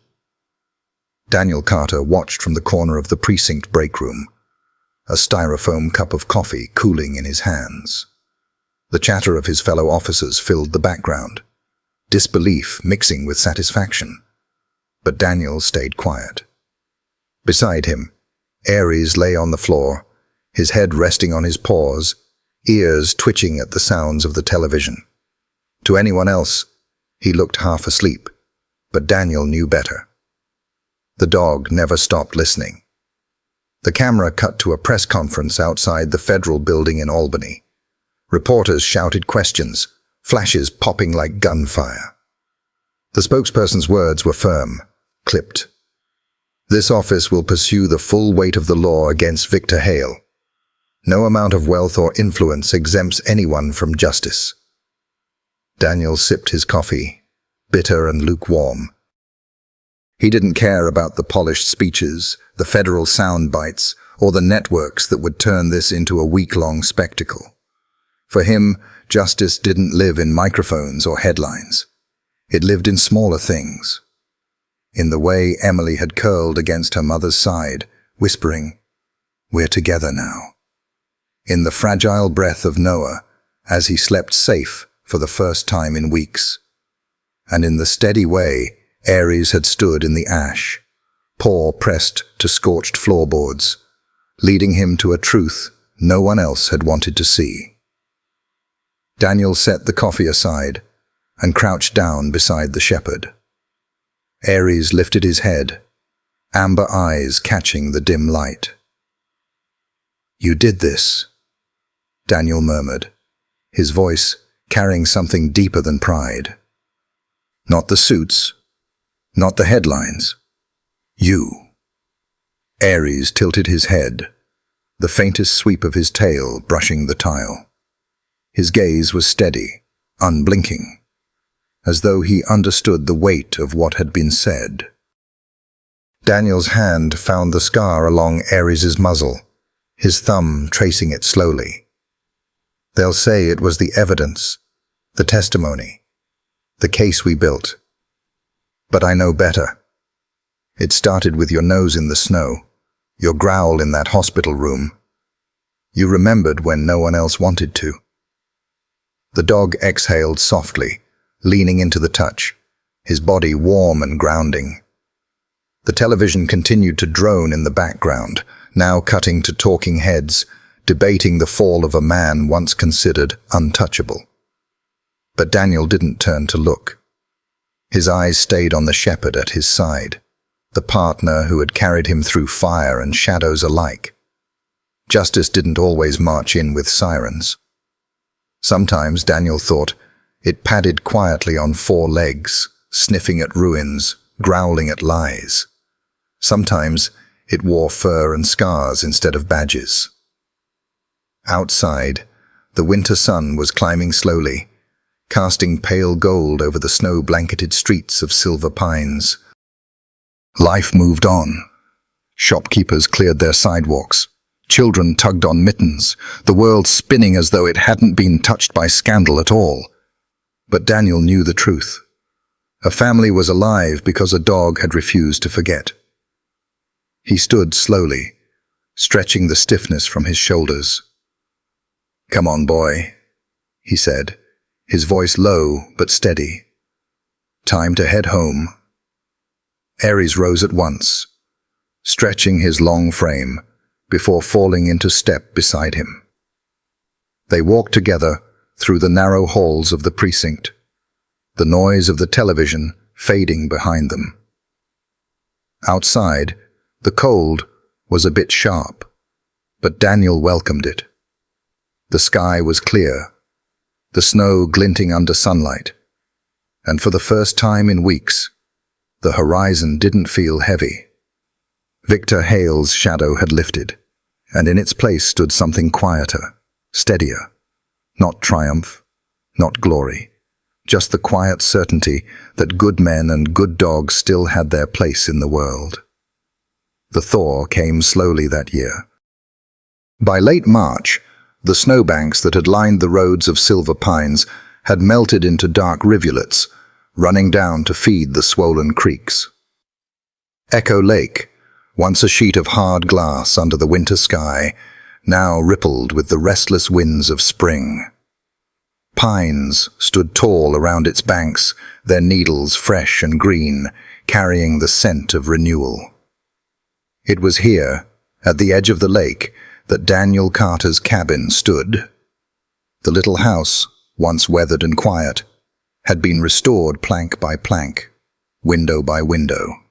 Daniel Carter watched from the corner of the precinct break room, a styrofoam cup of coffee cooling in his hands. The chatter of his fellow officers filled the background, disbelief mixing with satisfaction. But Daniel stayed quiet. Beside him, Ares lay on the floor, his head resting on his paws, ears twitching at the sounds of the television. To anyone else, he looked half asleep, but Daniel knew better. The dog never stopped listening. The camera cut to a press conference outside the federal building in Albany. Reporters shouted questions, flashes popping like gunfire. The spokesperson's words were firm, clipped. This office will pursue the full weight of the law against Victor Hale. No amount of wealth or influence exempts anyone from justice. Daniel sipped his coffee, bitter and lukewarm. He didn't care about the polished speeches, the federal sound bites, or the networks that would turn this into a week-long spectacle. For him, justice didn't live in microphones or headlines. It lived in smaller things. In the way Emily had curled against her mother's side, whispering, "We're together now." In the fragile breath of Noah, as he slept safe for the first time in weeks. And in the steady way Ares had stood in the ash, paw pressed to scorched floorboards, leading him to a truth no one else had wanted to see. Daniel set the coffee aside and crouched down beside the shepherd. Ares lifted his head, amber eyes catching the dim light. "You did this," Daniel murmured, his voice carrying something deeper than pride. "Not the suits, not the headlines. You." Ares tilted his head, the faintest sweep of his tail brushing the tile. His gaze was steady, unblinking, as though he understood the weight of what had been said. Daniel's hand found the scar along Ares's muzzle, his thumb tracing it slowly. "They'll say it was the evidence, the testimony, the case we built. But I know better. It started with your nose in the snow, your growl in that hospital room. You remembered when no one else wanted to." The dog exhaled softly, leaning into the touch, his body warm and grounding. The television continued to drone in the background, now cutting to talking heads, debating the fall of a man once considered untouchable. But Daniel didn't turn to look. His eyes stayed on the shepherd at his side, the partner who had carried him through fire and shadows alike. Justice didn't always march in with sirens. Sometimes, Daniel thought, it padded quietly on four legs, sniffing at ruins, growling at lies. Sometimes it wore fur and scars instead of badges. Outside, the winter sun was climbing slowly, casting pale gold over the snow-blanketed streets of Silver Pines. Life moved on. Shopkeepers cleared their sidewalks. Children tugged on mittens, the world spinning as though it hadn't been touched by scandal at all. But Daniel knew the truth. A family was alive because a dog had refused to forget. He stood slowly, stretching the stiffness from his shoulders. "Come on, boy," he said, his voice low but steady. "Time to head home." Aries rose at once, stretching his long frame before falling into step beside him. They walked together through the narrow halls of the precinct, the noise of the television fading behind them. Outside, the cold was a bit sharp, but Daniel welcomed it. The sky was clear, the snow glinting under sunlight, and for the first time in weeks, the horizon didn't feel heavy. Victor Hale's shadow had lifted, and in its place stood something quieter, steadier. Not triumph, not glory, just the quiet certainty that good men and good dogs still had their place in the world. The thaw came slowly that year. By late March, the snowbanks that had lined the roads of Silver Pines had melted into dark rivulets, running down to feed the swollen creeks. Echo Lake, once a sheet of hard glass under the winter sky, now rippled with the restless winds of spring. Pines stood tall around its banks, their needles fresh and green, carrying the scent of renewal. It was here, at the edge of the lake, that Daniel Carter's cabin stood. The little house, once weathered and quiet, had been restored plank by plank, window by window.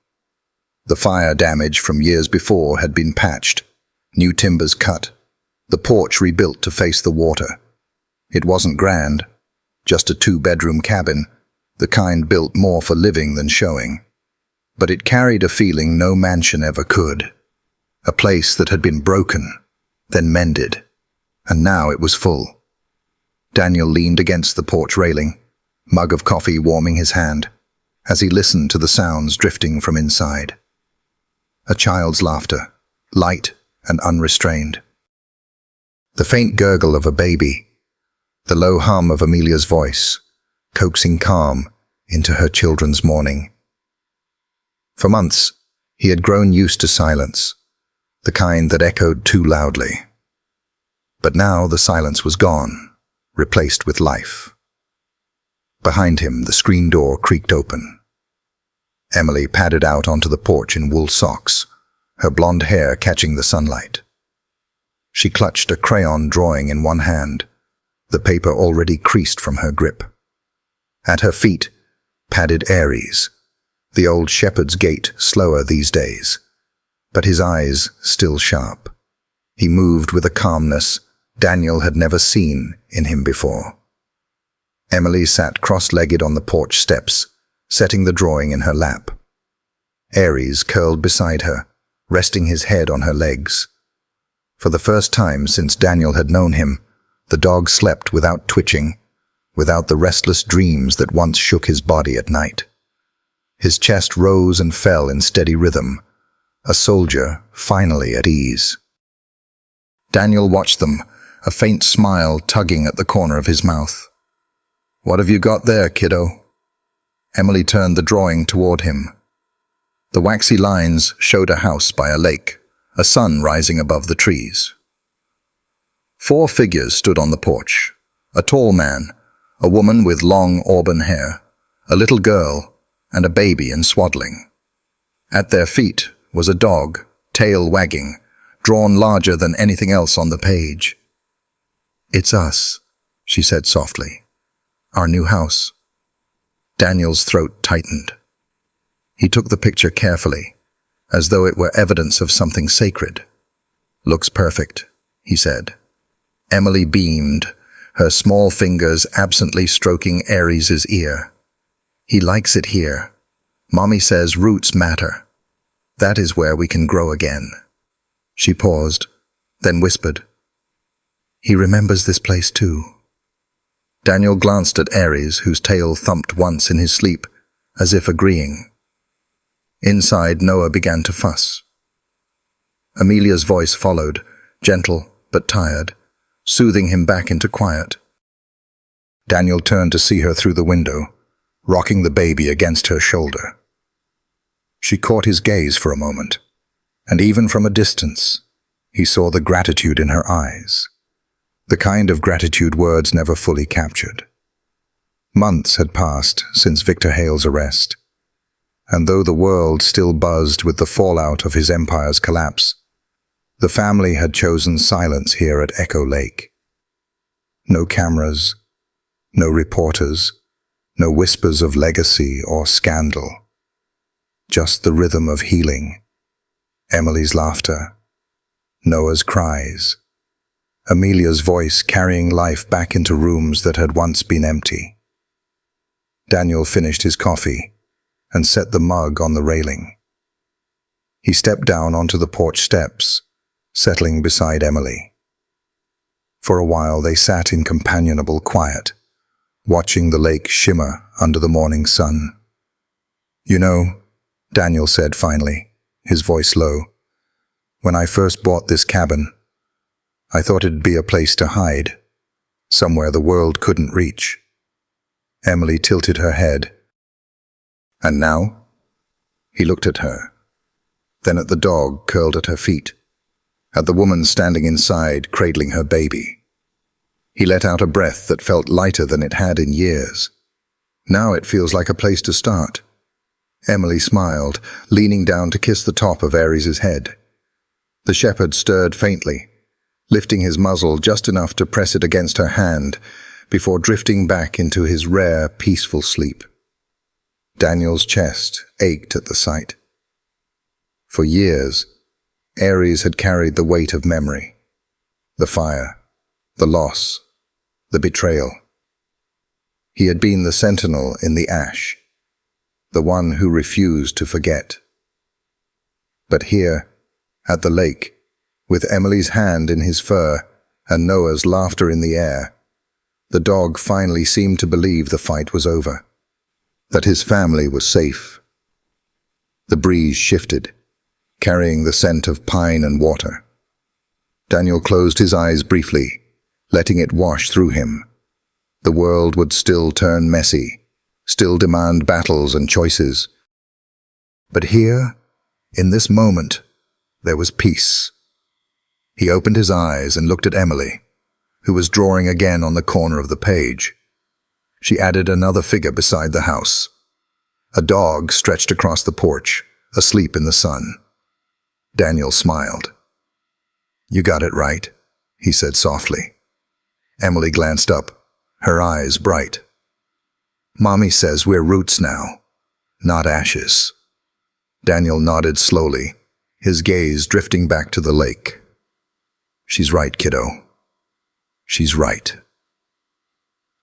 The fire damage from years before had been patched, new timbers cut, the porch rebuilt to face the water. It wasn't grand, just a two-bedroom cabin, the kind built more for living than showing. But it carried a feeling no mansion ever could. A place that had been broken, then mended, and now it was full. Daniel leaned against the porch railing, mug of coffee warming his hand, as he listened to the sounds drifting from inside. A child's laughter, light and unrestrained. The faint gurgle of a baby, the low hum of Amelia's voice, coaxing calm into her children's morning. For months, he had grown used to silence, the kind that echoed too loudly. But now the silence was gone, replaced with life. Behind him, the screen door creaked open. Emily padded out onto the porch in wool socks, her blonde hair catching the sunlight. She clutched a crayon drawing in one hand, the paper already creased from her grip. At her feet, padded Aries, the old shepherd's gait slower these days, but his eyes still sharp. He moved with a calmness Daniel had never seen in him before. Emily sat cross-legged on the porch steps, setting the drawing in her lap. Aries curled beside her, resting his head on her legs. For the first time since Daniel had known him, the dog slept without twitching, without the restless dreams that once shook his body at night. His chest rose and fell in steady rhythm, a soldier finally at ease. Daniel watched them, a faint smile tugging at the corner of his mouth. "What have you got there, kiddo?" Emily turned the drawing toward him. The waxy lines showed a house by a lake, a sun rising above the trees. 4 figures stood on the porch: a tall man, a woman with long auburn hair, a little girl, and a baby in swaddling. At their feet was a dog, tail wagging, drawn larger than anything else on the page. "It's us," she said softly. "Our new house." Daniel's throat tightened. He took the picture carefully, as though it were evidence of something sacred. "Looks perfect," he said. Emily beamed, her small fingers absently stroking Aries' ear. "He likes it here. Mommy says roots matter. That is where we can grow again." She paused, then whispered, "He remembers this place too." Daniel glanced at Aries, whose tail thumped once in his sleep, as if agreeing. Inside, Noah began to fuss. Amelia's voice followed, gentle but tired, soothing him back into quiet. Daniel turned to see her through the window, rocking the baby against her shoulder. She caught his gaze for a moment, and even from a distance, he saw the gratitude in her eyes, the kind of gratitude words never fully captured. Months had passed since Victor Hale's arrest, and though the world still buzzed with the fallout of his empire's collapse, the family had chosen silence here at Echo Lake. No cameras, no reporters, no whispers of legacy or scandal. Just the rhythm of healing, Emily's laughter, Noah's cries, Amelia's voice carrying life back into rooms that had once been empty. Daniel finished his coffee and set the mug on the railing. He stepped down onto the porch steps, settling beside Emily. For a while they sat in companionable quiet, watching the lake shimmer under the morning sun. "You know," Daniel said finally, his voice low, "when I first bought this cabin, I thought it'd be a place to hide, somewhere the world couldn't reach." Emily tilted her head. "And now?" He looked at her, then at the dog curled at her feet, at the woman standing inside cradling her baby. He let out a breath that felt lighter than it had in years. "Now it feels like a place to start." Emily smiled, leaning down to kiss the top of Aries' head. The shepherd stirred faintly, lifting his muzzle just enough to press it against her hand before drifting back into his rare, peaceful sleep. Daniel's chest ached at the sight. For years, Aries had carried the weight of memory, the fire, the loss, the betrayal. He had been the sentinel in the ash, the one who refused to forget. But here, at the lake, with Emily's hand in his fur and Noah's laughter in the air, the dog finally seemed to believe the fight was over, that his family was safe. The breeze shifted, carrying the scent of pine and water. Daniel closed his eyes briefly, letting it wash through him. The world would still turn messy, still demand battles and choices. But here, in this moment, there was peace. He opened his eyes and looked at Emily, who was drawing again on the corner of the page. She added another figure beside the house. A dog stretched across the porch, asleep in the sun. Daniel smiled. "You got it right," he said softly. Emily glanced up, her eyes bright. "Mommy says we're roots now, not ashes." Daniel nodded slowly, his gaze drifting back to the lake. "She's right, kiddo. She's right."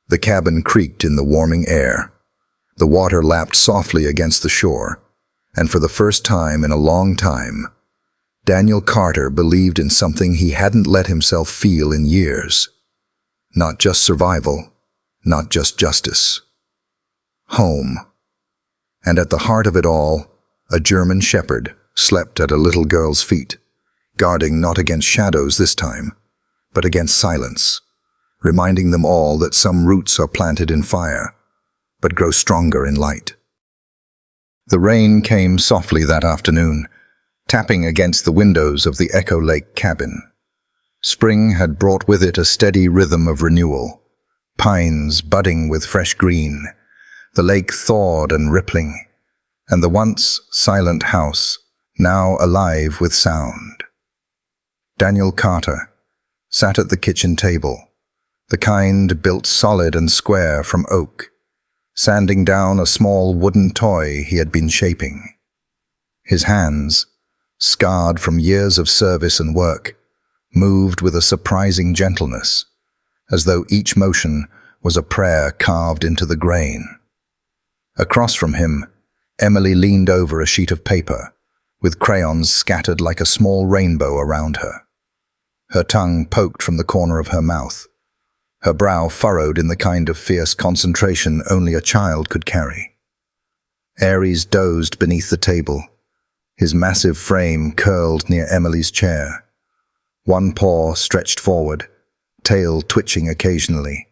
The cabin creaked in the warming air. The water lapped softly against the shore, and for the first time in a long time, Daniel Carter believed in something he hadn't let himself feel in years. Not just survival, not just justice. Home. And at the heart of it all, a German shepherd slept at a little girl's feet, guarding not against shadows this time, but against silence, reminding them all that some roots are planted in fire, but grow stronger in light. The rain came softly that afternoon, tapping against the windows of the Echo Lake cabin. Spring had brought with it a steady rhythm of renewal, pines budding with fresh green, the lake thawed and rippling, and the once silent house now alive with sound. Daniel Carter sat at the kitchen table, the kind built solid and square from oak, sanding down a small wooden toy he had been shaping. His hands, scarred from years of service and work, moved with a surprising gentleness, as though each motion was a prayer carved into the grain. Across from him, Emily leaned over a sheet of paper, with crayons scattered like a small rainbow around her. Her tongue poked from the corner of her mouth, her brow furrowed in the kind of fierce concentration only a child could carry. Aries dozed beneath the table, his massive frame curled near Emily's chair. One paw stretched forward, tail twitching occasionally,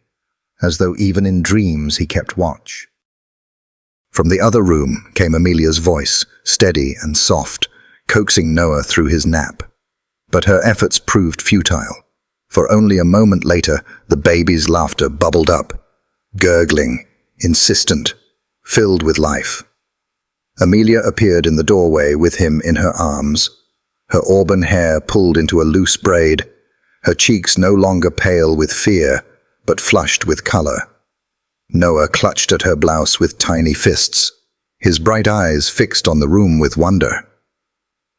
as though even in dreams he kept watch. From the other room came Amelia's voice, steady and soft, coaxing Noah through his nap. But her efforts proved futile, for only a moment later the baby's laughter bubbled up, gurgling, insistent, filled with life. Amelia appeared in the doorway with him in her arms, her auburn hair pulled into a loose braid, her cheeks no longer pale with fear, but flushed with color. Noah clutched at her blouse with tiny fists, his bright eyes fixed on the room with wonder.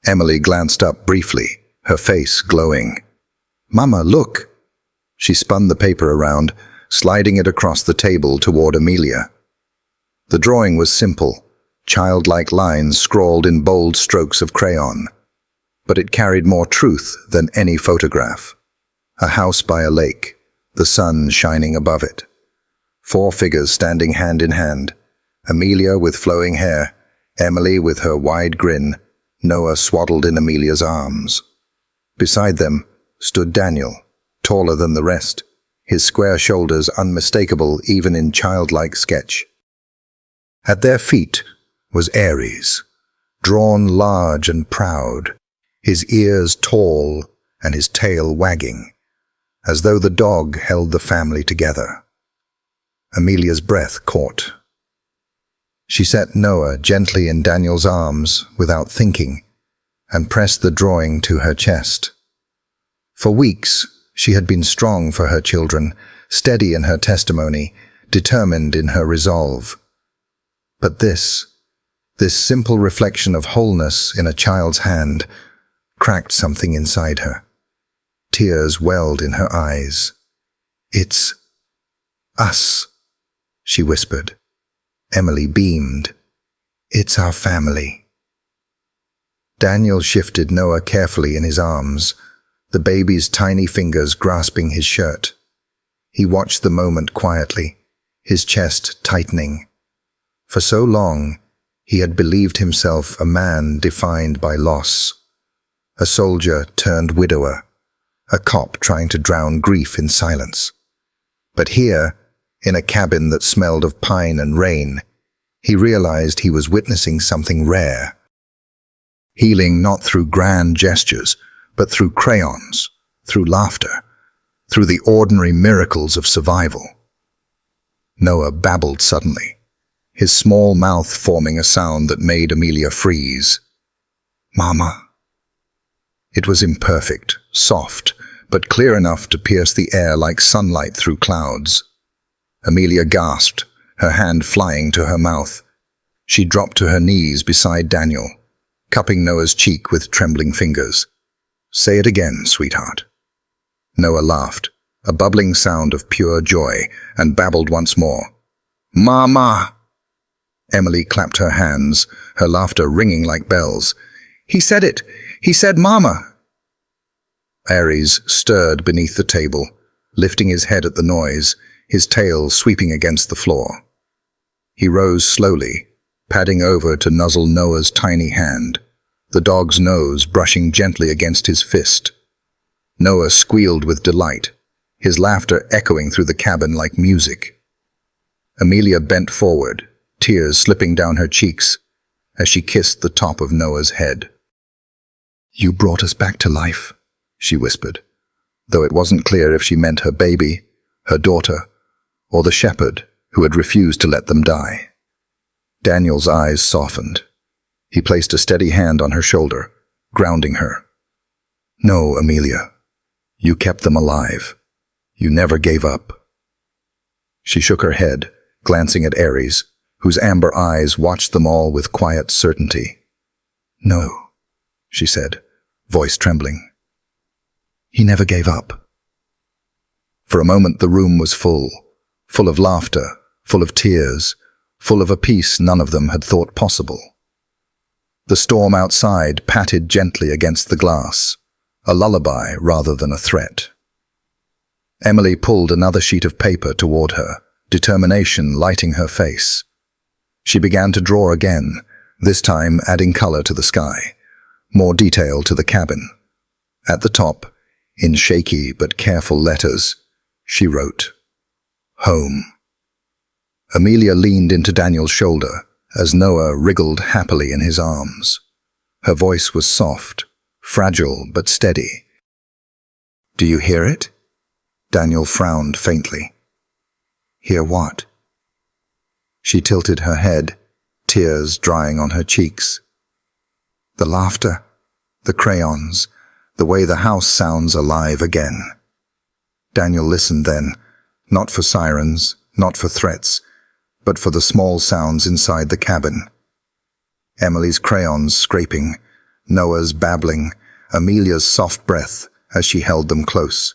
Emily glanced up briefly, her face glowing. "Mama, look!" She spun the paper around, sliding it across the table toward Amelia. The drawing was simple, childlike lines scrawled in bold strokes of crayon. But it carried more truth than any photograph. A house by a lake, the sun shining above it. 4 figures standing hand in hand, Amelia with flowing hair, Emily with her wide grin, Noah swaddled in Amelia's arms. Beside them stood Daniel, taller than the rest, his square shoulders unmistakable even in childlike sketch. At their feet was Aries, drawn large and proud, his ears tall and his tail wagging, as though the dog held the family together. Amelia's breath caught. She set Noah gently in Daniel's arms without thinking, and pressed the drawing to her chest. For weeks, she had been strong for her children, steady in her testimony, determined in her resolve. But this simple reflection of wholeness in a child's hand, cracked something inside her. Tears welled in her eyes. "It's us," she whispered. Emily beamed. "It's our family." Daniel shifted Noah carefully in his arms, the baby's tiny fingers grasping his shirt. He watched the moment quietly, his chest tightening. For so long, he had believed himself a man defined by loss, a soldier turned widower, a cop trying to drown grief in silence. But here, in a cabin that smelled of pine and rain, he realized he was witnessing something rare. Healing not through grand gestures, but through crayons, through laughter, through the ordinary miracles of survival. Noah babbled suddenly, his small mouth forming a sound that made Amelia freeze. "Mama." It was imperfect, soft, but clear enough to pierce the air like sunlight through clouds. Amelia gasped, her hand flying to her mouth. She dropped to her knees beside Daniel, cupping Noah's cheek with trembling fingers. "Say it again, sweetheart." Noah laughed, a bubbling sound of pure joy, and babbled once more. "Mama!" Emily clapped her hands, her laughter ringing like bells. "He said it! He said Mama!" Aries stirred beneath the table, lifting his head at the noise, his tail sweeping against the floor. He rose slowly, padding over to nuzzle Noah's tiny hand, the dog's nose brushing gently against his fist. Noah squealed with delight, his laughter echoing through the cabin like music. Amelia bent forward, tears slipping down her cheeks, as she kissed the top of Noah's head. "You brought us back to life," she whispered, though it wasn't clear if she meant her baby, her daughter, or the shepherd who had refused to let them die. Daniel's eyes softened. He placed a steady hand on her shoulder, grounding her. "No, Amelia. You kept them alive. You never gave up." She shook her head, glancing at Aries, whose amber eyes watched them all with quiet certainty. "No," she said, voice trembling. "He never gave up." For a moment the room was full of laughter, full of tears, full of a peace none of them had thought possible. The storm outside patted gently against the glass, a lullaby rather than a threat. Emily pulled another sheet of paper toward her, determination lighting her face. She began to draw again, this time adding color to the sky, more detail to the cabin. At the top, in shaky but careful letters, she wrote, "Home." Amelia leaned into Daniel's shoulder as Noah wriggled happily in his arms. Her voice was soft, fragile but steady. "Do you hear it?" Daniel frowned faintly. "Hear what?" She tilted her head, tears drying on her cheeks. "The laughter, the crayons, the way the house sounds alive again." Daniel listened then, not for sirens, not for threats, but for the small sounds inside the cabin. Emily's crayons scraping, Noah's babbling, Amelia's soft breath as she held them close.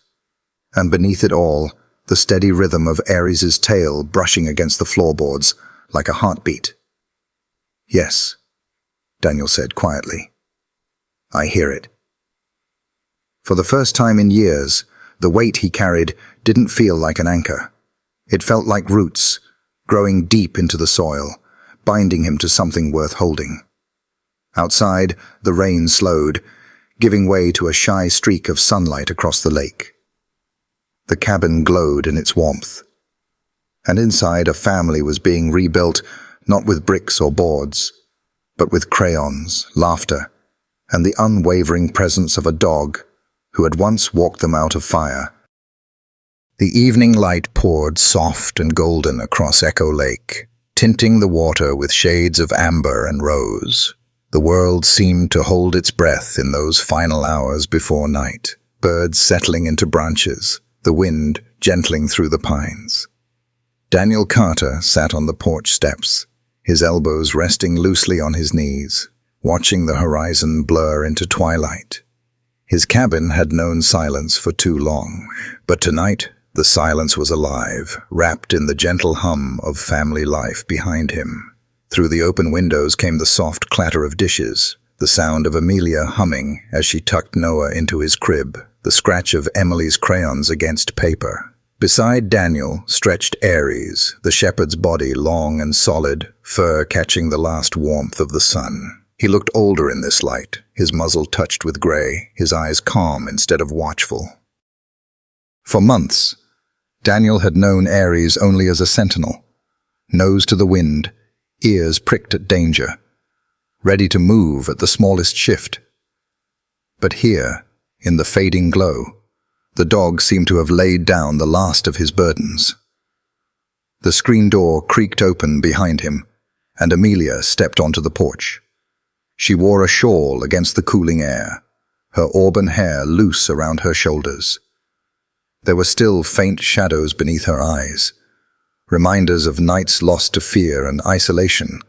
And beneath it all, the steady rhythm of Ares's tail brushing against the floorboards like a heartbeat. "Yes," Daniel said quietly. "I hear it." For the first time in years, the weight he carried didn't feel like an anchor. It felt like roots, growing deep into the soil, binding him to something worth holding. Outside, the rain slowed, giving way to a shy streak of sunlight across the lake. The cabin glowed in its warmth. And inside, a family was being rebuilt, not with bricks or boards, but with crayons, laughter, and the unwavering presence of a dog who had once walked them out of fire. The evening light poured soft and golden across Echo Lake, tinting the water with shades of amber and rose. The world seemed to hold its breath in those final hours before night, birds settling into branches, the wind gentling through the pines. Daniel Carter sat on the porch steps, his elbows resting loosely on his knees, watching the horizon blur into twilight. His cabin had known silence for too long, but tonight the silence was alive, wrapped in the gentle hum of family life behind him. Through the open windows came the soft clatter of dishes, the sound of Amelia humming as she tucked Noah into his crib, the scratch of Emily's crayons against paper. Beside Daniel stretched Ares, the shepherd's body long and solid, fur catching the last warmth of the sun. He looked older in this light, his muzzle touched with gray, his eyes calm instead of watchful. For months, Daniel had known Ares only as a sentinel, nose to the wind, ears pricked at danger, ready to move at the smallest shift. But here, in the fading glow, the dog seemed to have laid down the last of his burdens. The screen door creaked open behind him, and Amelia stepped onto the porch. She wore a shawl against the cooling air, her auburn hair loose around her shoulders. There were still faint shadows beneath her eyes, reminders of nights lost to fear and isolation,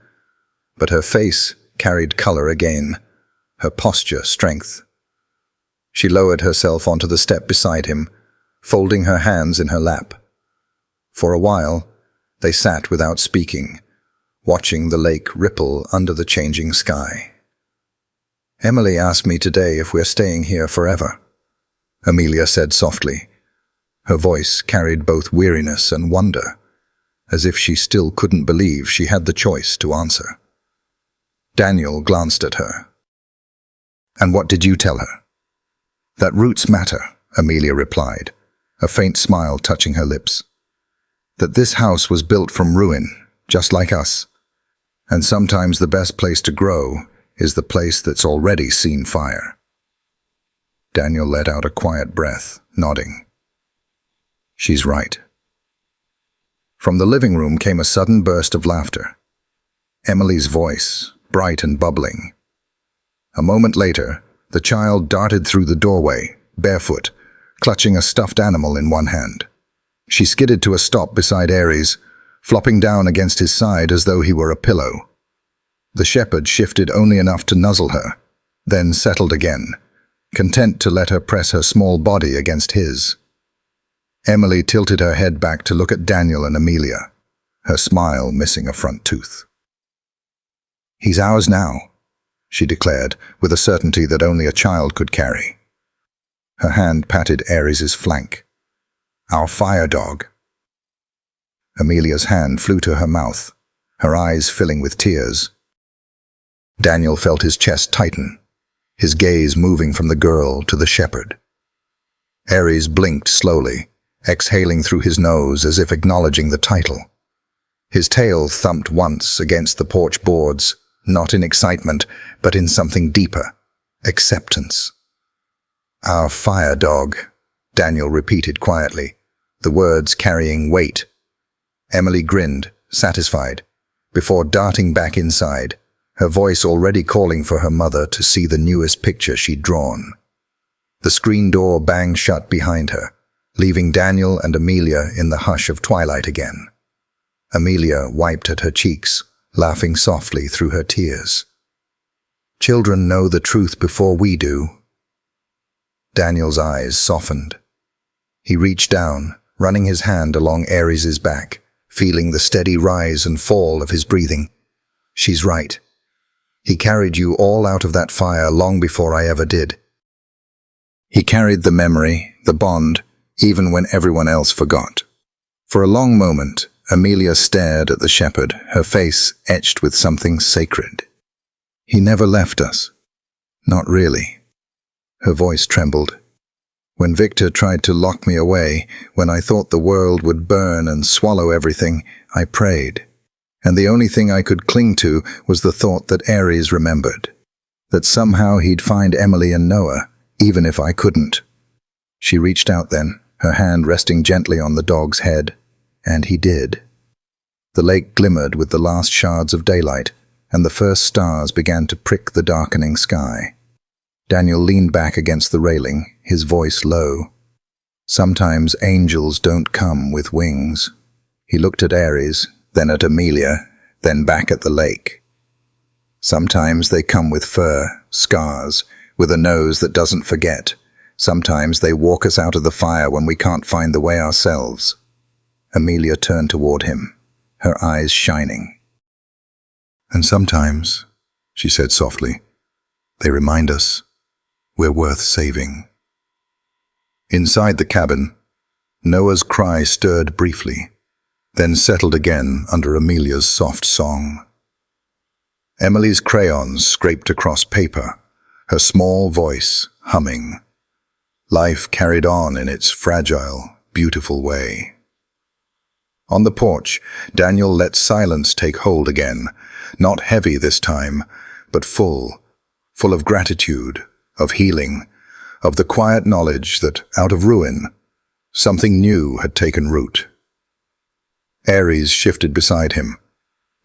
but her face carried color again, her posture strength. She lowered herself onto the step beside him, folding her hands in her lap. For a while, they sat without speaking, watching the lake ripple under the changing sky. "Emily asked me today if we're staying here forever," Amelia said softly. Her voice carried both weariness and wonder, as if she still couldn't believe she had the choice to answer. Daniel glanced at her. "And what did you tell her?" "That roots matter," Amelia replied, a faint smile touching her lips. "That this house was built from ruin, just like us. And sometimes the best place to grow is the place that's already seen fire." Daniel let out a quiet breath, nodding. "She's right." From the living room came a sudden burst of laughter. Emily's voice, bright and bubbling. A moment later, the child darted through the doorway, barefoot, clutching a stuffed animal in one hand. She skidded to a stop beside Ares, flopping down against his side as though he were a pillow. The shepherd shifted only enough to nuzzle her, then settled again, content to let her press her small body against his. Emily tilted her head back to look at Daniel and Amelia, her smile missing a front tooth. "He's ours now," she declared, with a certainty that only a child could carry. Her hand patted Aries' flank. "Our fire dog." Amelia's hand flew to her mouth, her eyes filling with tears. Daniel felt his chest tighten, his gaze moving from the girl to the shepherd. Aries blinked slowly, exhaling through his nose as if acknowledging the title. His tail thumped once against the porch boards, not in excitement, but in something deeper, acceptance. "Our fire dog," Daniel repeated quietly, the words carrying weight. Emily grinned, satisfied, before darting back inside, her voice already calling for her mother to see the newest picture she'd drawn. The screen door banged shut behind her, leaving Daniel and Amelia in the hush of twilight again. Amelia wiped at her cheeks, laughing softly through her tears. "Children know the truth before we do." Daniel's eyes softened. He reached down, running his hand along Aries' back, feeling the steady rise and fall of his breathing. "She's right. He carried you all out of that fire long before I ever did. He carried the memory, the bond, even when everyone else forgot." For a long moment, Amelia stared at the shepherd, her face etched with something sacred. "He never left us." "Not really." Her voice trembled. "When Victor tried to lock me away, when I thought the world would burn and swallow everything, I prayed. And the only thing I could cling to was the thought that Aries remembered. That somehow he'd find Emily and Noah, even if I couldn't." She reached out then, her hand resting gently on the dog's head. And he did. The lake glimmered with the last shards of daylight, and the first stars began to prick the darkening sky. Daniel leaned back against the railing, his voice low. "Sometimes angels don't come with wings." He looked at Aries, then at Amelia, then back at the lake. "Sometimes they come with fur, scars, with a nose that doesn't forget. Sometimes they walk us out of the fire when we can't find the way ourselves." Amelia turned toward him, her eyes shining. "And sometimes," she said softly, "they remind us we're worth saving." Inside the cabin, Noah's cry stirred briefly, then settled again under Amelia's soft song. Emily's crayons scraped across paper, her small voice humming. Life carried on in its fragile, beautiful way. On the porch, Daniel let silence take hold again, not heavy this time, but full of gratitude, of healing, of the quiet knowledge that, out of ruin, something new had taken root. Aries shifted beside him,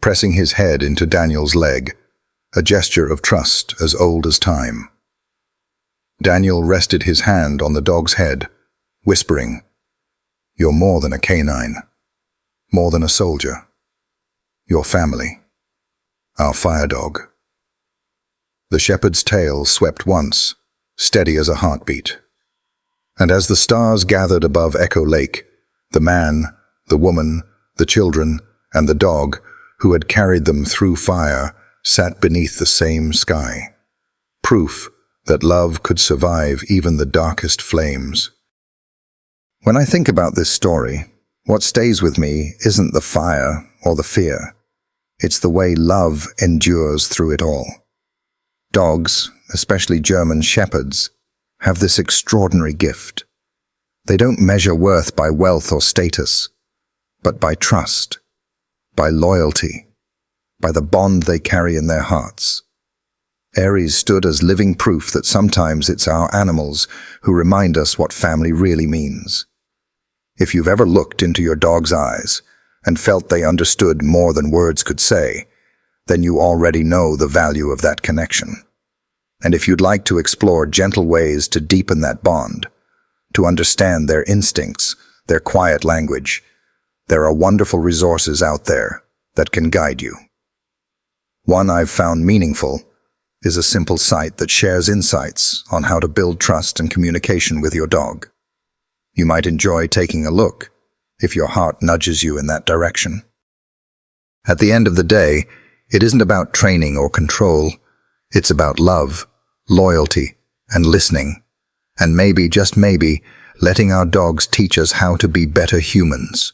pressing his head into Daniel's leg, a gesture of trust as old as time. Daniel rested his hand on the dog's head, whispering, "You're more than a canine. More than a soldier. Your family. Our fire dog." The shepherd's tail swept once, steady as a heartbeat. And as the stars gathered above Echo Lake, the man, the woman, the children, and the dog who had carried them through fire sat beneath the same sky. Proof that love could survive even the darkest flames. When I think about this story, what stays with me isn't the fire or the fear. It's the way love endures through it all. Dogs, especially German shepherds, have this extraordinary gift. They don't measure worth by wealth or status, but by trust, by loyalty, by the bond they carry in their hearts. Aries stood as living proof that sometimes it's our animals who remind us what family really means. If you've ever looked into your dog's eyes and felt they understood more than words could say, then you already know the value of that connection. And if you'd like to explore gentle ways to deepen that bond, to understand their instincts, their quiet language, there are wonderful resources out there that can guide you. One I've found meaningful is a simple site that shares insights on how to build trust and communication with your dog. You might enjoy taking a look, if your heart nudges you in that direction. At the end of the day, it isn't about training or control. It's about love, loyalty, and listening. And maybe, just maybe, letting our dogs teach us how to be better humans.